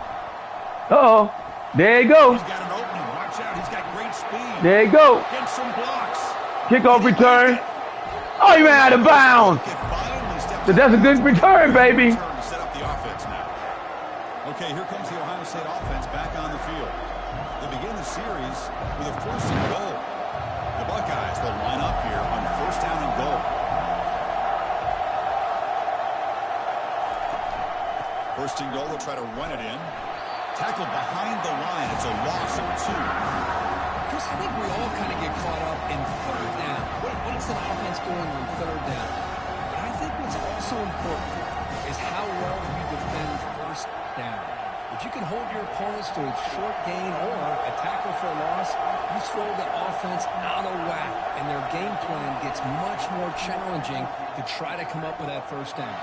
Uh-oh. There you go. He's got an opening. Watch out. He's got great speed. There you go. Gets some blocks. Kickoff return. Oh, he ran out of bounds. But that's a good return, baby. Set up the offense now. Okay, here comes the Ohio State offense back on the field. They begin the series with a 1st and goal. The Buckeyes will line up here on 1st down and goal. 1st and goal, they'll try to run it in. Tackled behind the line. It's a loss of 2. Chris, I think we all kind of get caught up in 3rd down. What is an offense doing on 3rd down? But I think what's also important is how well you defend 1st down. If you can hold your opponents to a short gain or a tackle for a loss, you throw the offense out of whack, and their game plan gets much more challenging to try to come up with that 1st down.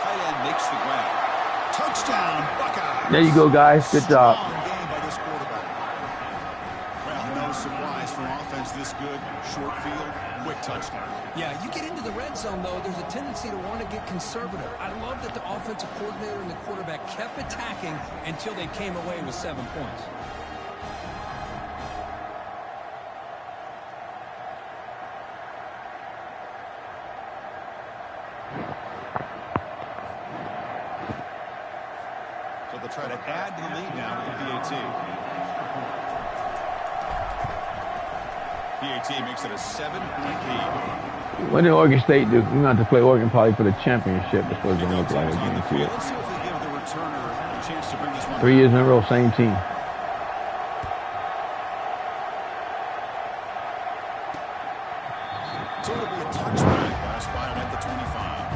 Tight end makes the grab. Touchdown, Buckeyes. There you go, guys. Good job. Strong game by this quarterback. Well, no surprise for offense this good. Short field, quick touchdown. Yeah, you get into the red zone, though, there's a tendency to want to get conservative. I love that the offensive coordinator and the quarterback kept attacking until they came away with 7 points. So they'll try to add to the lead now with the PAT. PAT makes it a 7-point lead. What did Oregon State do? We're going to have to play Oregon probably for the championship. That's what it's going to look like. On the field. Let's see if they give the returner a chance to bring this one 3 years in a row, same team. So it'll be a touchback by a spot at the 25.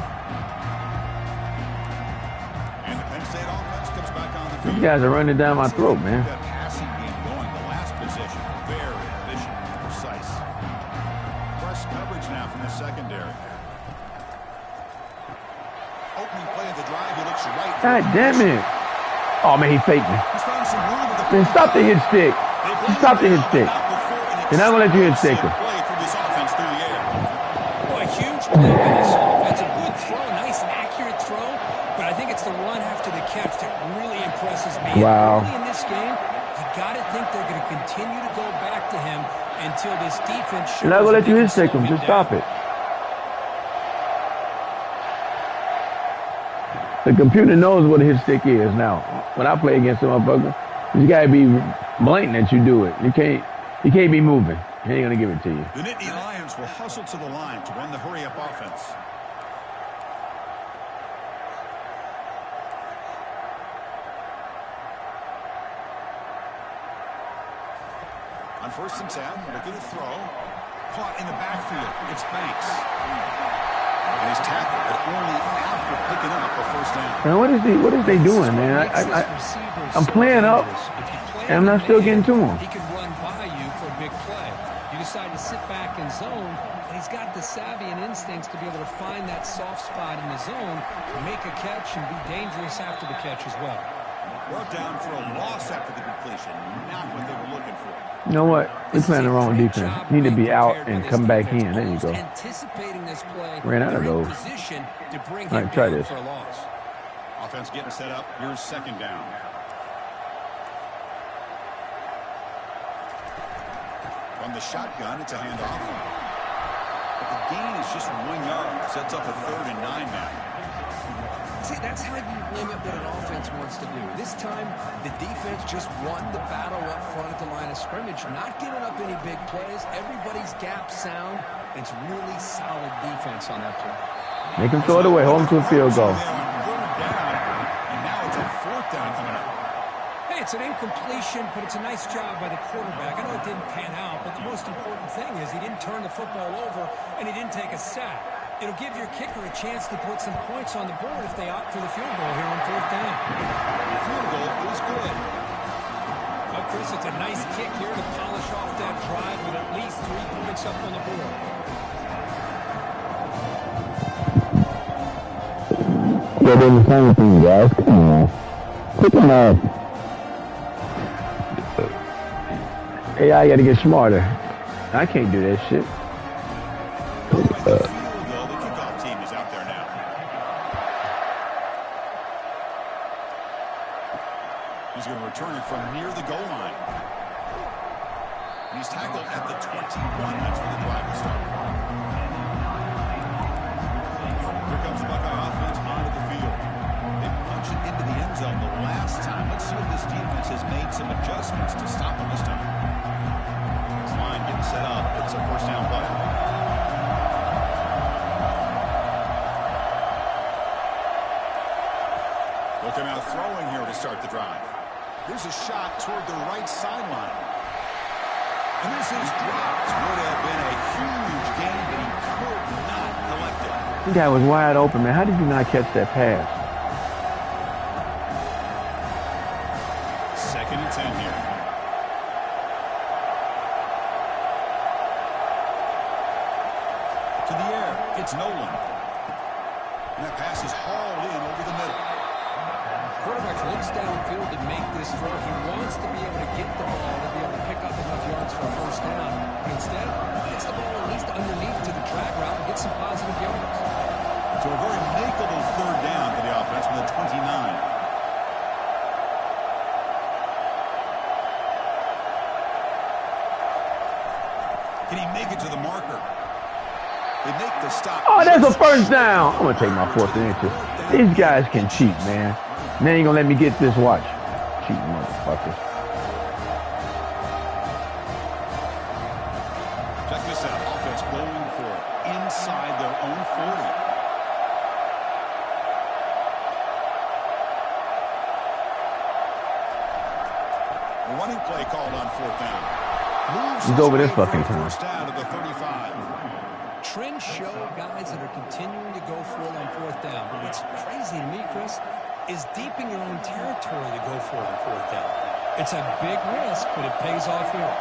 And the Penn State offense comes back on the field. You guys are running down my throat, man. That passing game going, the last possession, very efficient and precise. Rush coverage now from the secondary. Opening play of the drive, he looks right. God damn it. Oh, man, he faked me. He's found some room with the Man, stop the hit stick. Stop the hit stick. They're not going to let you hit stick him. play through this offense through the air. Boy, a huge play by this offense. A good throw, nice, accurate throw. But I think it's the run after the catch that really impresses me. Wow. Early in this game, you got to think they're going to continue to go back to him until this defense shows. They're not going to let you hit stick him. Just stop it. The computer knows what a hit stick is now. When I play against some motherfucker, you gotta be blatant that you do it. You can't be moving. He ain't gonna give it to you. The Nittany Lions will hustle to the line to run the hurry-up offense. On 1st and 10, looking to throw. Caught in the backfield. It's Banks. And he's tackled, but only after picking up a 1st down. Man, what is they doing, man? I'm playing up, and I'm not still getting to him. He could run by you for a big play. You decide to sit back in zone, and he's got the savvy and instincts to be able to find that soft spot in the zone, make a catch, and be dangerous after the catch as well. Brought down for a loss after the completion. Not what they were looking for. You know what? We're playing the wrong defense. Need to be out and come back in. There you go. Anticipating this play, Ran out of those. All right, try this. For a loss. Offense getting set up. Here's 2nd down. From the shotgun, it's a handoff. But the gain is just 1 yard. Sets up a 3rd and 9 now. See, that's how you limit what an offense wants to do. This time, the defense just won the battle up front at the line of scrimmage, not giving up any big plays. Everybody's gap sound. It's really solid defense on that play. Make him throw it away. Hold him to a field goal. And now it's a 4th down coming up. Hey, it's an incompletion, but it's a nice job by the quarterback. I know it didn't pan out, but the most important thing is he didn't turn the football over and he didn't take a sack. It'll give your kicker a chance to put some points on the board if they opt for the field goal here on 4th down. The field goal is good. Well, Chris, it's a Nice kick here to polish off that drive with at least 3 points up on the board. They're doing the same thing, guys. Come on. Pick them up. Hey, I gotta get smarter. I can't do that shit. The kickoff team is out there now. He's going to return it from near the goal line. He's tackled at the 21. That's where the drive will start. Here comes the Buckeye offense onto the field. They punched it into the end zone the last time. Let's see if this defense has made some adjustments to stop them this time. This line getting set up. It's a first down play. Looking out throwing here to start the drive. Here's a shot toward the right sideline. And this is dropped. Would have been a huge gain, but he could not collect it. That guy was wide open, man. How did you not catch that pass? Second and 10 here. To the air. It's Nolan. And that pass is hauled in over the middle. Quarterback looks downfield to make this throw. He wants to be able to get the ball to be able to pick up enough yards for a first down. But instead, gets the ball at least underneath to the drag route and get some positive yards. So a very makeable third down for the offense from the 29. Can he make it to the marker? They make the stop. Oh, that's a first down. I'm going to take my 4th and inches. These guys can cheat, man. And they ain't going to let me get this watch. Cheating motherfuckers. Check this out. Offense going for it inside their own 40. A running play called on 4th down. He's over this fucking time. First down to the 35. Trends show guys that are continuing to go for it on 4th down. But what's crazy to me, Chris, is deep in your own territory to go for it on 4th down. It's a big risk, but it pays off here.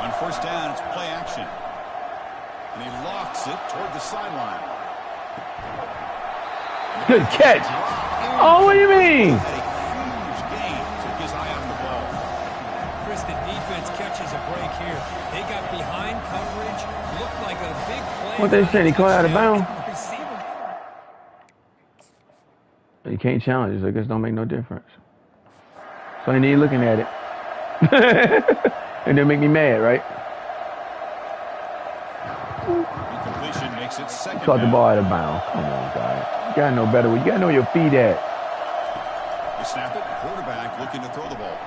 On first down, it's play action. And he lofts it toward the sideline. Good catch. Oh, what do you mean? Had a huge gain. Took his eye off the ball. Chris, the defense catches a break here. They got behind coverage. Looked like a big play. What they said, he caught out of bounds? You can't challenge it, so I guess it don't make no difference. So I ain't even looking at it. And they'll make me mad, right? Incompletion makes it second. Caught the ball out of bounds. Come on, guys. You gotta know better. You gotta know your feet at. They snap it. Quarterback looking to throw the ball.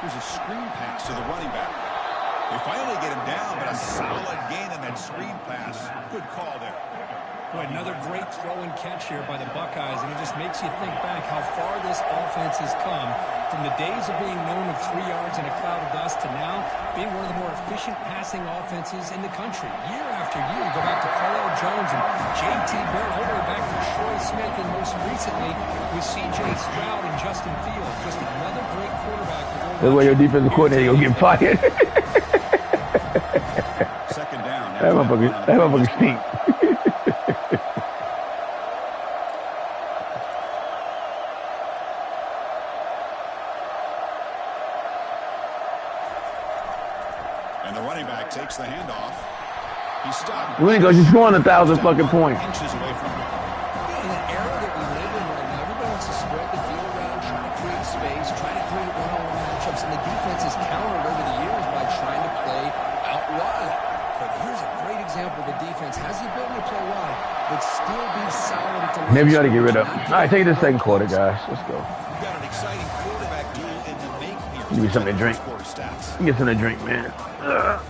Here's a screen pass to the running back. They finally get him down, but a solid gain on that screen pass. Good call there. Boy, another great throw and catch here by the Buckeyes, and it just makes you think back how far this offense has come from the days of being known of 3 yards in a cloud of dust to now being one of the more efficient passing offenses in the country. Year after year, you go back to Carl Jones and J.T. Barrett, all the way back to Troy Smith, and most recently with C.J. Stroud and Justin Fields. Just another great quarterback. That's why your defensive coordinator will get fired. Second down. That motherfucker stink. And the running back takes the handoff. He stopped. We ain't gonna just scoring 1,000 fucking points. Inches away from him. In an era that we live in right now, everybody wants to spread the field around, try to create space, try to create one-on-one matchups, and the defense has countered over the years by trying to play out wide. But here's a great example. The defense has the ability to play wide, but still be solid at the line. Maybe you ought to get rid of. All right, take it to the second quarter, guys. Let's go. We've got an exciting quarterback duel in the making here. Give me something to drink. Score stats. Get something to drink, man. Ugh.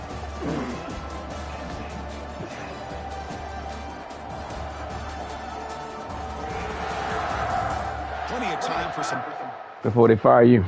Plenty of time for some. Before they fire you.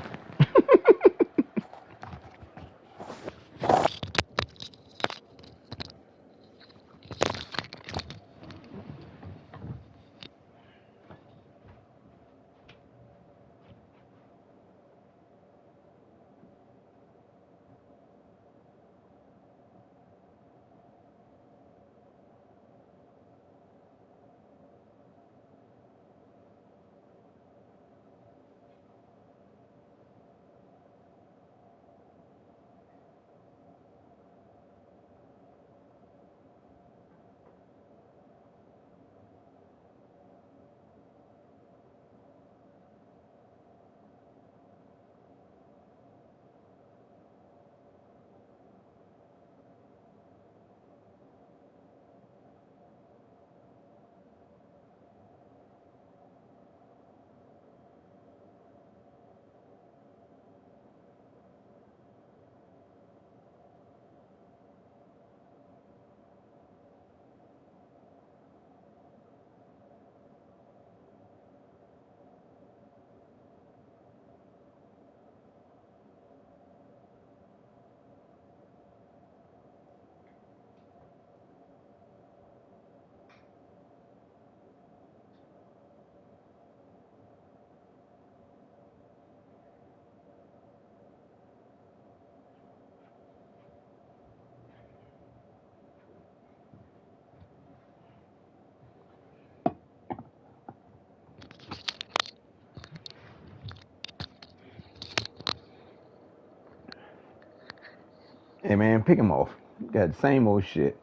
Hey, man, pick him off. Got the same old shit.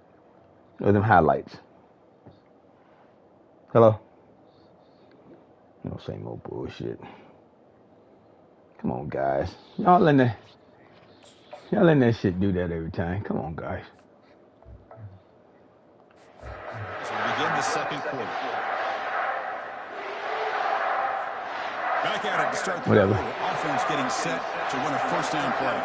Or them highlights. Hello? No, same old bullshit. Come on, guys. Y'all letting that shit do that every time. Come on, guys. So we begin the second quarter. Back at it to start the Whatever. quarter. Offense getting set to win a first down play.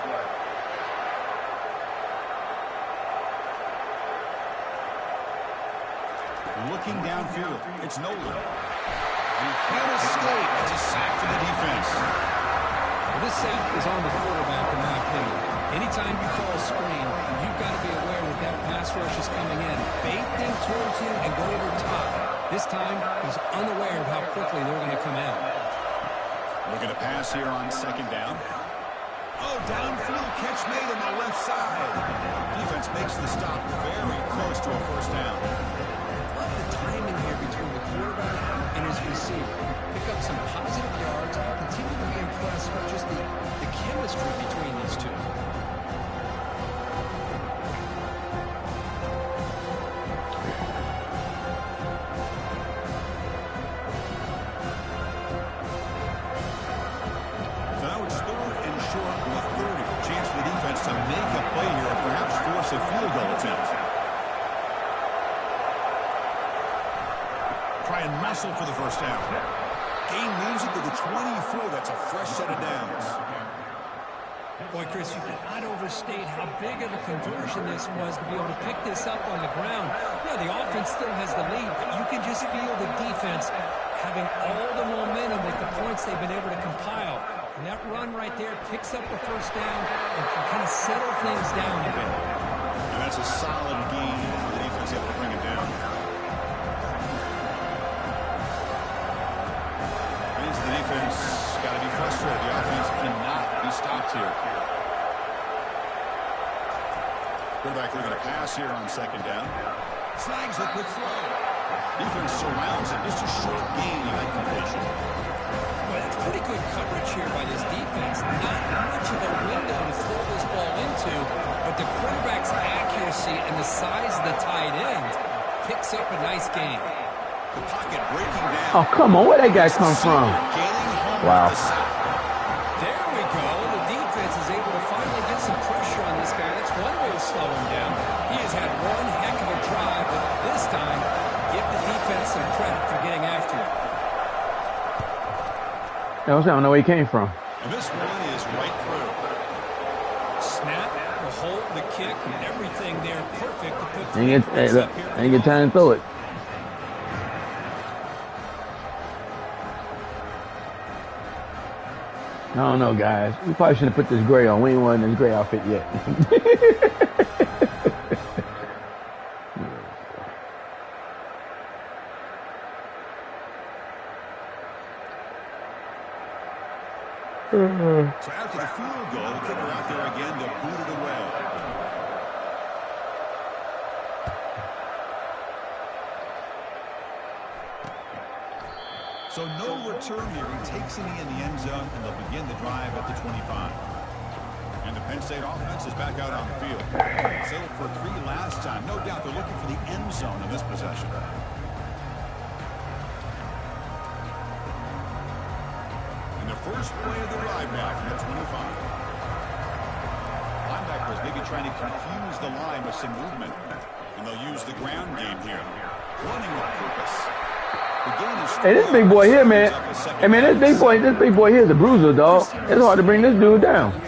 Looking downfield. It's Nolan. And he can't escape. It's a sack for the defense. Well, this sack is on the quarterback, in my opinion. Anytime you call a screen, you've got to be aware that pass rush is coming in. Bait them towards you and go over top. This time, he's unaware of how quickly they're going to come out. Looking to pass here on second down. Oh, downfield catch made on the left side. Defense makes the stop very close to a first down. Love the timing here between the quarterback and his receiver. Pick up some positive yards. I continue to be impressed with just the chemistry between these two. So now it's 3rd and short with 30. Chance for the defense to make a play here and perhaps force a field goal attempt. Try and muscle for the first down. Gain moves it to the 24. That's a fresh set of downs. Boy, Chris, you cannot overstate how big of a conversion this was to be able to pick this up on the ground. Yeah, the offense still has the lead, but you can just feel the defense having all the momentum with the points they've been able to compile. And that run right there picks up the first down and can kind of settle things down a bit. And that's a solid gain for the defense able to bring it down. Means the defense got to be frustrated. The offense cannot be stopped here. Quarterback looking to pass here on second down. Snags a quick throw. Defense surrounds it. Just a short gain on that completion. Well, that's pretty good coverage here by this defense. Not much of a window to throw this ball into, but the quarterback's accuracy and the size of the tight end picks up a nice gain. The pocket breaking down. Oh, come on. Where that guy come from? Wow. There we go. The defense is able to finally get some pressure on this guy. That's one way to slow him down. He has had one heck of a drive, but this time, give the defense some credit for getting after it. I don't know where he came from. And this one is right through. Snap, the hold, the kick, everything there perfect to put Ain't get time to throw it. I don't know, guys. We probably shouldn't have put this gray on. We ain't wearing this gray outfit yet. So after the field goal, the kicker out there again to boot it away. So no return here. He takes it in the end zone, and they'll begin the drive at the 25. And the Penn State offense is back out on the field. Sailed for 3 last time. No doubt they're looking for the end zone in this possession. And the first play of the drive now from the 25. Linebackers maybe trying to confuse the line with some movement. And they'll use the ground game here. Running with purpose. Hey, this big boy here, man. Hey, man, this big boy here is a bruiser, dog. It's hard to bring this dude down. I've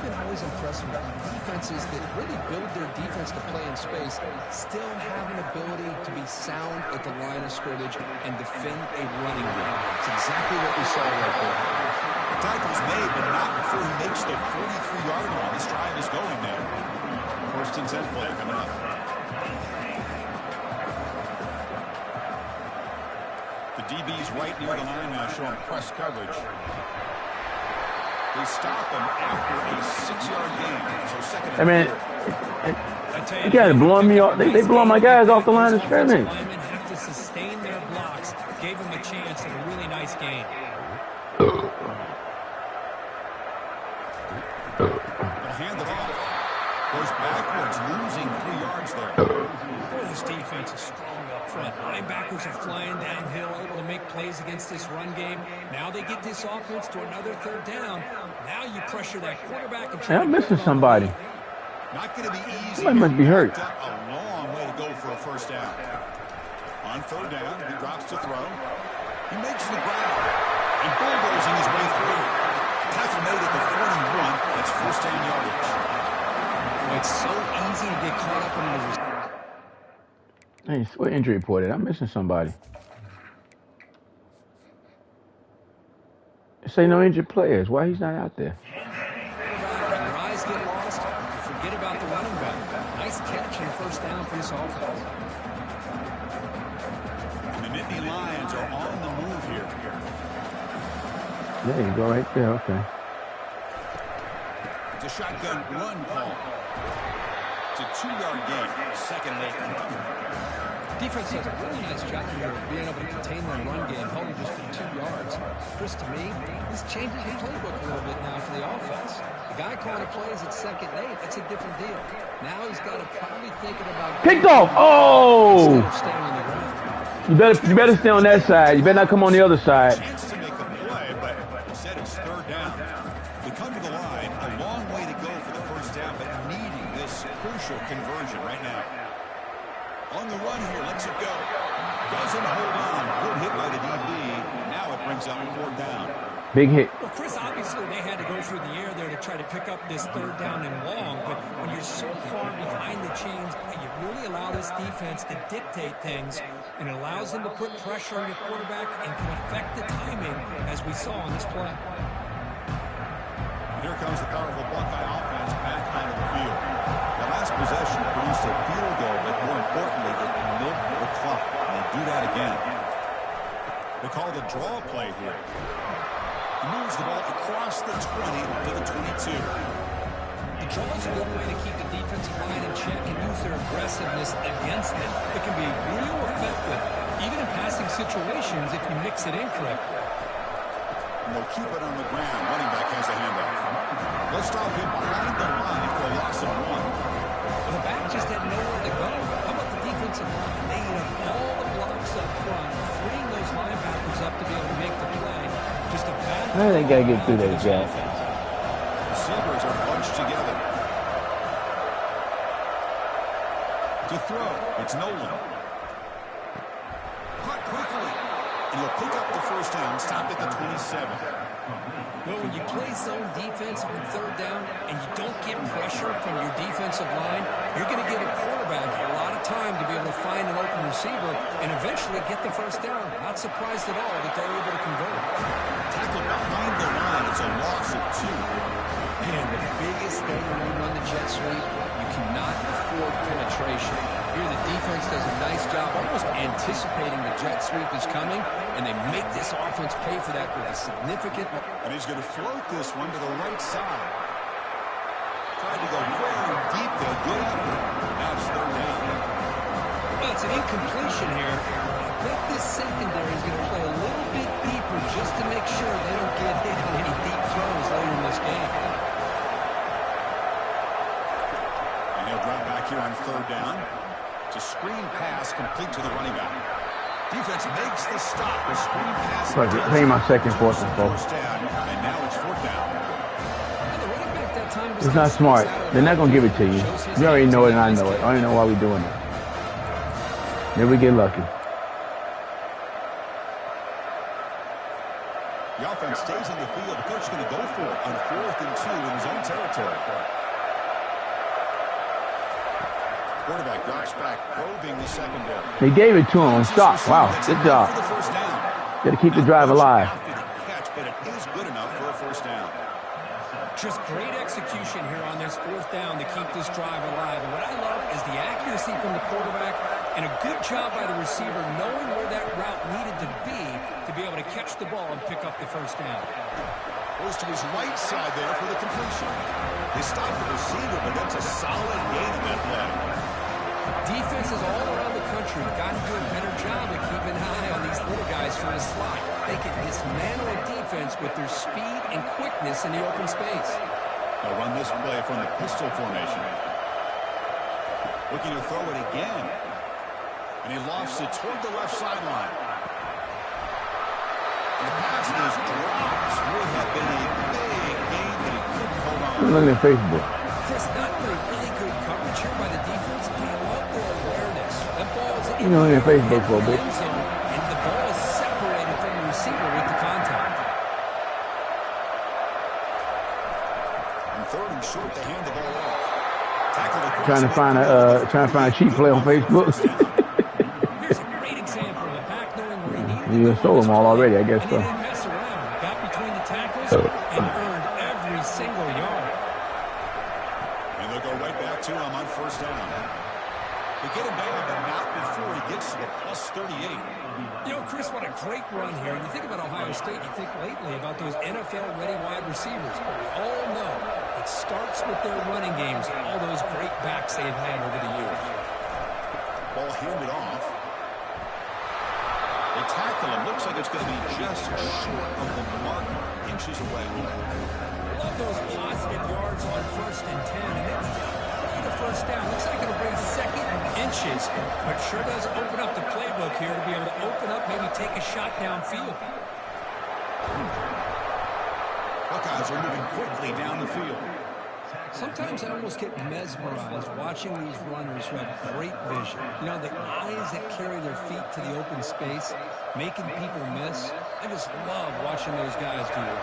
been always impressed with defenses that really build their defense to play in space, still have an ability to be sound at the line of scrimmage and defend a running game. It's exactly what we saw right there. The tackle's made, but not before he makes the 43-yard line. This drive is going there. First and 10 play coming up. DB's right near the line now, showing press coverage. They stop him after a 6-yard gain. So second and you guys blowing me off. They blowing my guys off the line of scrimmage. Linemen have to sustain their blocks. Gave him a chance at a really nice game. The hand it off. Goes backwards, losing 3 yards there. Boy, this defense is strong up front. Linebackers are flying downhill, able to make plays against this run game. Now they get this offense to another 3rd down. Now you pressure that quarterback and try I'm missing somebody. Not going to be easy. Somebody must be hurt. A long way to go for a first down. On 3rd down, he drops to throw. He makes the grab and bulldozing his way through. Tackle made at the 41. That's first down yardage. It's so easy to get caught up in the... Hey, what injury reported? I'm missing somebody. Say no injured players. Why he's not out there? Your eyes get lost. You forget about the running back. Nice catch and first down for this offense. And the Nittany Lions are on the move here. There you go, right there. Okay. It's a shotgun run call. It's a 2-yard gain. Second and 8. Defense does a really nice job here of being able to contain their run game, holding just for 2 yards. Chris, to me, this changes the playbook a little bit now for the offense. The guy calling plays at 2nd and 8, that's a different deal. Now he's got to probably thinking about... Picked off! Oh! Instead of staying on the ground. You better stay on that side. You better not come on the other side. Chance to make a play, but instead it's 3rd down. We come to the line, a long way to go for the first down, but needing this crucial conversion right now. On the run here, lets it go. Doesn't hold on. Good hit by the DB. Now it brings up 4th down. Big hit. Well, Chris, obviously they had to go through the air there to try to pick up this 3rd down and long, but when you're so far behind the chains, you really allow this defense to dictate things, and it allows them to put pressure on your quarterback and can affect the timing, as we saw on this play. Here comes the powerful Buckeye offense back onto the field. The last possession produced a field goal, but more importantly, it milked the clock. And they do that again. They call the draw play here. He moves the ball across the 20 to the 22. The draw is a good way to keep the defensive line in check and use their aggressiveness against them. It can be real effective, even in passing situations, if you mix it in correctly. And they'll keep it on the ground. Running back has a handoff. They'll stop him behind the line for a loss of 1. The back just had nowhere to go. How about the defensive line? They ate up all the blocks up front, freeing those linebackers up to be able to make the play. Just a bad... They got to get through that gap. Receivers are bunched together. To throw, it's Nolan. Caught quickly. And he'll pick up the first down, stop at the 27. Well, when you play zone defense on 3rd down and you don't get pressure from your defensive line, you're going to give a quarterback a lot of time to be able to find an open receiver and eventually get the first down. Not surprised at all that they're able to convert. Tackled behind the line. It's a loss of 2. And the biggest thing when you run the jet sweep, you cannot afford penetration. Here the defense does a nice job almost anticipating the jet sweep is coming, and they make this offense pay for that with a significant... And he's going to float this one to the right side. Tried to go very deep there. Good effort. Now it's 3rd down. Well, it's an incompletion here. I think this secondary is going to play a little bit deeper just to make sure they don't get hit on any deep throws later in this game. And he'll drop back here on 3rd down. It's a screen pass complete to the running back. Defense makes the stop. The screen pass. Pay my second, 4th and 4. And now it's 4th down. It's not smart. They're not going to give it to you. You already know it and I know it. I don't know why we're doing it. Maybe we get lucky. The offense stays on the field. The coach is going to go for it on 4th and 2 in his own territory. Quarterback drops back, probing the secondary. They gave it to him. Stop. Wow, good job. Got to keep the drive alive. But it is good enough for a first down. Just great execution here on this 4th down to keep this drive alive. And what I love is the accuracy from the quarterback and a good job by the receiver knowing where that route needed to be able to catch the ball and pick up the first down. Goes to his right side there for the completion. They stop the receiver, but that's a solid gain in that play. Defenses all around the country have got to do a better job of keeping an eye on these little guys from the slot. They can dismantle a defense with their speed and quickness in the open space. They'll run this play from the pistol formation. Looking to throw it again. And he lofts it toward the left sideline. And the pass is dropped. Would have been a big gain that he couldn't hold on. I'm looking at Facebook. Chris, not really good coverage here by the defense, but I love their awareness. That ball's in You know, looking at Facebook for a bit. end zone, and the ball is separated from the receiver with the contact. And third and short to hand the ball off. Tackle the Trying to find a cheap play on Facebook. Here's a great example of a back knowing where he needed You sold them all already, I guess and so. he didn't mess around. Got between the tackles and earned every single yard. And they'll go right back to him on first down. They get him down, but not before he gets to the plus 38. You know, Chris, what a great run here. You think about Ohio State, you think lately about those NFL-ready wide receivers. But we all know it starts with their running games, all those great backs they've had over the years. Ball handed off. They tackle him. Looks like it's going to be just short of the mark, inches away. Love those positive yards on 1st and 10, and then the first down. Looks like it'll bring second inches, but sure does open up the playbook here to be able to open up, maybe take a shot downfield. Buckeyes are moving quickly down the field. Sometimes I almost get mesmerized watching these runners who have great vision. You know, the eyes that carry their feet to the open space, making people miss. I just love watching those guys do it.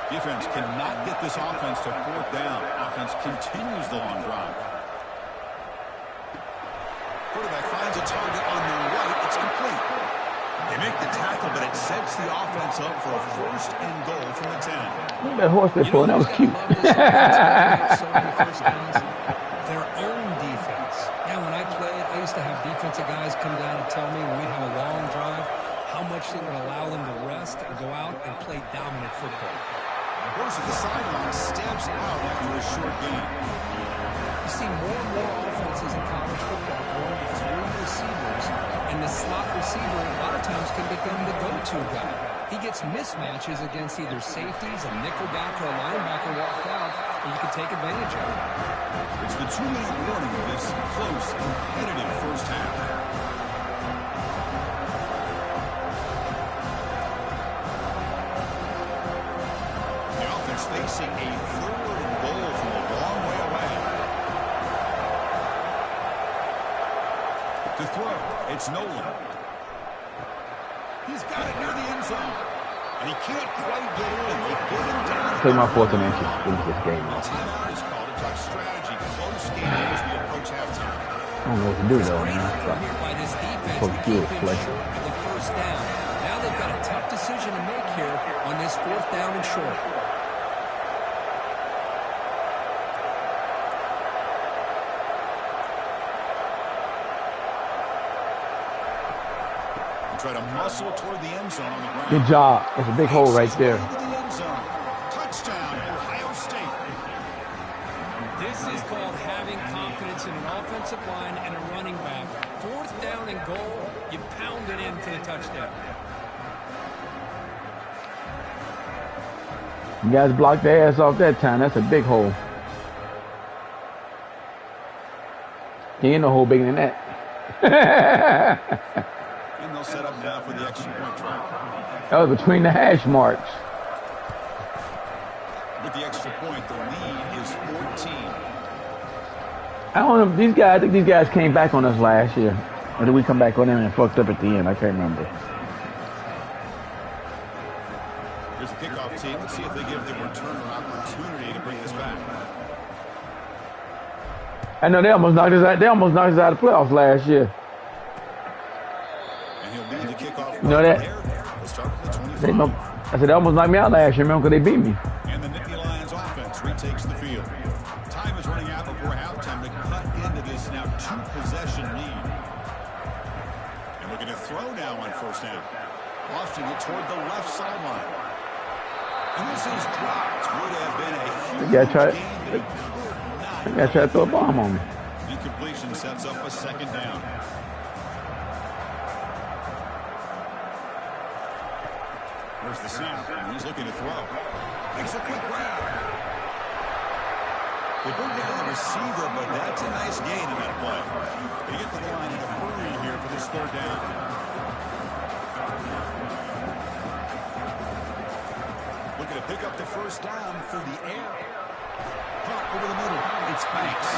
Defense cannot get this offense to fourth down. Offense continues the long drive. Quarterback finds a target on the right. It's complete. They make the tackle, but it sets the offense up for a first and goal from the 10. Look at that horse they're pulling. That was cute. Their own defense. Now, when I played, I used to have defensive guys come down and tell me when we'd have a long drive, how much it would allow them to rest and go out and play dominant football. Goes to the sideline, steps out after a short game. You see more and more offenses in college football going with three receivers, and the slot receiver a lot of times can become the go-to guy. He gets mismatches against either safeties, a nickelback, or a linebacker walked out, and you can take advantage of it. It's the 2-minute warning of this close, competitive first half. Facing a third and goal from a long way away. To throw, it's Nolan. He's got it near the end zone. And he can't quite get in. They get him down. Play my fourth and inches. Finish this game. Timeout is called to talk strategy. Close game as we approach halftime. I don't know what to do though, man. By this defense So to cute, keep him play. short of the first down. Now they've got a tough decision to make here on this fourth down and short. Try to muscle toward the end zone on the ground. Good job. That's a big hole right there. Touchdown, Ohio State. This is called having confidence in an offensive line and a running back. Fourth down and goal, you pound it in for the touchdown. You guys blocked their ass off that time. That's a big hole. There ain't no hole bigger than that. And they'll set up now for the extra point try. That was between the hash marks. With the extra point, the lead is 14. I don't know. These guys, I think these guys came back on us last year. Or did we come back on them and fucked up at the end? I can't remember. Here's the kickoff team. Let's see if they give the returner opportunity to bring this back. I know they almost knocked us out. They almost knocked us out of the playoffs last year. And he'll lead the kickoff. You know that? We'll start with the 25. I said they almost knocked me out last year, remember, because they beat me. And the Nittany Lions offense retakes the field. Time is running out before halftime to cut into this now two-possession lead. And looking to throw now on first down. Lofting it toward the left sideline. And this is dropped. Would have been a huge Yeah, try it. game that he could not. I got to try to throw a bomb on me. Incompletion sets up a second down. There's the snap, and he's looking to throw. Makes a quick grab. They bring down the receiver, but that's a nice gain in that play. They get to the line in a hurry here for this third down. Looking to pick up the first down through the air. Caught over the middle. It's Banks.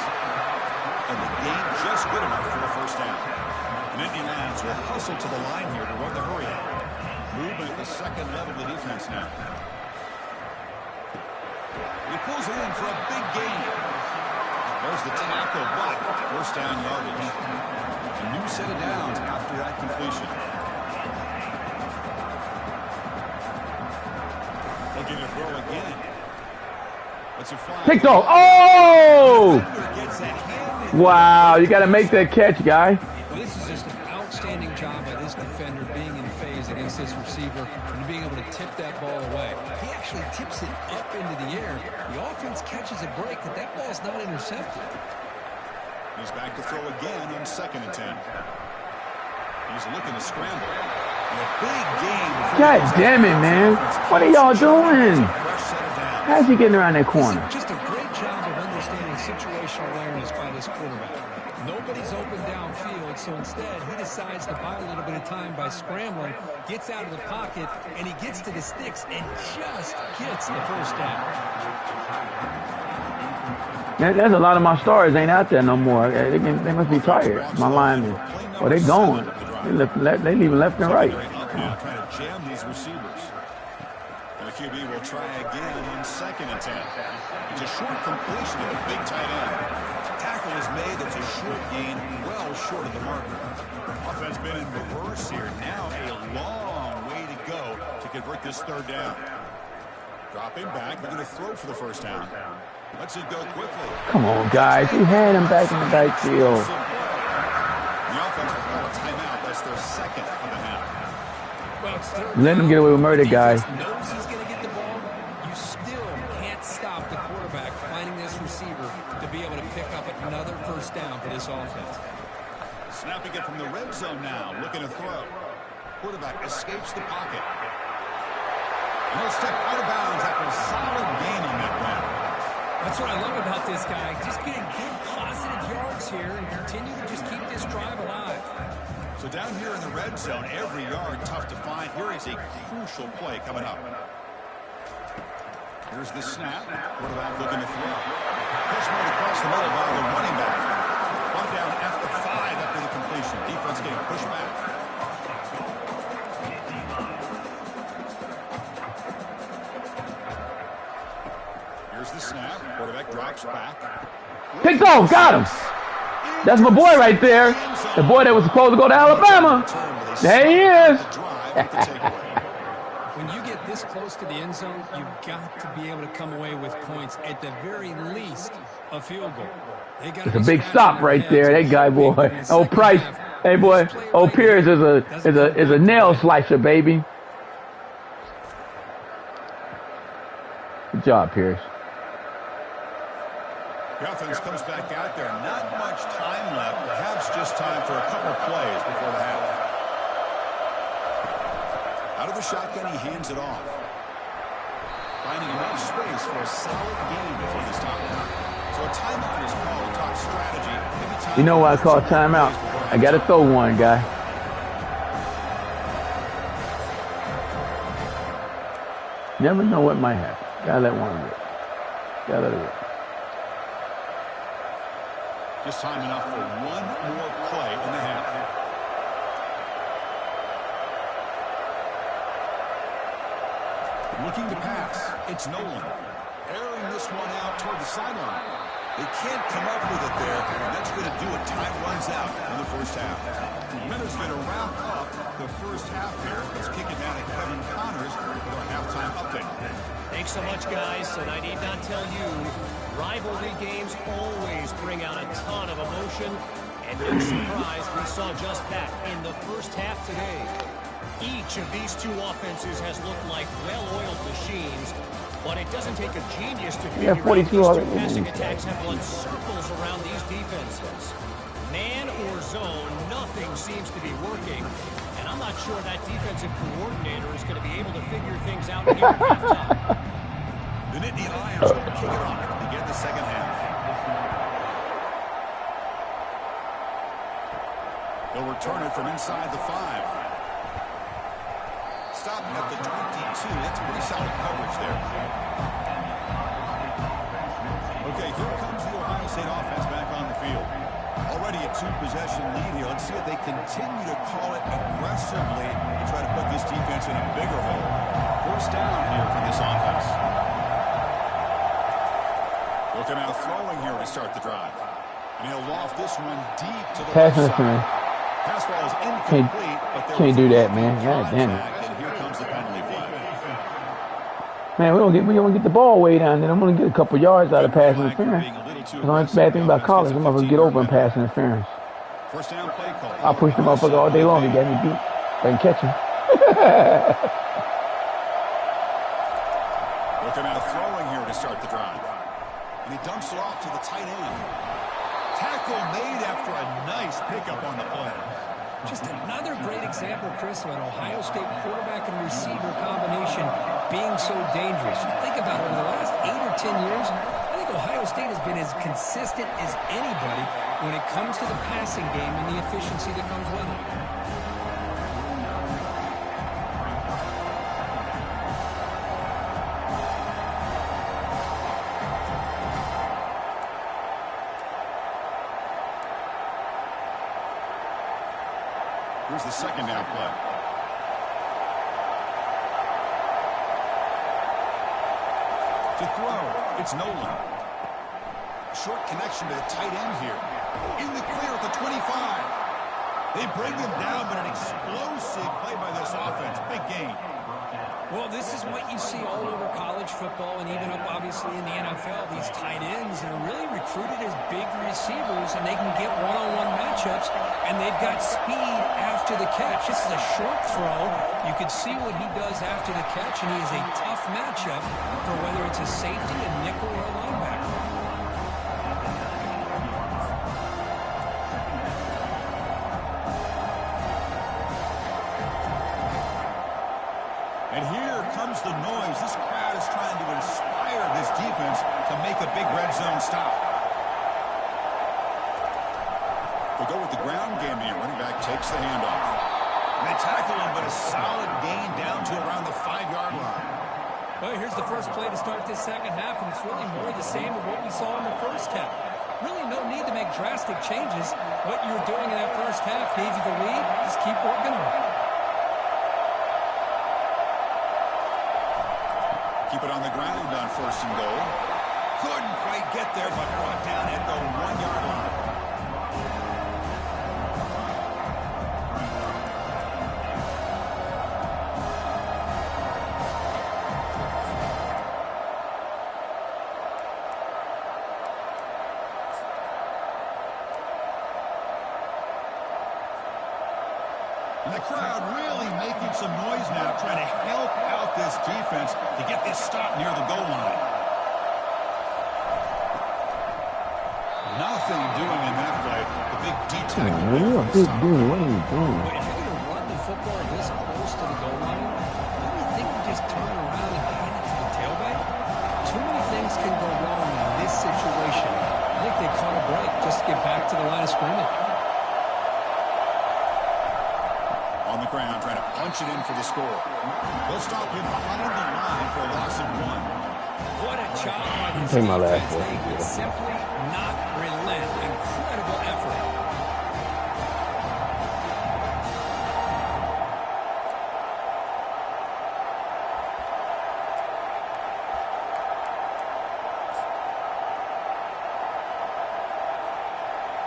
And the gain just good enough for the first down. And Indy Lions will hustle to the line here to run the hurry out. Movement at the second level of the defense now. He pulls it in for a big gain. There's the tackle, but first down yardage. A new set of downs after that completion. Looking to throw again. What's a fly? Picked off. Oh! Wow, you got to make that catch, guy. Well, this is just an outstanding job by this defender being in phase against this receiver and being able to tip that ball away. He actually tips it up into the air. The offense catches a break, but that ball's not intercepted. He's back to throw again on 2nd and 10. He's looking to scramble. And a big game. God damn it, man. What are y'all doing? How's he getting around that corner? Just a great job of understanding situational awareness by this quarterback. Nobody's open downfield, so instead he decides to buy a little bit of time by scrambling, gets out of the pocket, and he gets to the sticks and just gets the first down. There's a lot of my stars ain't out there no more. They must be tired. My linemen. Well, they're going. They leaving left and right. Now trying to jam these receivers. And the QB will try again on 2nd and 10. It's a short completion of the big tight end. Tackle is made. That's a short gain, well short of the marker. Offense been in reverse here. Now a long way to go to convert this third down. Dropping back. They're going to throw for the first down. Let's it go quickly. Come on, guys. You had him back in the backfield. The offense will call a timeout. That's their second of the half. Let him get away with murder, guys. Knows he's going to get the ball. You still can't stop the quarterback finding this receiver to be able to pick up another first down for this offense. Snapping it from the red zone now. Looking to throw. Quarterback escapes the pocket. And he'll step out of bounds after a solid gain on that run. That's what I love about this guy. Just getting good positive yards here and continue to just keep this drive alive. So down here in the red zone, every yard tough to find. Here is a crucial play coming up. Here's the snap. Quarterback looking to throw. Push right across the middle by the running back. One down at the 5 after the completion. Defense getting pushed back. Here's the snap. Quarterback drops back. Picked off. Got him. That's my boy right there. The boy that was supposed to go to Alabama. There he is. When you get this close to the end zone, you've got to be able to come away with points, at the very least, a field goal. It's a big stop right there. That guy, boy. Oh, Price. Hey, boy. Oh, Pierce is a nail slicer, baby. Good job, Pierce. The offense comes back out there. Not much time left. Perhaps just time for a couple plays before the half. Out of the shotgun, he hands it off. Finding enough space for a solid gain before this time. So a timeout is called. Talk strategy. You know why I call timeout? I got to throw one, guy. Never know what might happen. Gotta let one rip. Gotta let it rip. Just time enough for one more play in the half. Looking to pass. It's Nolan. Airing this one out toward the sideline. They can't come up with it there, and that's going to do it. Time runs out in the first half. Miller's going to wrap up the first half here. Let's kick it down to Kevin Connors with our halftime update. Thanks so much, guys. And I need not tell you, rivalry games always bring out a ton of emotion. And no surprise, we saw just that in the first half today. Each of these two offenses has looked like well-oiled machines, but it doesn't take a genius to figure out these two passing attacks have run circles around these defenses. Man or zone, nothing seems to be working. And I'm not sure that defensive coordinator is going to be able to figure things out here at halftime. The Nittany Lions will kick it off to begin the second half. They'll return it from inside the 5. Stopping at the 22. That's pretty solid coverage there. Okay, here comes the Ohio State offense back on the field. Already a 2-possession lead here. Let's see if they continue to call it aggressively and try to put this defense in a bigger hole. First down here for this offense. Looking out throwing here to start the drive. And he'll loft this one deep to the Pass left side. interference. Pass ball is incomplete, but there Can't was do a that, man. God damn it. and here comes the penalty flag. Man, we don't get the ball way down there. I'm gonna get a couple yards out of pass interference. That's the only bad thing about college. I'm gonna get over in pass interference. First down play call. I'll push the motherfucker all day long. He got me beat. If I can catch him. Looking out throwing here to start the drive. And he dumps it off to the tight end. Tackle made after a nice pickup on the play. Just another great example, Chris, of an Ohio State quarterback and receiver combination being so dangerous. You think about it, over the last 8 or 10 years, I think Ohio State has been as consistent as anybody when it comes to the passing game and the efficiency that comes with it. Here's the second down play. To throw, it's Nolan. Short connection to the tight end here. In the clear at the 25. They bring him down, but an explosive play by this offense. Big gain. Well, this is what you see all over college football and even up, obviously, in the NFL. These tight ends are really recruited as big receivers, and they can get one-on-one matchups, and they've got speed after the catch. This is a short throw. You can see what he does after the catch, and he is a tough matchup for whether it's a safety, a nickel, or a linebacker. And here comes the noise. This crowd is trying to inspire this defense to make a big red zone stop. They go with the ground game here. Running back takes the handoff. And they tackle him, but a solid gain down to around the 5-yard line. Well, here's the first play to start this second half, and it's really more the same of what we saw in the first half. Really no need to make drastic changes. What you were doing in that first half gave you the lead. Just keep working on it. Keep it on the ground on first and goal. Couldn't quite get there, but brought down at the 1-yard line. And the crowd really making some noise now, trying to help out this defense to get this stop near the goal line. Nothing doing in that play. The big detail. What are you doing? What are you doing? But if you're going to run the football this close to the goal line, don't you think you just turn around and hand it to the tailback? Too many things can go wrong in this situation. I think they caught a break just to get back to the line of scrimmage. On the ground, trying to punch it in for the score. They'll stop him behind the line for a loss of 1. What a job by this Take my last defense. one. They would simply not relent. Incredible effort.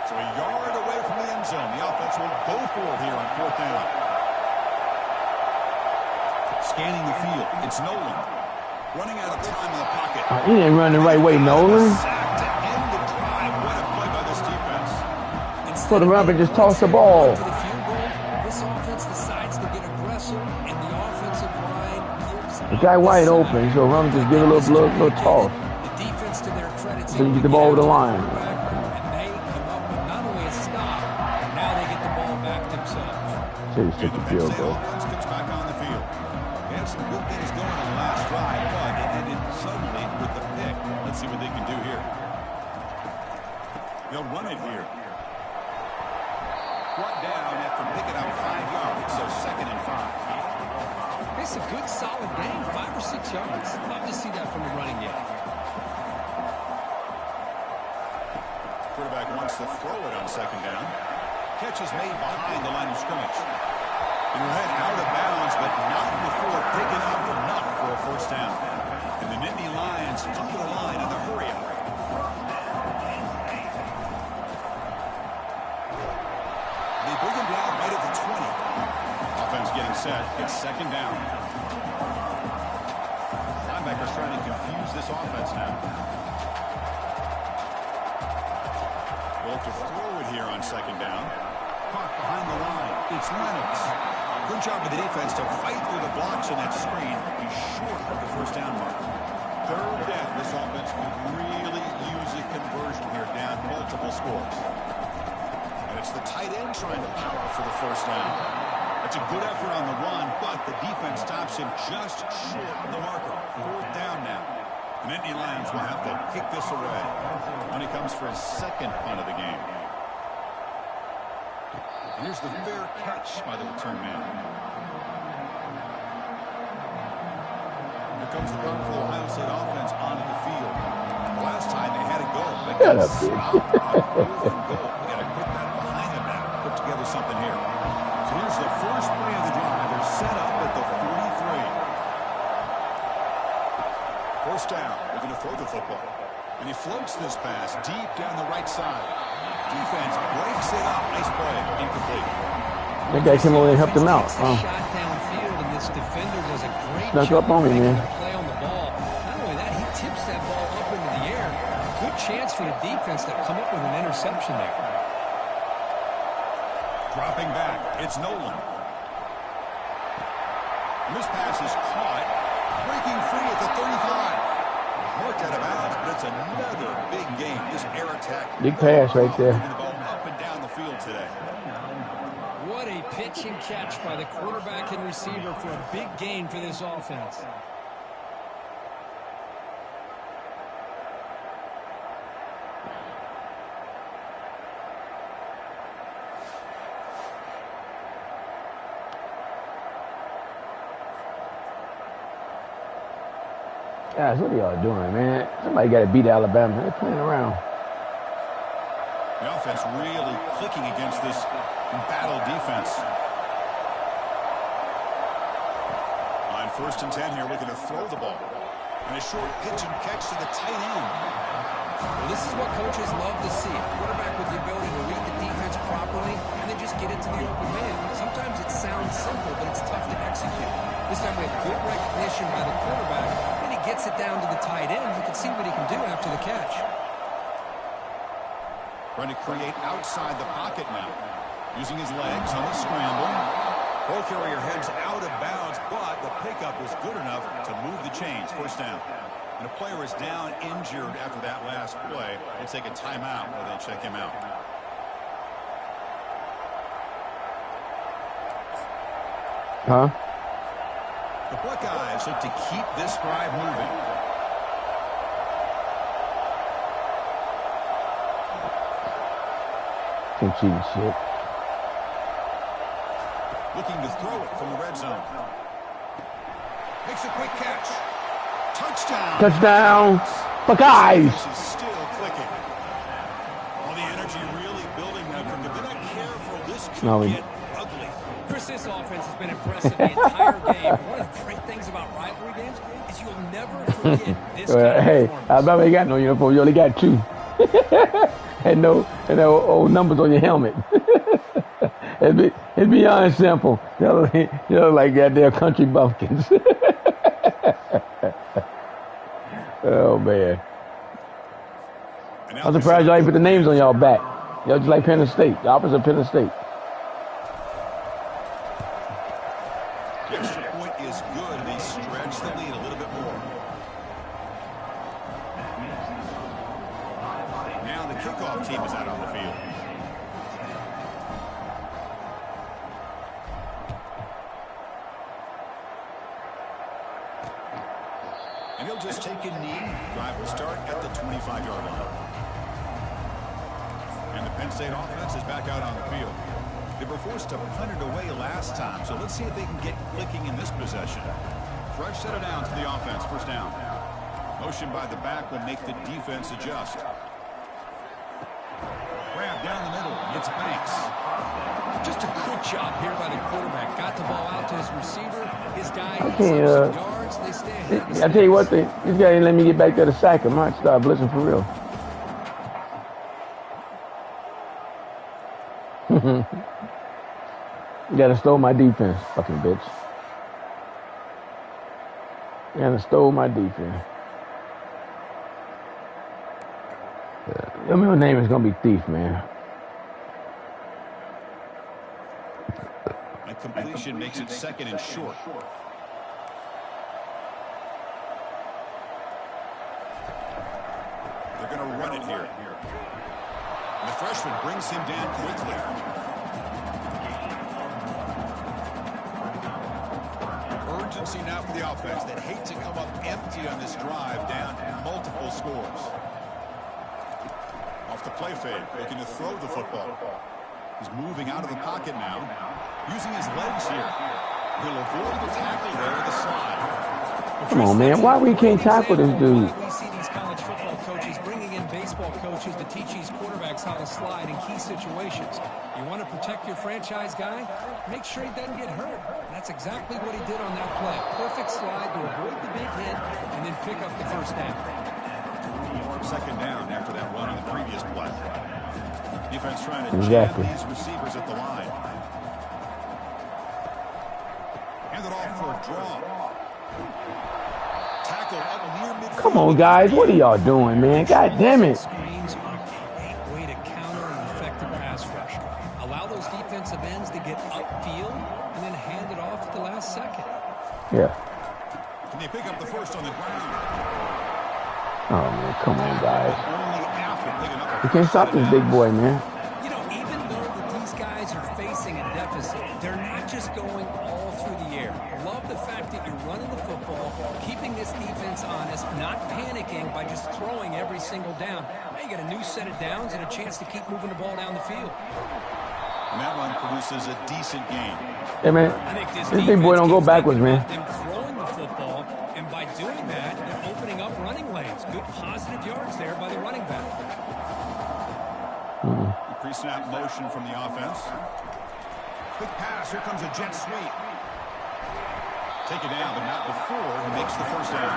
So a yard away from the end zone. The offense will go for it here on 4th down. Scanning the field. It's Nolan. Running out of time in the pocket. He didn't run the right way, Nolan. Sack to end the drive. What a play by this defense. Put him up and just toss the ball. To the field goal, this offense decides to get aggressive, and the offensive line gives The guy wide open, so run just give a little toss. The defense, to their credit, So you get the ball over the line. and they come up with not only a stop, now they get the ball back themselves. So you took the field goal. Offense gets back on the field. They had some good things going on the last drive, but it ended suddenly with the pick. Let's see what they can do here. They'll run it here. Brought down It's a good, solid gain, 5 or 6 yards. Love to see that from the running game. Quarterback wants to throw it on second down. Catch is made behind the line of scrimmage. And we'll head out of bounds, but not before picking up enough for a first down. And the Nittany Lions come to the line in the hurry-up. They bring him down right at the 20. Offense getting set. It's second down. Linebackers trying to confuse this offense now. Well, to throw it here on second down. Caught behind the line. It's Reynolds. Good job of the defense to fight through the blocks on that screen. He's short of the first down mark. Third down. This offense could really use a conversion here, down multiple scores. And it's the tight end trying to power for the first down. That's a good effort on the run, but the defense stops him just short of the marker. Fourth down now. The Nittany Lions will have to kick this away when he comes for his second punt of the game. And here's the fair catch by the return man. Here comes the run for the Ohio State offense onto the field. The last time they had it go, they got stopped on 4th and goal. We got to put that behind them now. Put together something here. So here's the first play of the drive. They're set up at the 43. First down. They're going to throw the football. And he floats this pass deep down the right side. Defense breaks it up. Nice play. Incomplete. That guy came over and helped him out. Shot downfield, and this defender does a great Snuck job up on me, man. play on the ball. Not only that, he tips that ball up into the air. Good chance for the defense to come up with an interception there. Dropping back. It's Nolan. And this pass is caught. Breaking free at the 35. Marked out of bounds, but it's another big game. This air attack. Big pass right there. The ball up and down the field today. What a pitch and catch by the quarterback and receiver for a big gain for this offense. Guys, what are y'all doing, man? Somebody got to beat Alabama. They're playing around. The offense really clicking against this battle defense. On 1st and 10 here, looking to throw the ball. And a short pitch and catch to the tight end. Well, this is what coaches love to see. A quarterback with the ability to read the defense properly and then just get it to the open man. Sometimes it sounds simple, but it's tough to execute. This time we have good recognition by the quarterback, and he gets it down to the tight end. You can see what he can do after the catch. Trying to create outside the pocket now. Using his legs on the scramble. Ball carrier heads out of bounds, but the pickup was good enough to move the chains. First down. And a player is down injured after that last play. They'll take a timeout while they check him out. Huh? The Buckeyes look to keep this drive moving. Can't cheat shit. Looking to throw it from the red zone. Makes a quick catch. Touchdown. Touchdown. Buckeyes. This is still clicking. All the energy really building now. If they're not careful, this could get ugly. Chris, this offense has been impressive the entire game. One of the great things about rivalry games is you'll never forget this kind of Hey, performance. Alabama ain't got no uniform. You only got 2. and no old numbers on your helmet. It's beyond simple. You look like goddamn country bumpkins. Oh, man. I'm surprised y'all ain't put the names on y'all back. Y'all just like Penn State. The opposite of Penn State. The extra point is good. They stretch the lead a little bit more. Now the kickoff team is out on the field. And he'll just take a knee. Drive will start at the 25-yard line. And the Penn State offense is back out on the field. They were forced to punt it away last time, so let's see if they can get clicking in this possession. Fresh set of downs for the offense, first down. Motion by the back will make the defense adjust. Grab down the middle. It's Banks. Just a quick job here by the quarterback. Got the ball out to his receiver. His guy I eats can't, up some yards. They stay ahead. I tell you what, this guy didn't let me get back there to sack him. I might start blitzing for real. You gotta stole my defense, fucking bitch. You gotta stole my defense. Your middle name is gonna be Thief, man. A completion makes it second and short. They're going to run it here. And the freshman brings him down quickly. Urgency now for the offense that hate to come up empty on this drive, down multiple scores. Off the play fake, looking to throw the football. He's moving out of the pocket now, using his legs here. He'll avoid the tackle there with a slide. Come on, man. Why we can't tackle this dude? We see these college football coaches bringing in baseball coaches to teach these quarterbacks how to slide in key situations. You want to protect your franchise guy? Make sure he doesn't get hurt. That's exactly what he did on that play. Perfect slide to avoid the big hit and then pick up the first down. Second down after that run on the previous play. Defense trying to jab these receivers at the line. Hand it off for a draw. Tackle up near midfield. Come on, guys. What are y'all doing, man? God damn it. Screens are a great way to counter an effective pass rush. Allow those defensive ends to get upfield and then hand it off at the last second. Yeah. Can they pick up the first on the ground? Oh, man. Come on, guys. Only after picking up You can't stop this big boy, man. You know, even though that these guys are facing a deficit, they're not just going all through the air. Love the fact that you're running the football, keeping this defense honest, not panicking by just throwing every single down. Now you got a new set of downs and a chance to keep moving the ball down the field. And that one produces a decent gain. Hey, man. I think This big boy don't go backwards, man. Them throwing the football, and by doing that, they're opening up running lanes. Good positive yards there by the running back. Pre-snap motion from the offense. Quick pass. Here comes a jet sweep. Take it down, but not before he makes the first down.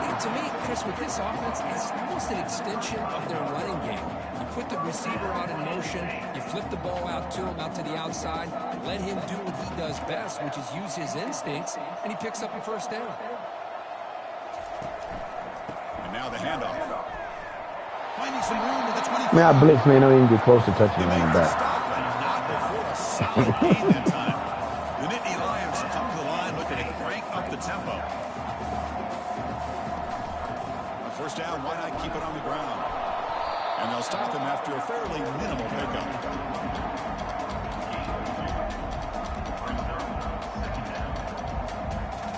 Yeah, to me, Chris, with this offense, it's almost an extension of their running game. You put the receiver out in motion, you flip the ball out to him, out to the outside, let him do what he does best, which is use his instincts, and he picks up a first down. And now the handoff. Finding some room at the 25. Man, I blitz, man. Don't even get close to touching the running back. Not before a solid gain that time. The Nittany Lions come to the line looking to crank up the tempo. First down, why not keep it on the ground? And they'll stop him after a fairly minimal pickup.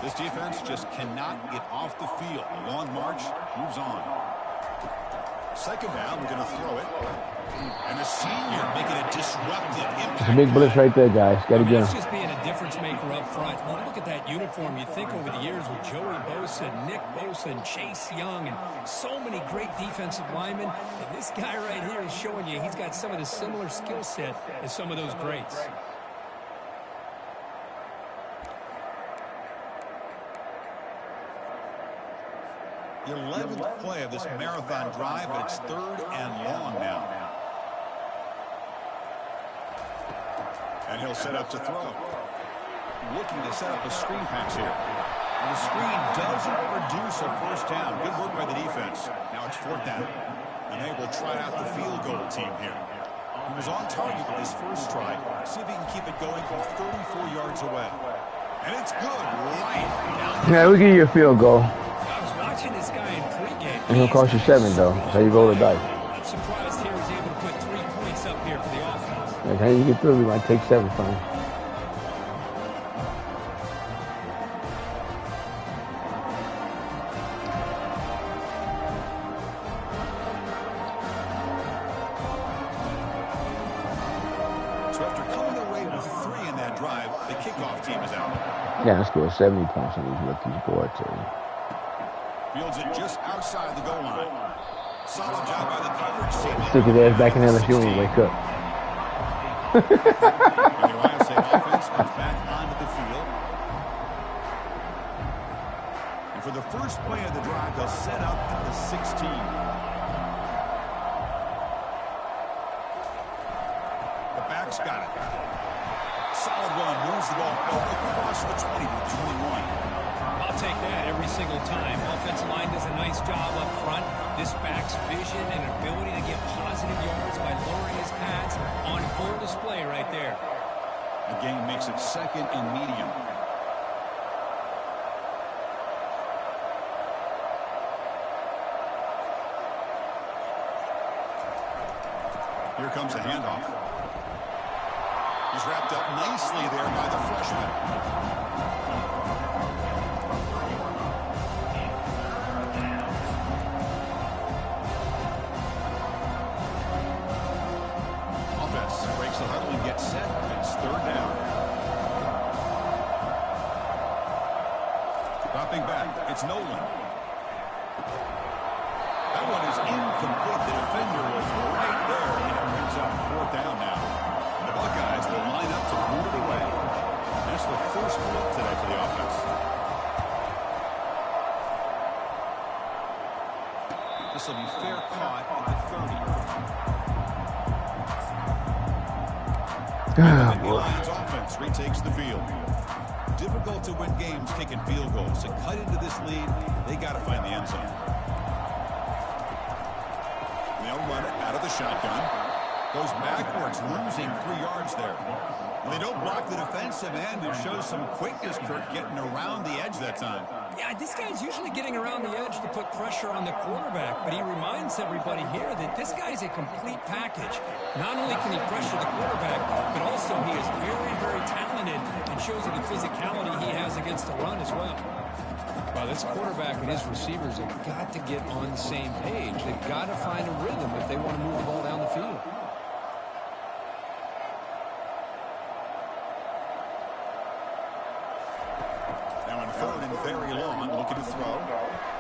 This defense just cannot get off the field. The long march moves on. Second down, we're going to throw it. And the senior making a disruptive impact. It's a big blitz right there, guys. Got to get That's him. just being a difference maker up front. You look at that uniform, you think over the years with Joey Bosa, Nick Bosa, and Chase Young, and so many great defensive linemen. And this guy right here is showing you he's got some of the similar skill set as some of those greats. The 11th play of this marathon drive, but it's third and long now. And he'll set up to throw. Looking to set up a screen pass here. And the screen doesn't produce a first down. Good work by the defense. Now it's fourth down. And they will try out the field goal team here. He was on target with his first try. See if he can keep it going from 34 yards away. And it's good right down. Yeah, we'll give you a field goal. I was watching this guy in pregame. And he'll cost you 7, though. That's how you roll the dice. I'm surprised here he's able to put 3 points up here for the offense. That's how you get through. We might take 7 from him. So after coming kickoff team is out. Yeah, I scored 70 points on these rookies, boy, too. Fields it just outside the goal line. Solid job by the coverage team. Stick his ass back in LSU and wake up. And the Ohio State offense comes back onto the field. And for the first play of the drive, they'll set up at the 16. The back's got it. Solid run, moves the ball out across the 20 to 21. I'll take that every single time. Offensive line does a nice job up front. This back's vision and ability to get positive yards by lowering his pads on full display right there. The game makes it second and medium. Here comes a handoff. He's wrapped up nicely there by the freshman. Offense breaks the huddle and gets set. It's third down. Dropping back. It's Nolan. That one is incomplete. The defender was right there, and it brings up fourth down now. The Buckeyes will line up to move it away. That's the first blow today for the offense. This will be fair caught at the 30. Ah, The Lions offense retakes the field. Difficult to win games kicking field goals. To cut into this lead, they got to find the end zone. They'll run it out of the shotgun. Goes backwards, losing 3 yards there. When they don't block the defensive end, it shows some quickness, Kirk, getting around the edge that time. Yeah, this guy's usually getting around the edge to put pressure on the quarterback, but he reminds everybody here that this guy's a complete package. Not only can he pressure the quarterback, but also he is very, very talented and shows you the physicality he has against the run as well. Well, this quarterback and his receivers have got to get on the same page. They've got to find a rhythm if they want to move the ball down the field. Now on third and very long, looking to throw.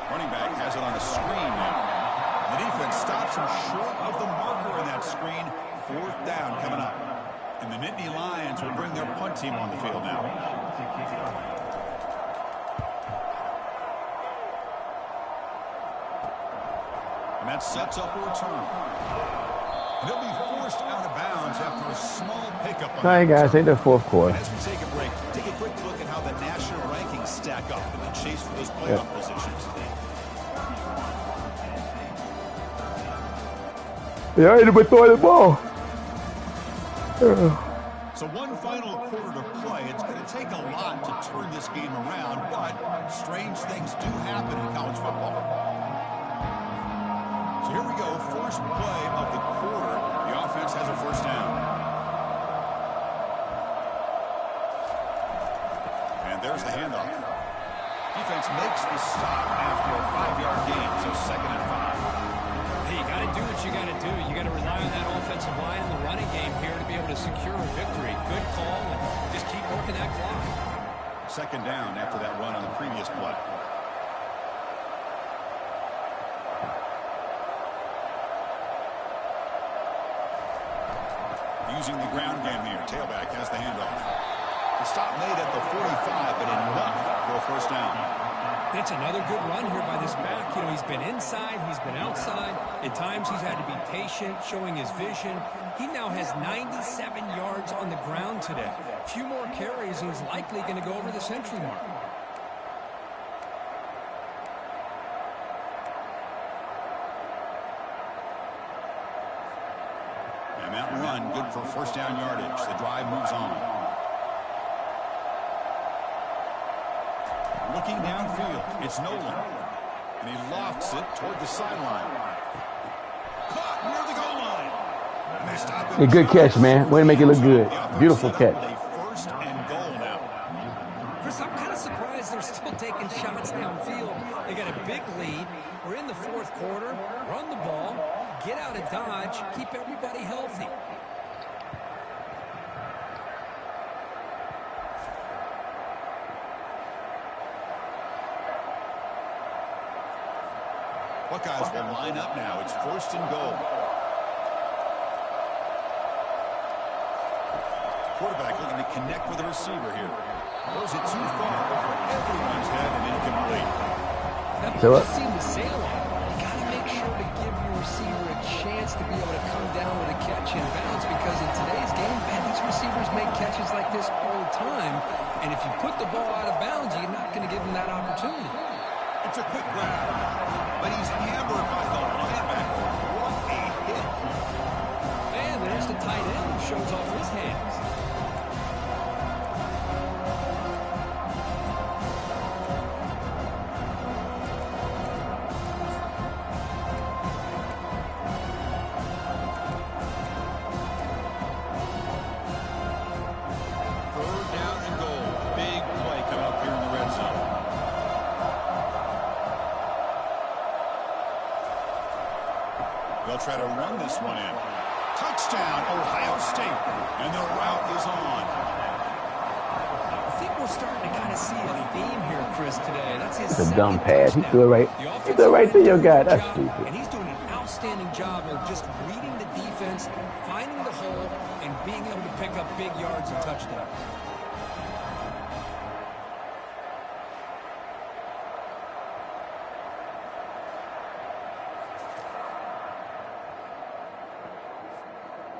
Running back has it on a screen now. The defense stops him short of the marker in that screen. Fourth down coming up. And the Nittany Lions will bring their punt team on the field now. And that sets up a return. And he'll be forced out of bounds after a small pickup. all right, guys, ain't the fourth quarter. And as we take a break, take a quick look at how the national rankings stack up in the chase for those playoff positions. Yeah, I ain't even throwing the ball. So one final quarter to play. It's going to take a lot to turn this game around, but strange things do happen in college football. So here we go, first play of the quarter. The offense has a first down. And there's the handoff. Defense makes the stop after a 5-yard gain, so second and 5. Hey, you got to do what you got to do. You got to rely on that offensive line in the running game here to be able to secure a victory. Good call, and just keep working that clock. Second down after that run on the previous play. Using the ground game here. Tailback has the handoff. The stop made at the 45, but enough for a first down. It's another good run here by this back. You know, he's been inside, he's been outside. At times he's had to be patient, showing his vision. He now has 97 yards on the ground today. A few more carries, and he's likely going to go over the century mark. And that run, good for first down yardage. The drive moves on. Looking downfield, it's Nolan. And he lofts it toward the sideline. Caught near the goal line. And they stop him. Hey, good catch, man. Way to make it look good. Beautiful catch. First and goal now. Chris, I'm kind of surprised they're still taking shots downfield. They got a big lead. We're in the fourth quarter. Run the ball. Get out of dodge. Keep everybody healthy. Buckeyes will line up now. It's 1st and goal. Quarterback looking to connect with the receiver here. Throws it too far over everyone's head and incomplete. That ball just seemed to sail on. You got to make sure to give your receiver a chance to be able to come down with a catch and bounce, because in today's game, man, these receivers make catches like this all the time. And if you put the ball out of bounds, you're not going to give them that opportunity. It's a quick grab, but he's hammered by the linebacker. What a hit. Man, there's the tight end who shows off his hands. They'll try to run this one in. Touchdown, Ohio State. And the route is on. I think we're starting to kind of see a theme here, Chris, today. That's his It's a dumb pass. He threw it right to your guy. That's stupid. And he's doing an outstanding job of just reading the defense, finding the hole, and being able to pick up big yards and touchdowns.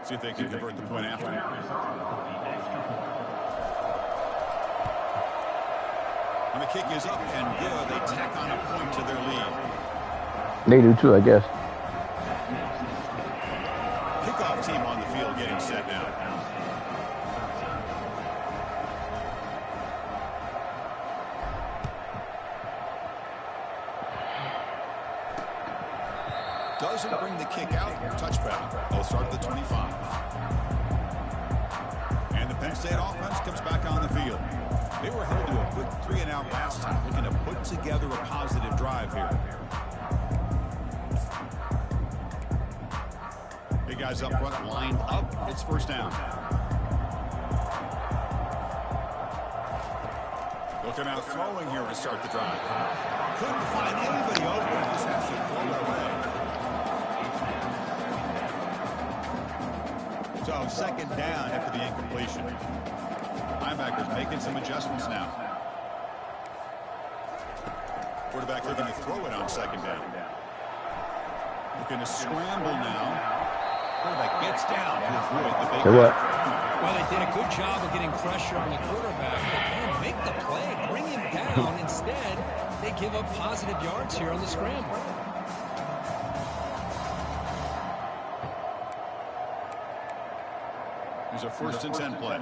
See if they can convert the point after. And the kick is up and good. They tack on a point to their lead. They do too, I guess. Kickoff team on the field getting set now. Doesn't bring the kick out. Touchback. They'll start at the 25. And the Penn State offense comes back on the field. They were held to a quick 3-and-out last time, looking to put together a positive drive here. Big guys up front lined up. It's 1st down. They'll come out throwing here to start the drive. Couldn't find anybody open. Just has to throw it away. So 2nd down after the incompletion. Linebackers making some adjustments now. Quarterback looking to throw it on 2nd down. Looking to scramble now. Quarterback gets down to avoid the big Well, they did a good job of getting pressure on the quarterback, but man, make the play, bring him down. Instead, they give up positive yards here on the scramble. Here's a 1st and 10 play.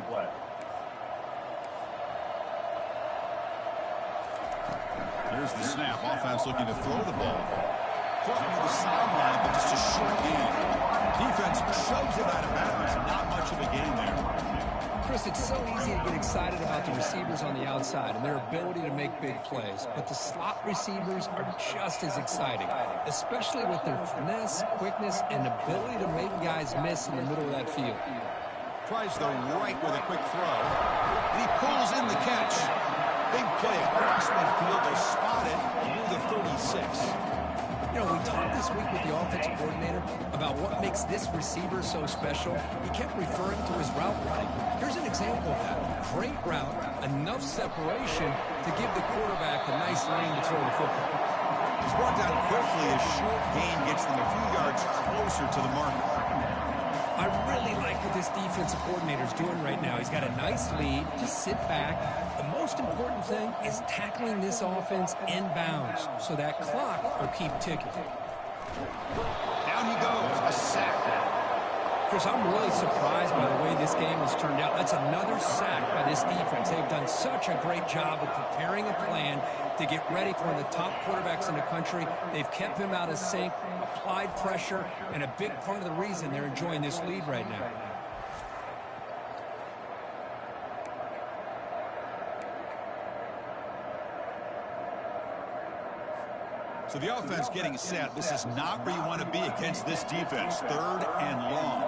Here's the snap. Offense looking to throw the ball. Caught near the sideline, but just a short gain. Defense shoves it out of bounds. Not much of a gain there. Chris, it's so easy to get excited about the receivers on the outside and their ability to make big plays, but the slot receivers are just as exciting, especially with their finesse, quickness, and ability to make guys miss in the middle of that field. Tries the right with a quick throw. And he pulls in the catch. Big play across midfield. They're spotted near the 36. You know, we talked this week with the offensive coordinator about what makes this receiver so special. He kept referring to his route running. Here's an example of that. Great route, enough separation to give the quarterback a nice lane to throw the football. He's brought down quickly. A short gain gets them a few yards closer to the mark. I really like what this defensive coordinator is doing right now. He's got a nice lead. Just sit back. The most important thing is tackling this offense inbounds so that clock will keep ticking. Down he goes. A sack. Chris, I'm really surprised by the way this game has turned out. That's another sack by this defense. They've done such a great job of preparing a plan to get ready for one of the top quarterbacks in the country. They've kept him out of sync, applied pressure, and a big part of the reason they're enjoying this lead right now. So the offense getting set. This is not where you want to be against this defense. 3rd and long.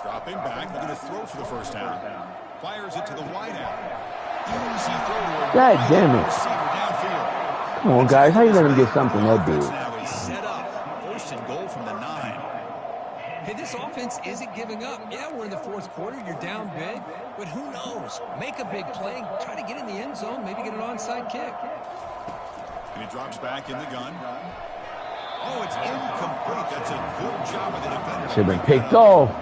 Dropping back. They're going to throw for the 1st down. Fires it to the wide out. Easy throw to a God damn it. receiver downfield. Come on, guys. How you let him get something that big? Now is set up. First and goal from the 9. Hey, this offense isn't giving up. Yeah, we're in the fourth quarter. You're down big. But who knows? Make a big play. Try to get in the end zone. Maybe get an onside kick. And he drops back in the gun. Oh, it's incomplete. That's a good job of the defender. Should have been picked off.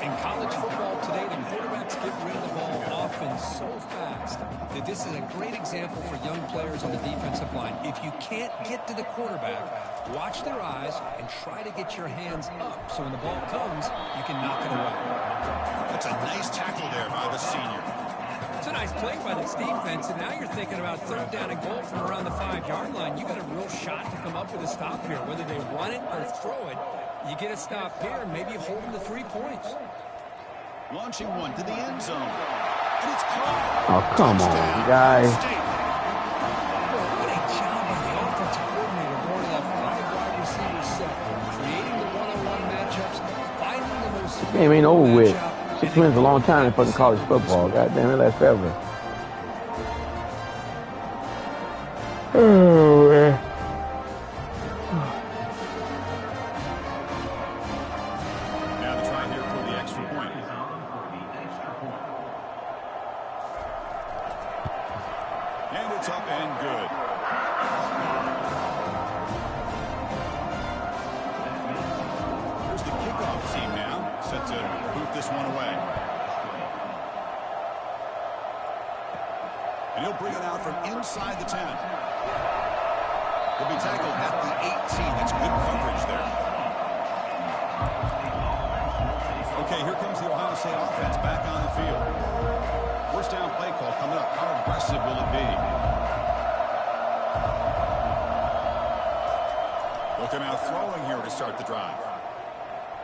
In college football today, the quarterbacks get rid of the ball often so fast that this is a great example for young players on the defensive line. If you can't get to the quarterback, watch their eyes and try to get your hands up so when the ball comes, you can knock it away. That's a nice tackle there by the senior. It's a nice play by this defense, and now you're thinking about third down and goal from around the 5-yard line. You got a real shot to come up with a stop here. Whether they run it or throw it, you get a stop here and maybe hold them to 3 points. Launching one to the end zone. And it's caught. Oh, come on, guys. What a job by the offensive coordinator going to that 5 wide receiver set, creating the one-on-one matchups, finding the most Game ain't over with. 6 wins a long time in fucking college football. God damn it, that's forever. Oh, man. Now the try here for the extra point. And it's up and good. Here's the kickoff team now, set to boot this one away. And he'll bring it out from inside the 10. He'll be tackled at the 18. That's good coverage there. Okay, here comes the Ohio State offense back on the field. First down play call coming up. How aggressive will it be? Looking out throwing here to start the drive.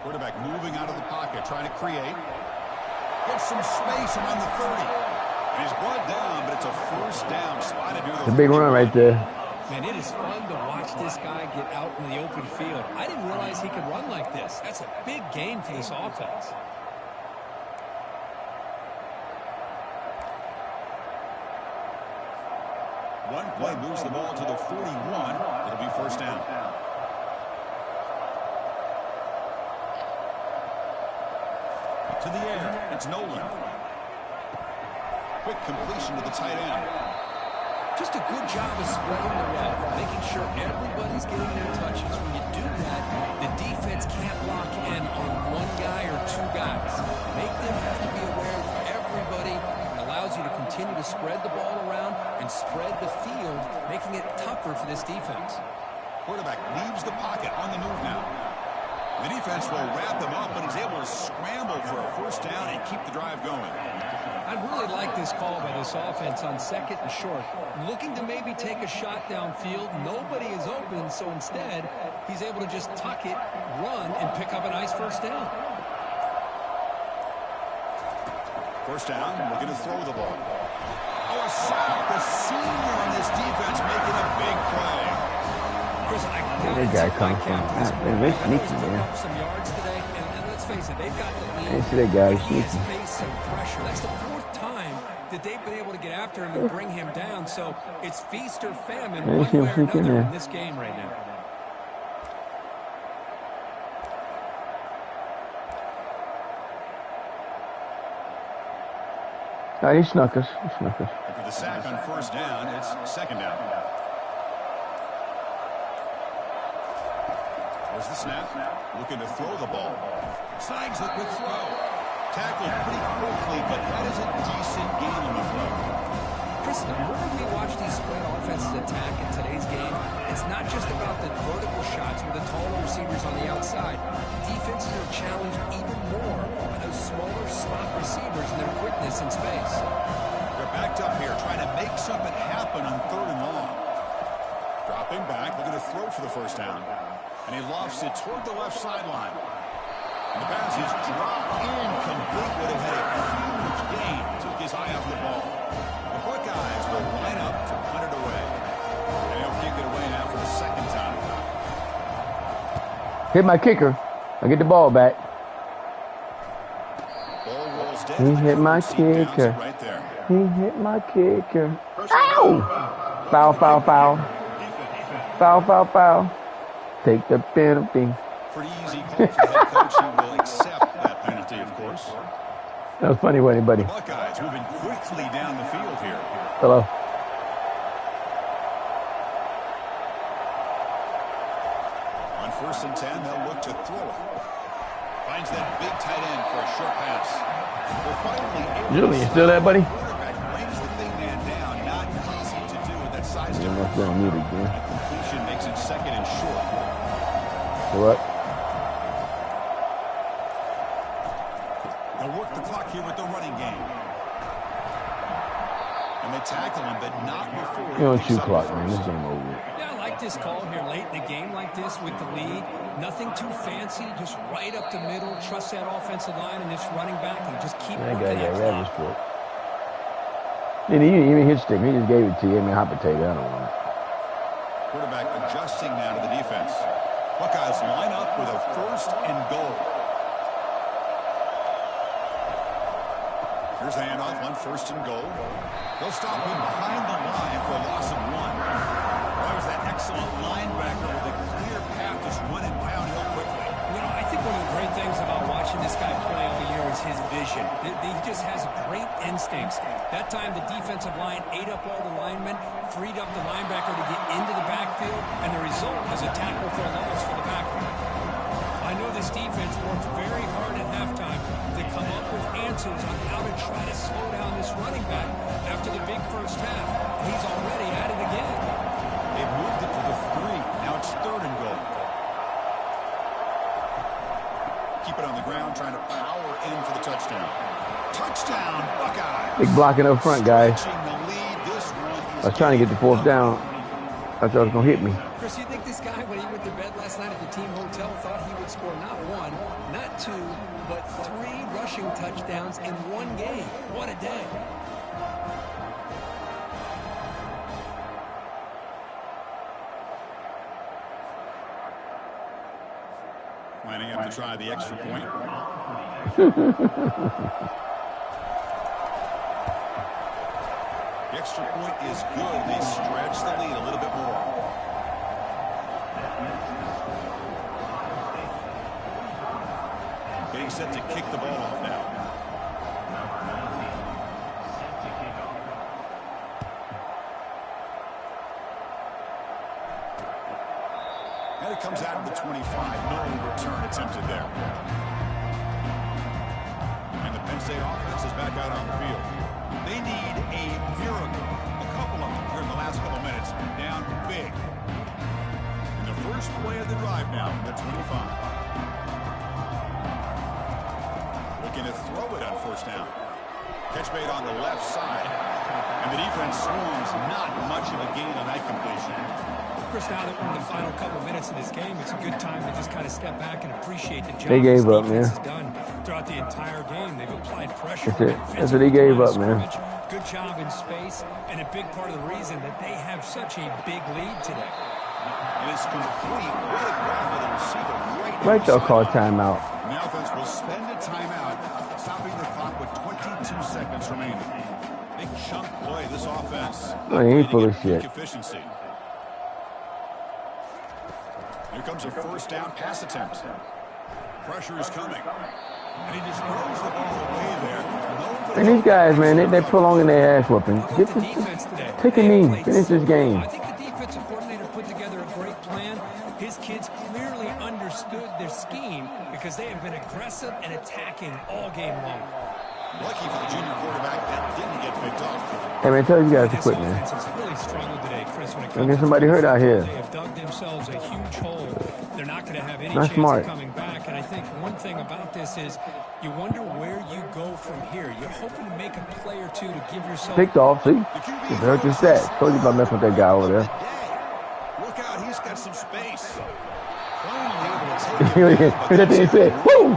Quarterback moving out of the pocket, trying to create. Gets some space around the 30. And he's brought down, but it's a first down spotted near the It's a big run right there. Man, it is fun to watch this guy get out in the open field. I didn't realize he could run like this. That's a big game for this offense. One play moves the ball to the 41. It'll be first down. To the air. It's Nolan. Quick completion to the tight end. Just a good job of spreading the wealth, making sure everybody's getting their touches. When you do that, the defense can't lock in on one guy or 2 guys. Make them have to be aware of everybody. It allows you to continue to spread the ball around and spread the field, making it tougher for this defense. Quarterback leaves the pocket on the move now. The defense will wrap him up, but he's able to scramble for a first down and keep the drive going. I really like this call by this offense on second and short. Looking to maybe take a shot downfield. Nobody is open, so instead, he's able to just tuck it, run, and pick up a nice first down. First down, looking to throw the ball. Oh, a sack. The senior on this defense making a big play. Chris, Where that guy come from? Man, they're sneaky, man. Some yards today, and let's face it, they've got the lead. I see that guy He has sneaky. faced some pressure. That's the 4th time that they've been able to get after him and bring him down. So it's feast or famine I one see him way or sneaking another there. in this game right now. Oh, he snuck us. He snuck us. After the sack on first down, it's second down. There's the snap. Looking to throw the ball. Signs the quick throw. Tackled pretty quickly, but that is a decent gain on the throw. Chris, the more we watch these spread offenses attack in today's game, it's not just about the vertical shots with the taller receivers on the outside. Defenses are challenged even more by those smaller slot receivers and their quickness in space. They're backed up here, trying to make something happen on third and long. Dropping back, looking to throw for the first down. And he lofts it toward the left sideline. And the pass is dropped incomplete. Would have had a huge gain. Took his eye off the ball. The Buckeyes will line up to punt it away. And he'll kick it away now for the second time. Hit my kicker. I get the ball back. Ball rolls dead. He hit my Seat down, kicker. right there. He hit my kicker. Ow! Foul, foul, foul. Foul, foul, foul. Take the penalty. Pretty easy call for the head coach. He will accept that penalty, of course. That was funny, wasn't it, buddy? The Buckeyes moving quickly down the field here. Hello. On 1st and 10, they'll look to throw it. Finds that big tight end for a short pass. We're finally able Julian, you still there, buddy? quarterback brings the big man down. Not easy to do with that size difference. That completion makes it 2nd and short. What? They'll work the clock here with the running game. And they tackle him, but not before. You don't shoot clock, man. This game over. Yeah, I like this call here late in the game like this with the lead. Nothing too fancy, just right up the middle. Trust that offensive line and this running back and just keep working that clock. For it. He didn't even hit stick. He just gave it to you. I mean, hot potato. I don't want it. Quarterback adjusting now to the defense. Buckeyes line up with a 1st and goal. Here's the handoff on 1st and goal. They'll stop him behind the line for a loss of 1. That was that excellent linebacker with a clear path just running downhill quickly. You know, I think one of the great things about watching this guy play all year is his vision. He just has great instincts. That time the defensive line ate up all the linemen, freed up the linebacker to get into the backfield, and the result was a tackle for a loss for the backer. I know this defense worked very hard at halftime to come up with answers on how to try to slow down this running back after the big first half. He's already at it again. They've moved it to the 3. Now it's 3rd and goal. Keep it on the ground, trying to power in for the touchdown. Touchdown, Buckeyes. Big blocking up front, guys. Stretching the lead. This one is I was trying to get the 4th down. I thought it was going to hit me. Chris, you think this guy, when he went to bed last night at the team hotel, thought he would score not 1, not 2, but 3 rushing touchdowns in one game? What a day. lining up to try the extra point. The extra point is good. They stretch the lead a little bit more. Getting set to kick the ball off now. And it comes out of the 25. No return attempted there. And the Penn State offense is back out on the field. They need a miracle. A couple of them here in the last couple minutes. Down big. In the first play of the drive now from the 25. Looking to throw it on first down. Catch made on the left side. And the defense swarms not much of a gain on that completion. Chris, now that we're in the final couple minutes of this game, it's a good time to just kind of step back and appreciate the job they gave this up, defense man. has done throughout the entire game. They've applied pressure. That's it. That's what he gave up, man. Good job in space, and a big part of the reason that they have such a big lead today. And it's complete. What a grab by the receiver Right there, call timeout. And the offense will spend a timeout, stopping the clock with 22 seconds remaining. Big chunk play, this offense. Oh, he ain't full of shit. Efficiency. Here comes a first down pass attempt. Pressure is coming. And he just throws the ball away there. And these guys, man, they prolonging their ass whooping. Take a knee. Finish this game. I think the defensive coordinator put together a great plan. His kids clearly understood their scheme because they have been aggressive and attacking all game long. Lucky for the junior quarterback that didn't get picked off. Hey, man, tell you guys to quit, man. It's really struggled today, Chris, when it Don't comes get somebody hurt out here. They have dug themselves a huge hole. They're not going to have any Not chance smart. of coming back. And I think one thing about this is you wonder where you go from here. You're hoping to make a play or two to give yourself... Picked off, see? It hurt your stats. Told you about messing with that guy over there. Look out, he's got some space. That thing said, woo!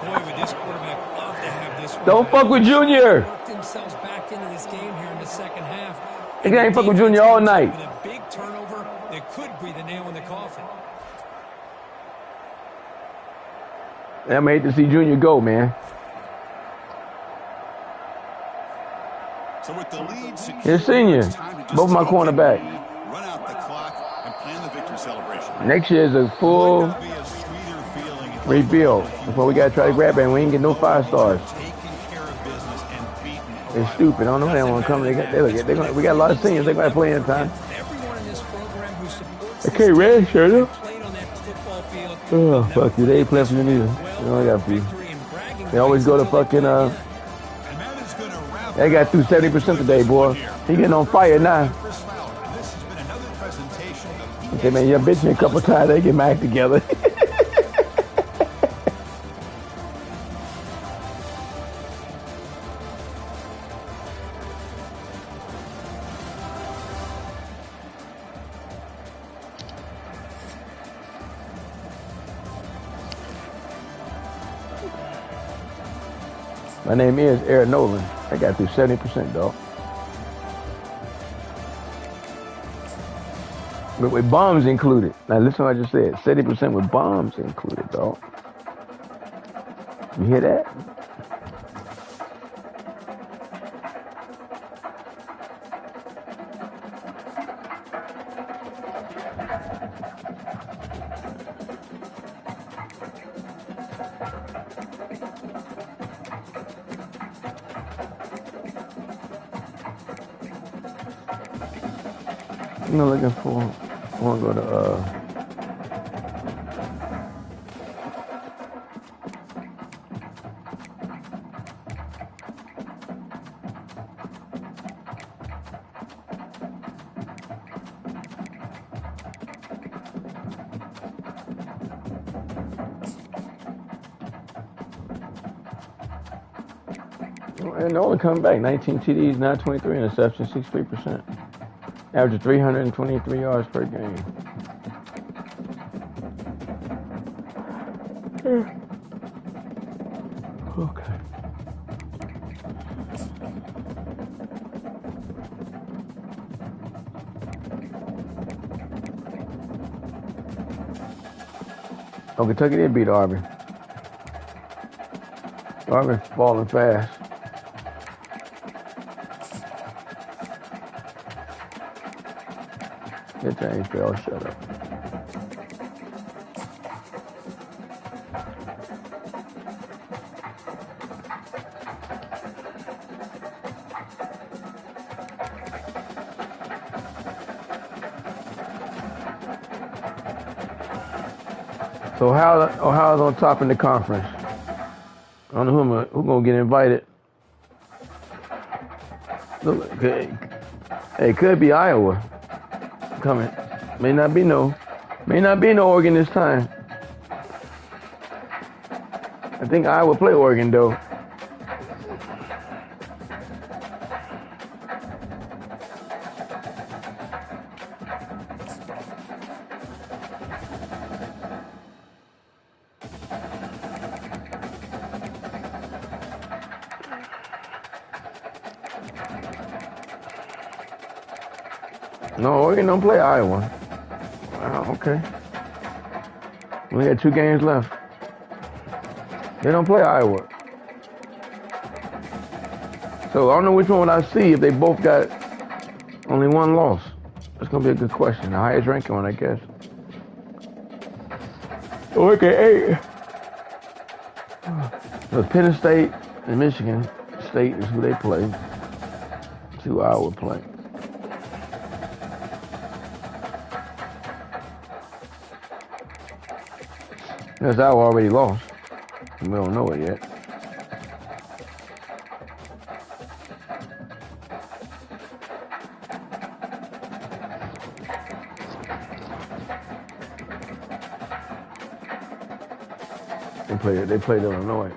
Boy, would this quarterback love to have this one. Don't fuck with Junior. Worked themselves back into this game here in the second half. They ain't fuck with Junior all night. With a big turnover that could be the nail in the coffin. I'm hate to see Junior go, man. So with the lead secured, Here's senior. it's time to just Both my take cornerback. it run out the clock and plan the victory celebration. Next year is a full rebuild before we got to try to grab it, and we ain't get no 5 stars. They're stupid. I don't know if they want to come. We got a lot of seniors. They're going to play in time. They can't red shirt them. Oh, fuck you. They ain't playing for you neither. They only got for you. They always go to fucking, they got through 70% today, boy. He getting on fire now. Okay, man, you're bitching a couple times. They get back together. My name is Eric Nolan. I got through 70%, dog. But with bombs included. Now listen to what I just said. 70% with bombs included, dog. You hear that? I'm not looking for. I want to go to and Nolan coming back. 19 TDs, 923 interceptions, 63%. Average 323 yards per game. Okay. Oh, Kentucky did beat Auburn. Auburn's falling fast. Get that NFL, shut up. So Ohio's on top in the conference. I don't know who's gonna get invited. Look, it could be Iowa coming. May not be no Oregon this time. I think Iowa play Oregon though. No, Oregon don't play Iowa. Wow, okay. We got 2 games left. They don't play Iowa. So I don't know which one would I see if they both got only 1 loss. That's going to be a good question. The highest ranking one, I guess. Oregon 8. So Penn State and Michigan State is who they play. 2 Iowa play. Because Iowa already lost. We don't know it yet. They played Illinois.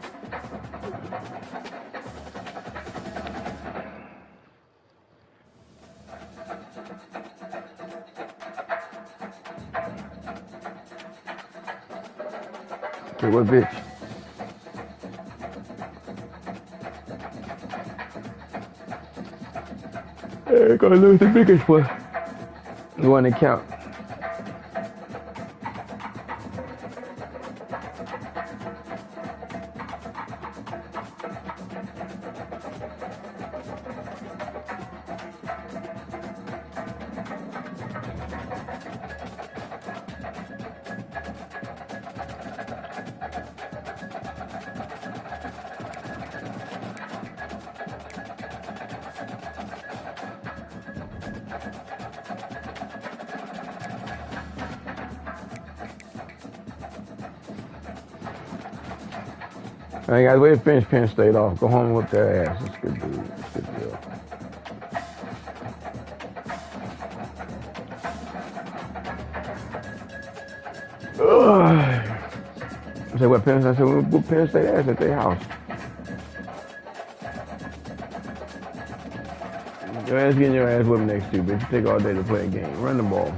Okay, what bitch? Hey, gonna lose the biggest one. You want to count? All right, guys, wait to finish Penn State off. Go home with their ass. It's good, dude. It's good deal. I said, what Penn State? I said, we'll whoop Penn State ass at their house. Your ass getting your ass whooped next to you, bitch. You take all day to play a game. Run the ball.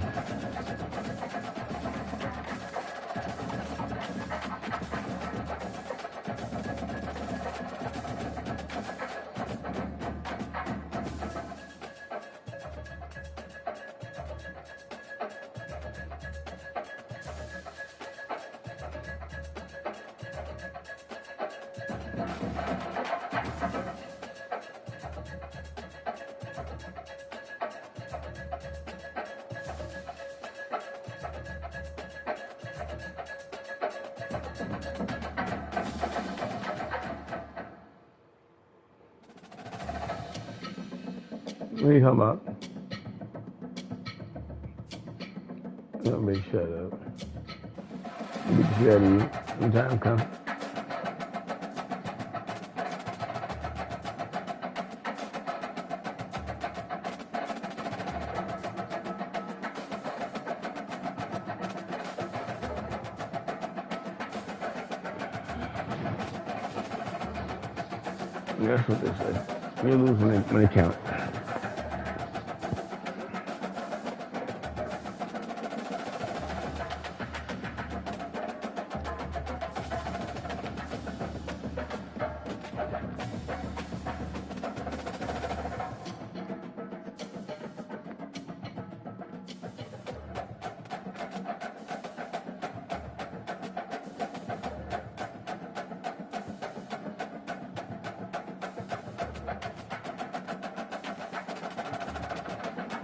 What are you talking about? No, bitch, shut up. Get the shit out of you when time comes. That's what they say. You lose when they count.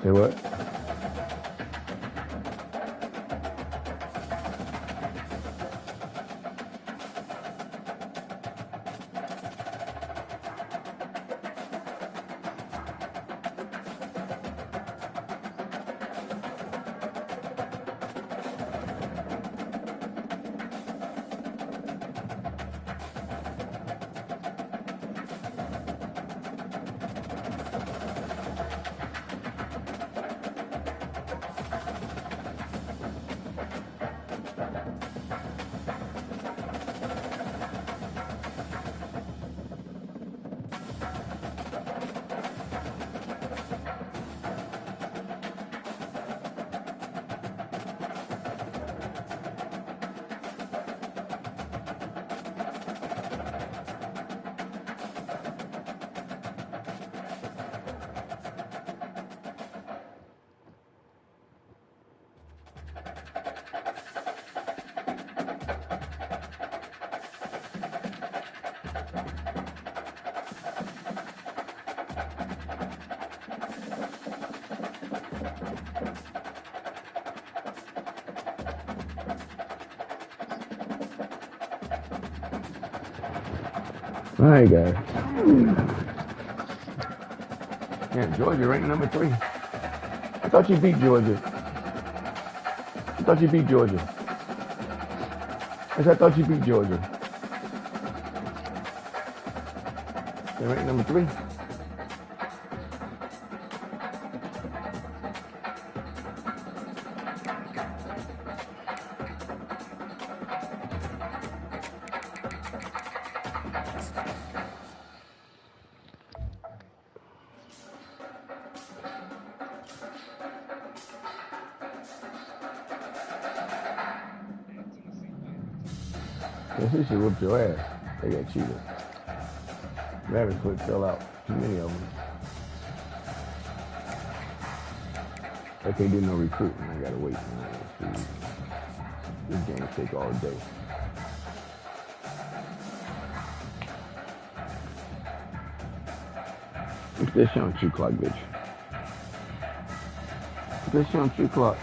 Say what? All right, guys. Yeah, Georgia ranked number 3. I thought you beat Georgia. I thought you beat Georgia. I thought you beat Georgia. They ranked number 3. He should whip your ass. They got cheated. Rabbit foot fell out. Too many of them. I can't do no recruiting. I gotta wait. This game take all day. What's this on 2 o'clock, bitch? What's this on 2 o'clock?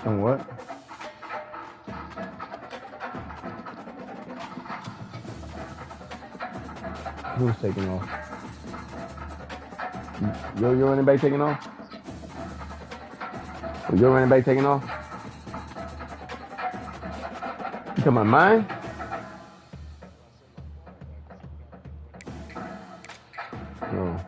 And what? Who's taking off? Your running back taking off? Your running back taking off? You talking about mine? No.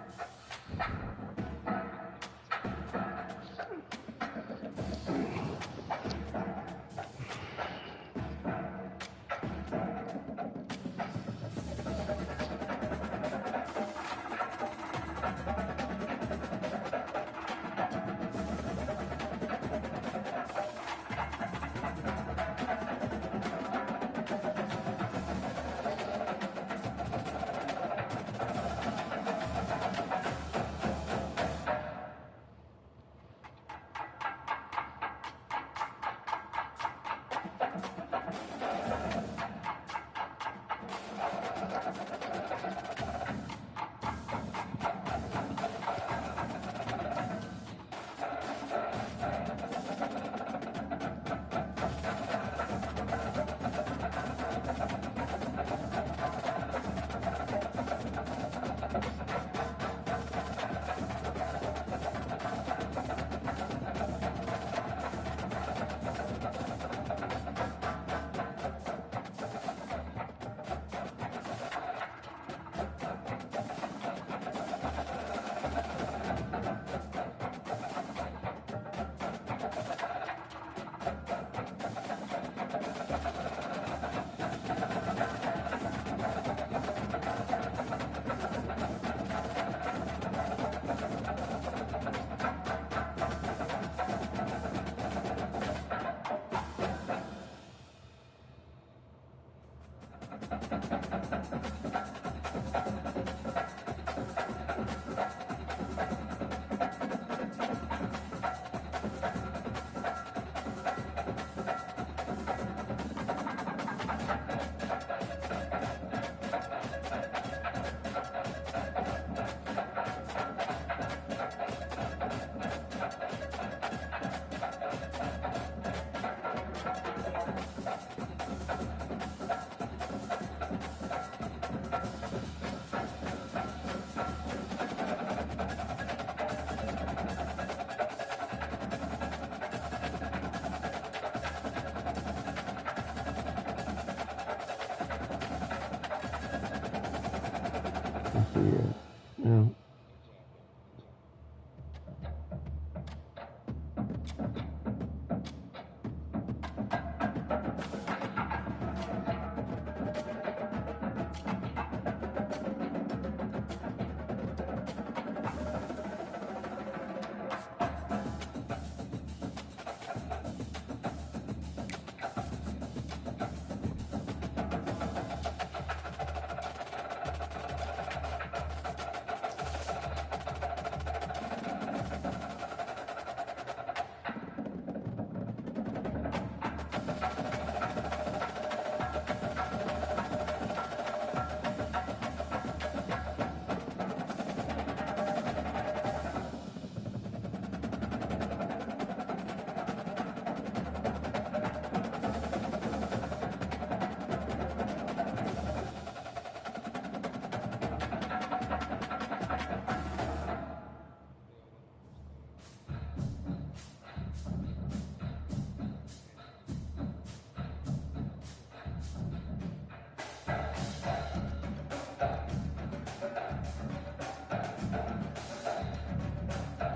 Yeah.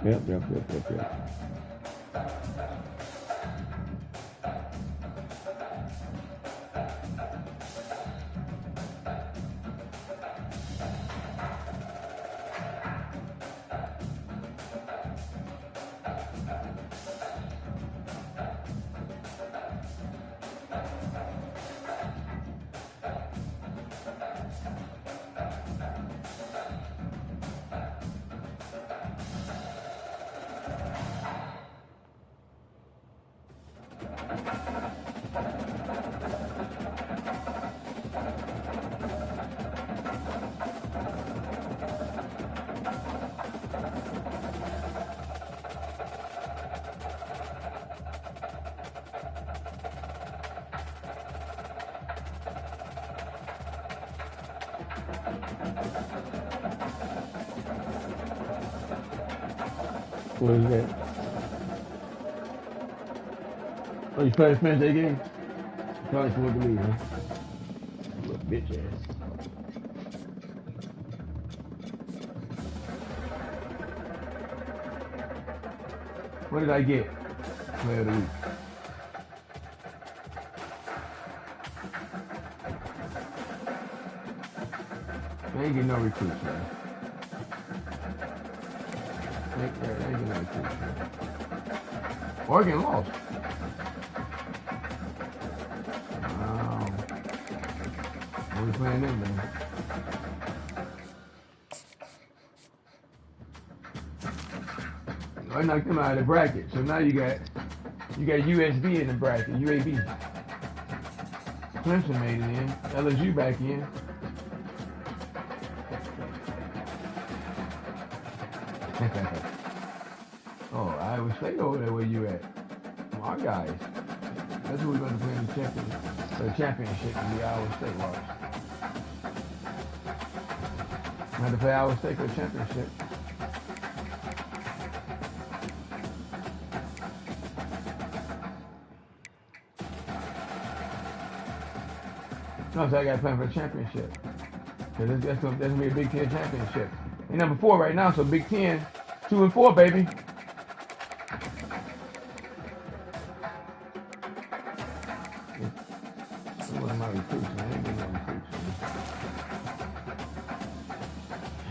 Yep. What is that? Oh, you finished that game? Probably for the lead, huh? Little bitch ass. What did I get? Player of the week. I ain't getting no recruits, man. I ain't getting no recruits, man. Oregon lost. Wow. What are we playing them, man? I knocked them out of the bracket, so now you got USB in the bracket, UAB. Clemson made it in. LSU back in. Oh, Iowa State over there where you at. My guys. That's who we're going to play in the championship in the Iowa State watch. We have to play Iowa State for the championship. No, so I got to play for the championship. Because that's going to be a Big Ten championship. They're number 4 right now, so Big Ten, 2 and 4, baby. One of my recruits, man. I ain't getting no recruits, man.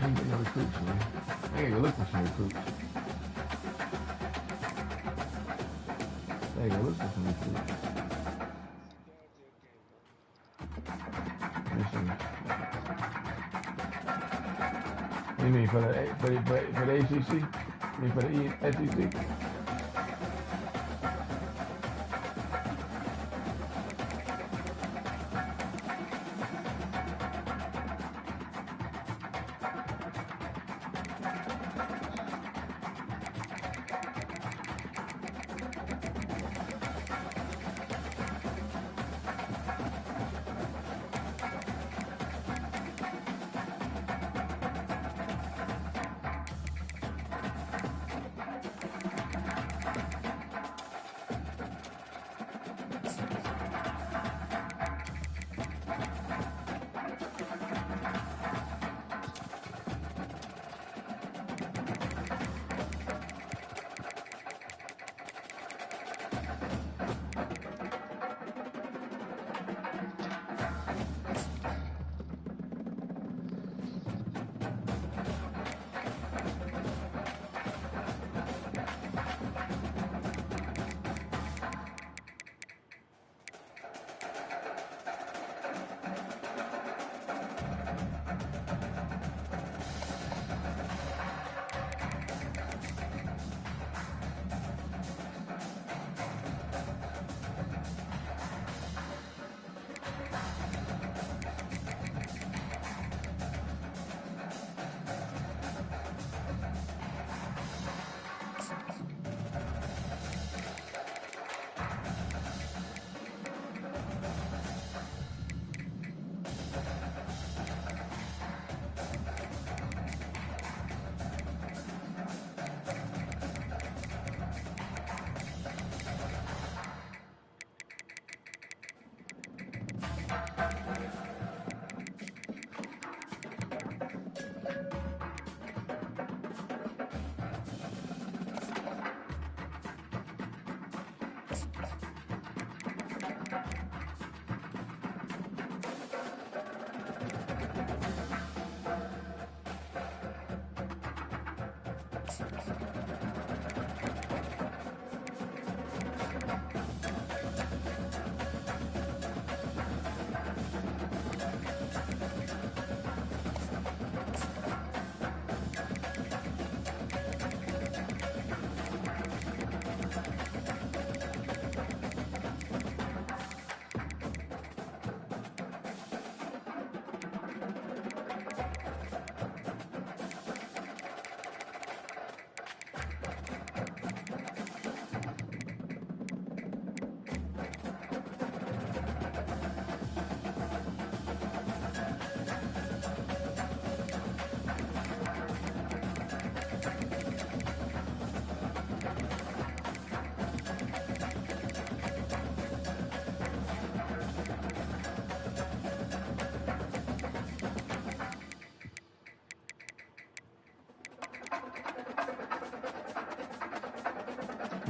I ain't getting no recruits, man. I ain't even looking for some recruits. I ain't even looking for some recruits. You mean for the ACC? You mean for the SEC?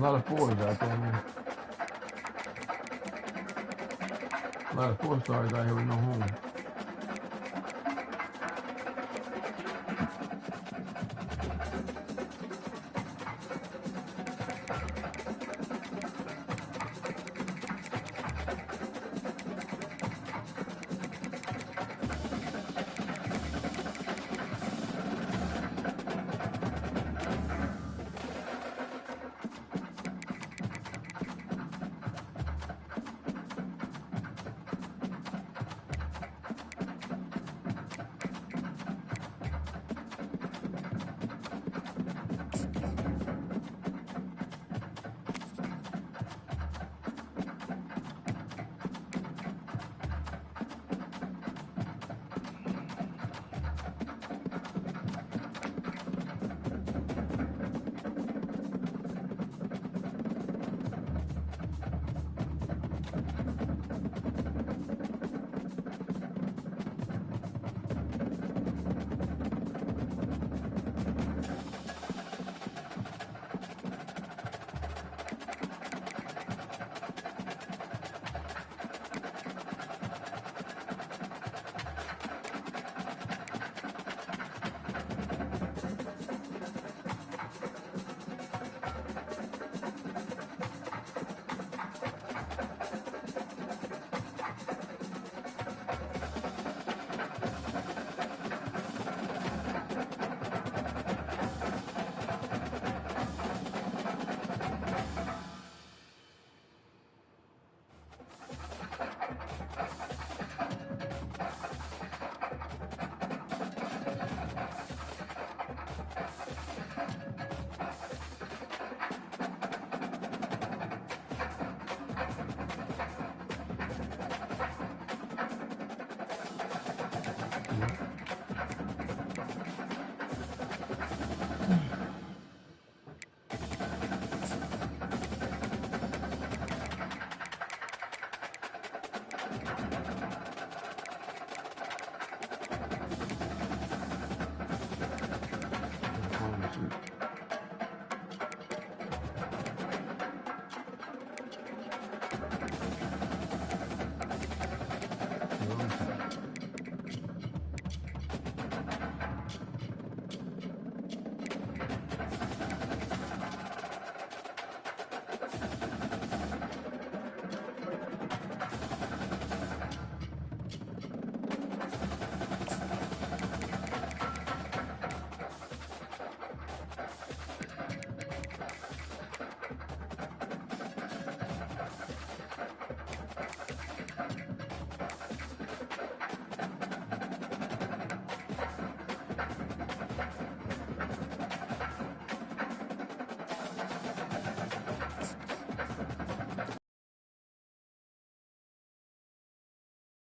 A lot of fours out there, man. A lot of 4-stars out here with no home.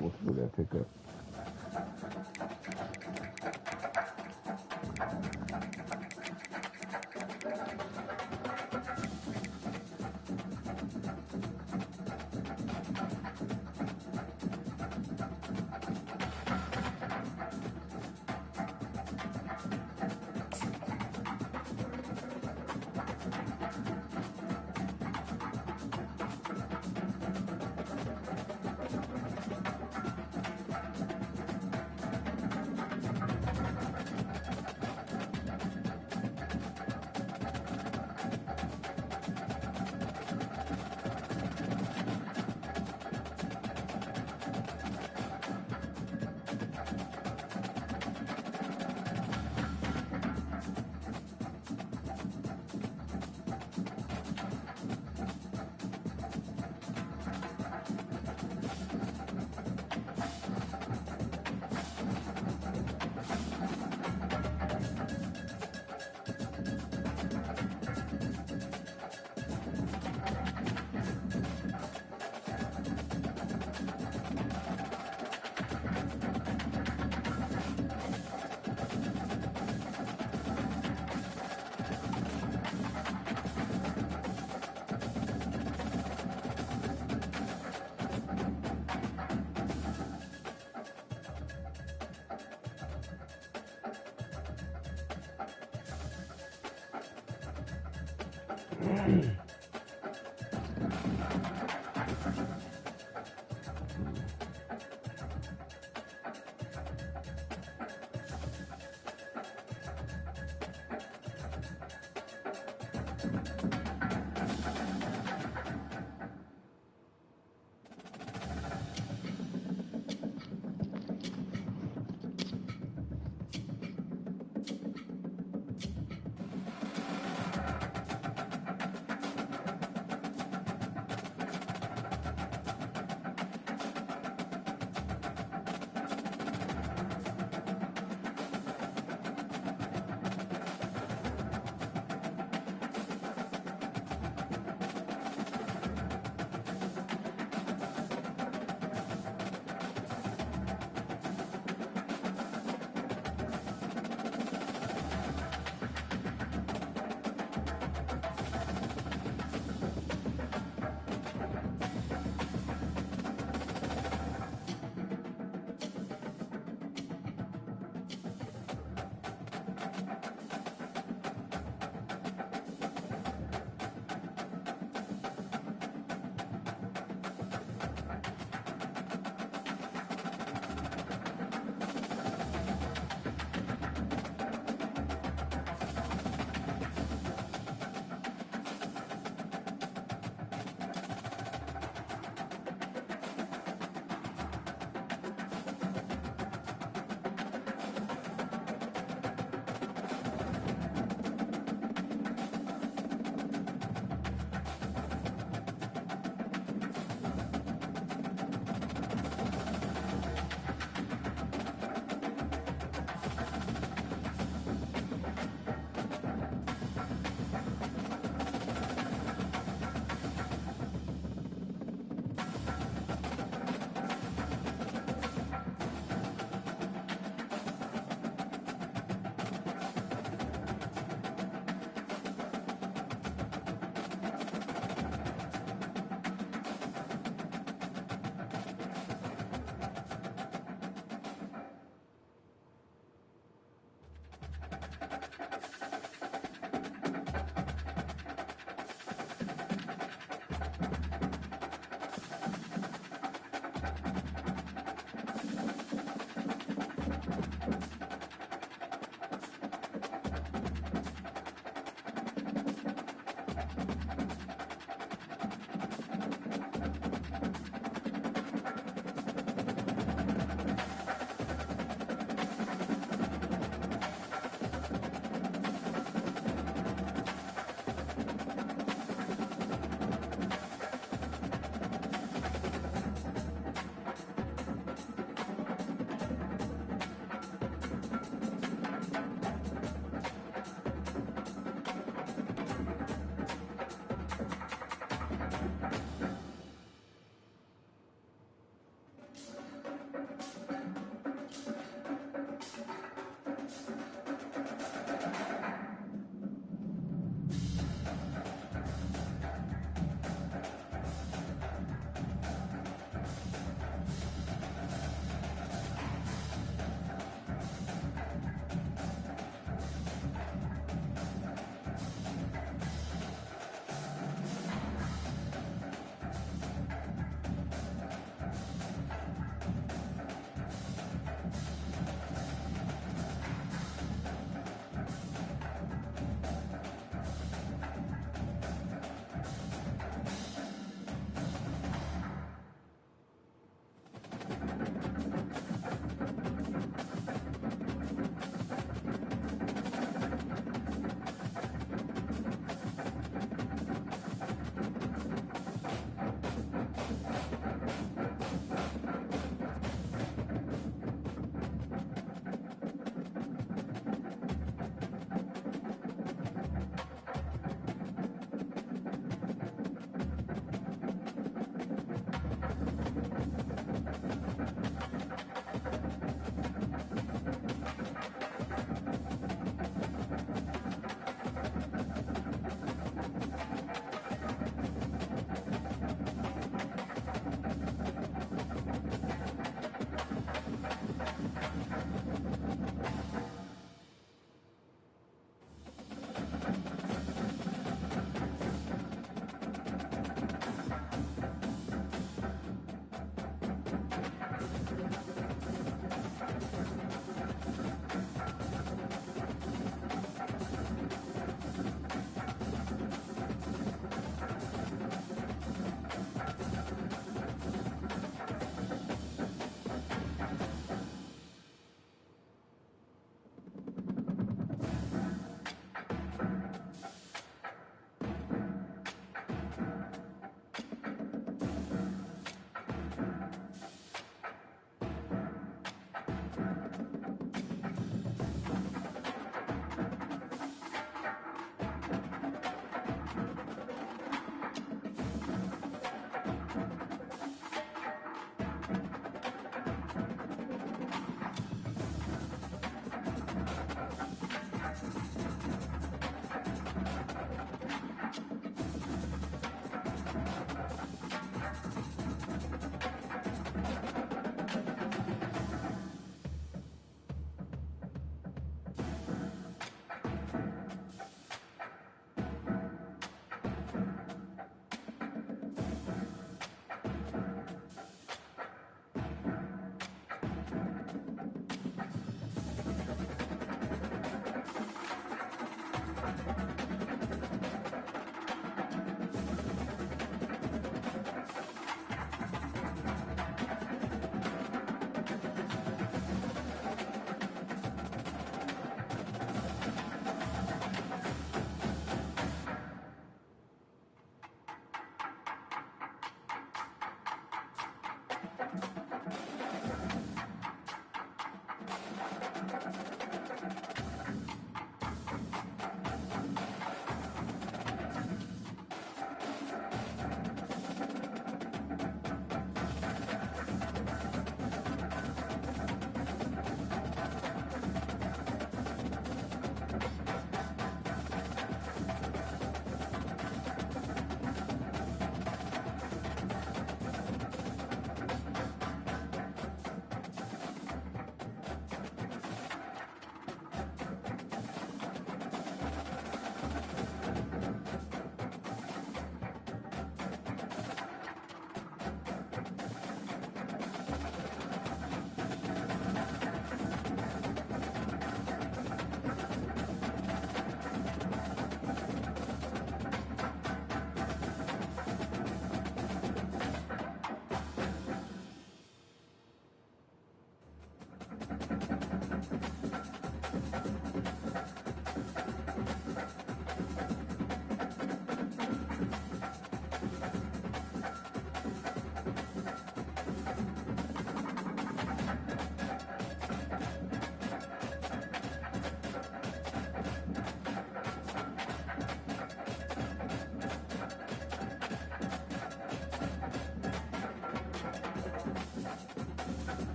We'll do that pickup.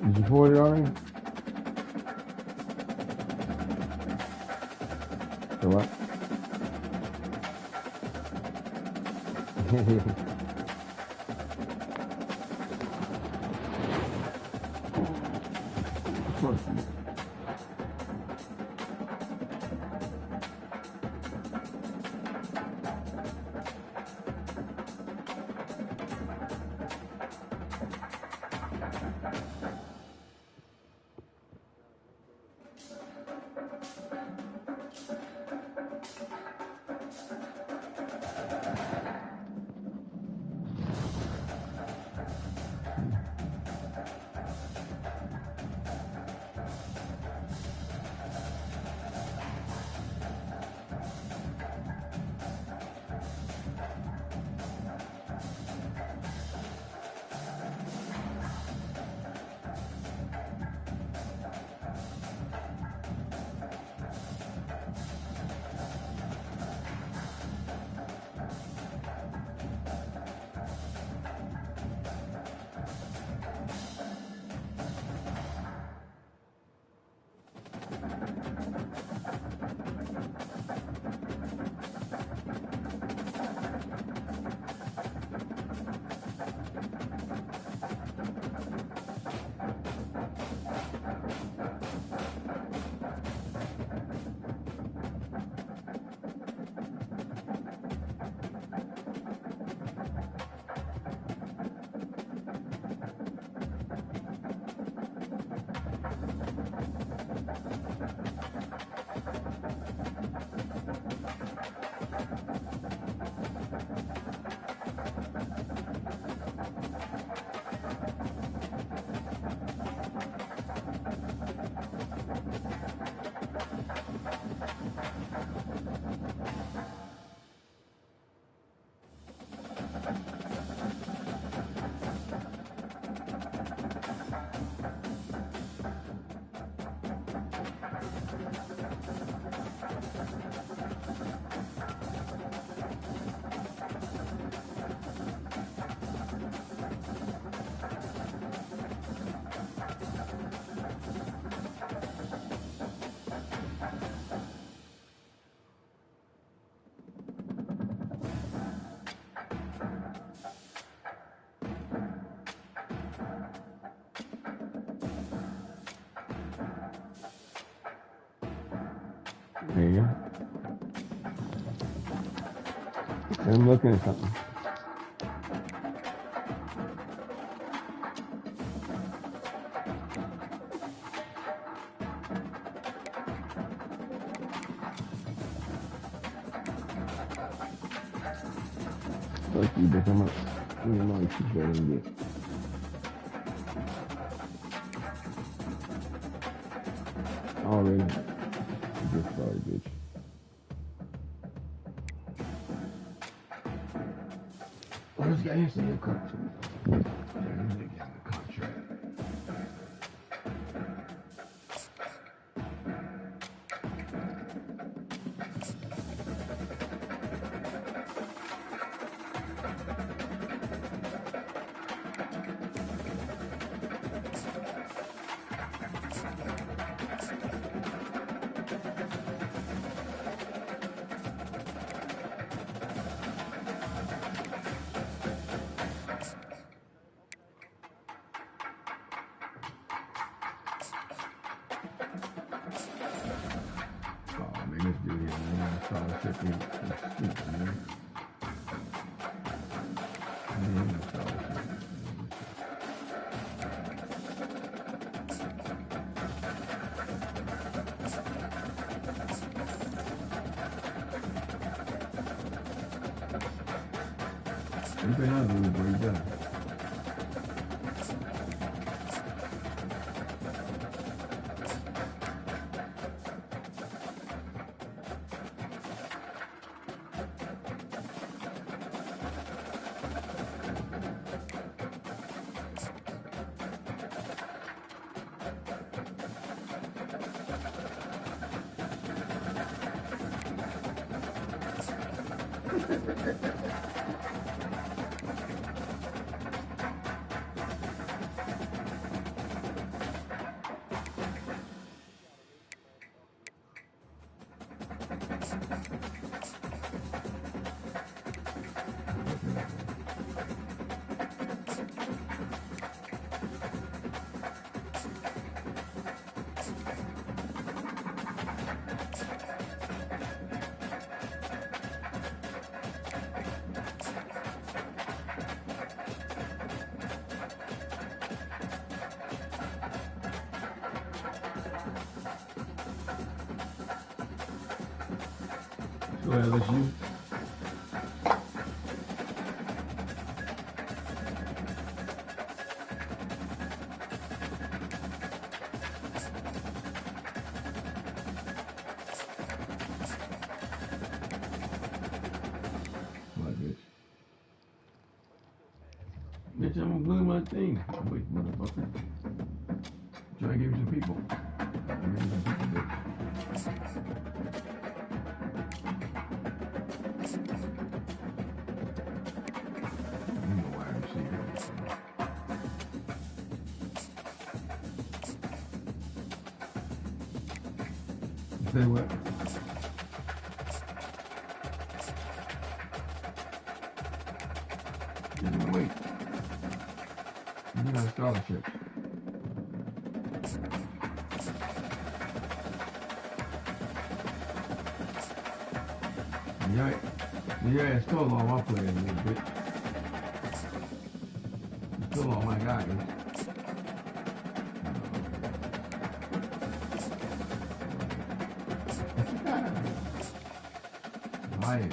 Did you pour it already? So what? I'm looking at something. Fuck you, bitch. I'm up. You know what you better than this. Already. You just started, bitch. Oh, this guy is in your contract. Yeah, this nigga got a contract. This dude here, man, scholarship is stupid, man. Scholarship. Everything I do is what he does. Go ahead, LSU. Bitch, I'm gonna glue my thing. Wait, motherfucker. Try to give you some people. Give you some people, bitch. You know why I'm saying. Say what? Wait. You got a scholarship. Yeah, stole all my players, little bitch. You stole all my guys. Liar.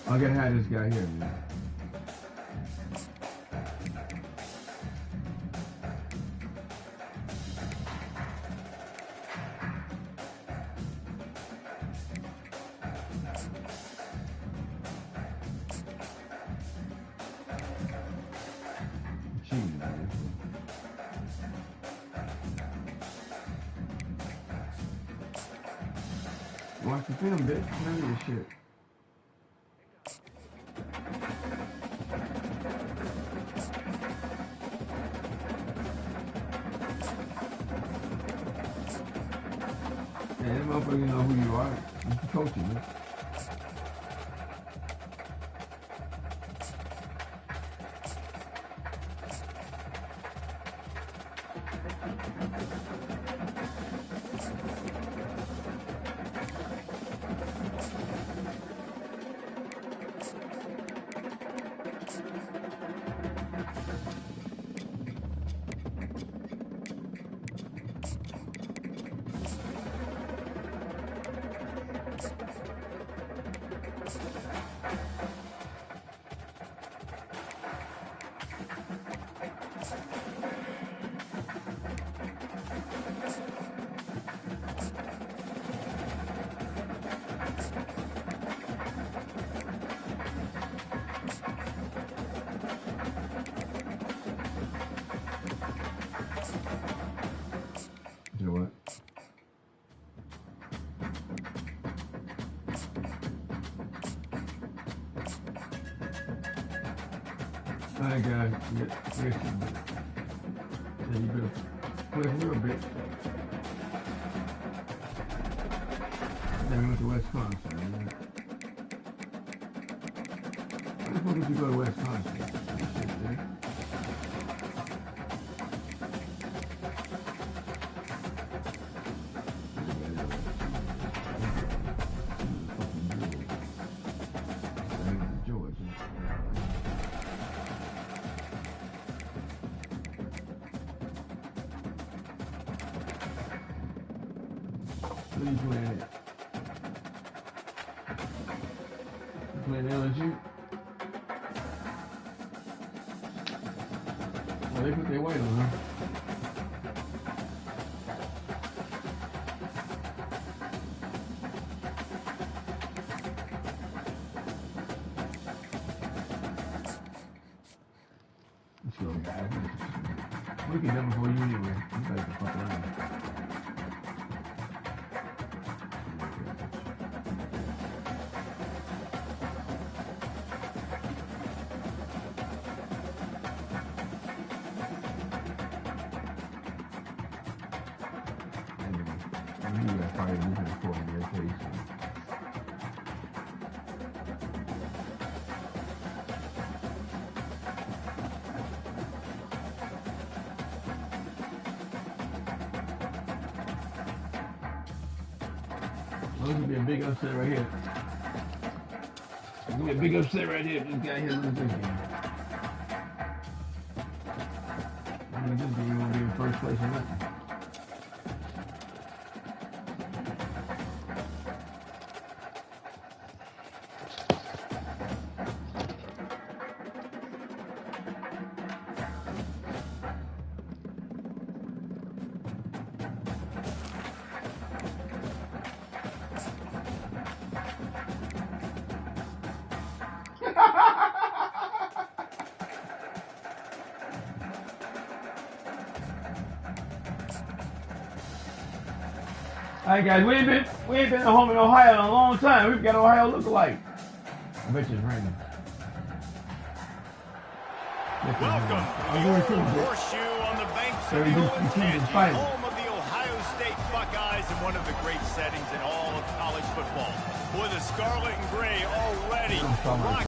I gotta have this guy here, man. Cheating, man. Watch the film, bitch. None of this shit. that motherfucker know who you are. You coaching, man. You know what? All right, guys. Yeah, you better play a little bit. Then we went to Wisconsin. Right? Why the fuck did you go to Wisconsin? Shit, man. What are you playing at? You playing LSU? Oh, they put their weight on, huh? Let's go, guys. We can done before you anyway. You better fuck around. Probably losing a quarter in their case. Well, this will be a big upset right here. It's going to be a big upset right here. This guy here loses this game. I mean, this game won't be in first place or nothing. All right, guys, we ain't been home in Ohio in a long time. We've got Ohio look-alike. I bet you it's raining. Welcome to the Horseshoe on the banks of the Old Tangent, home of the Ohio State Buckeyes and one of the great settings in all of college football. Boy, the scarlet and gray already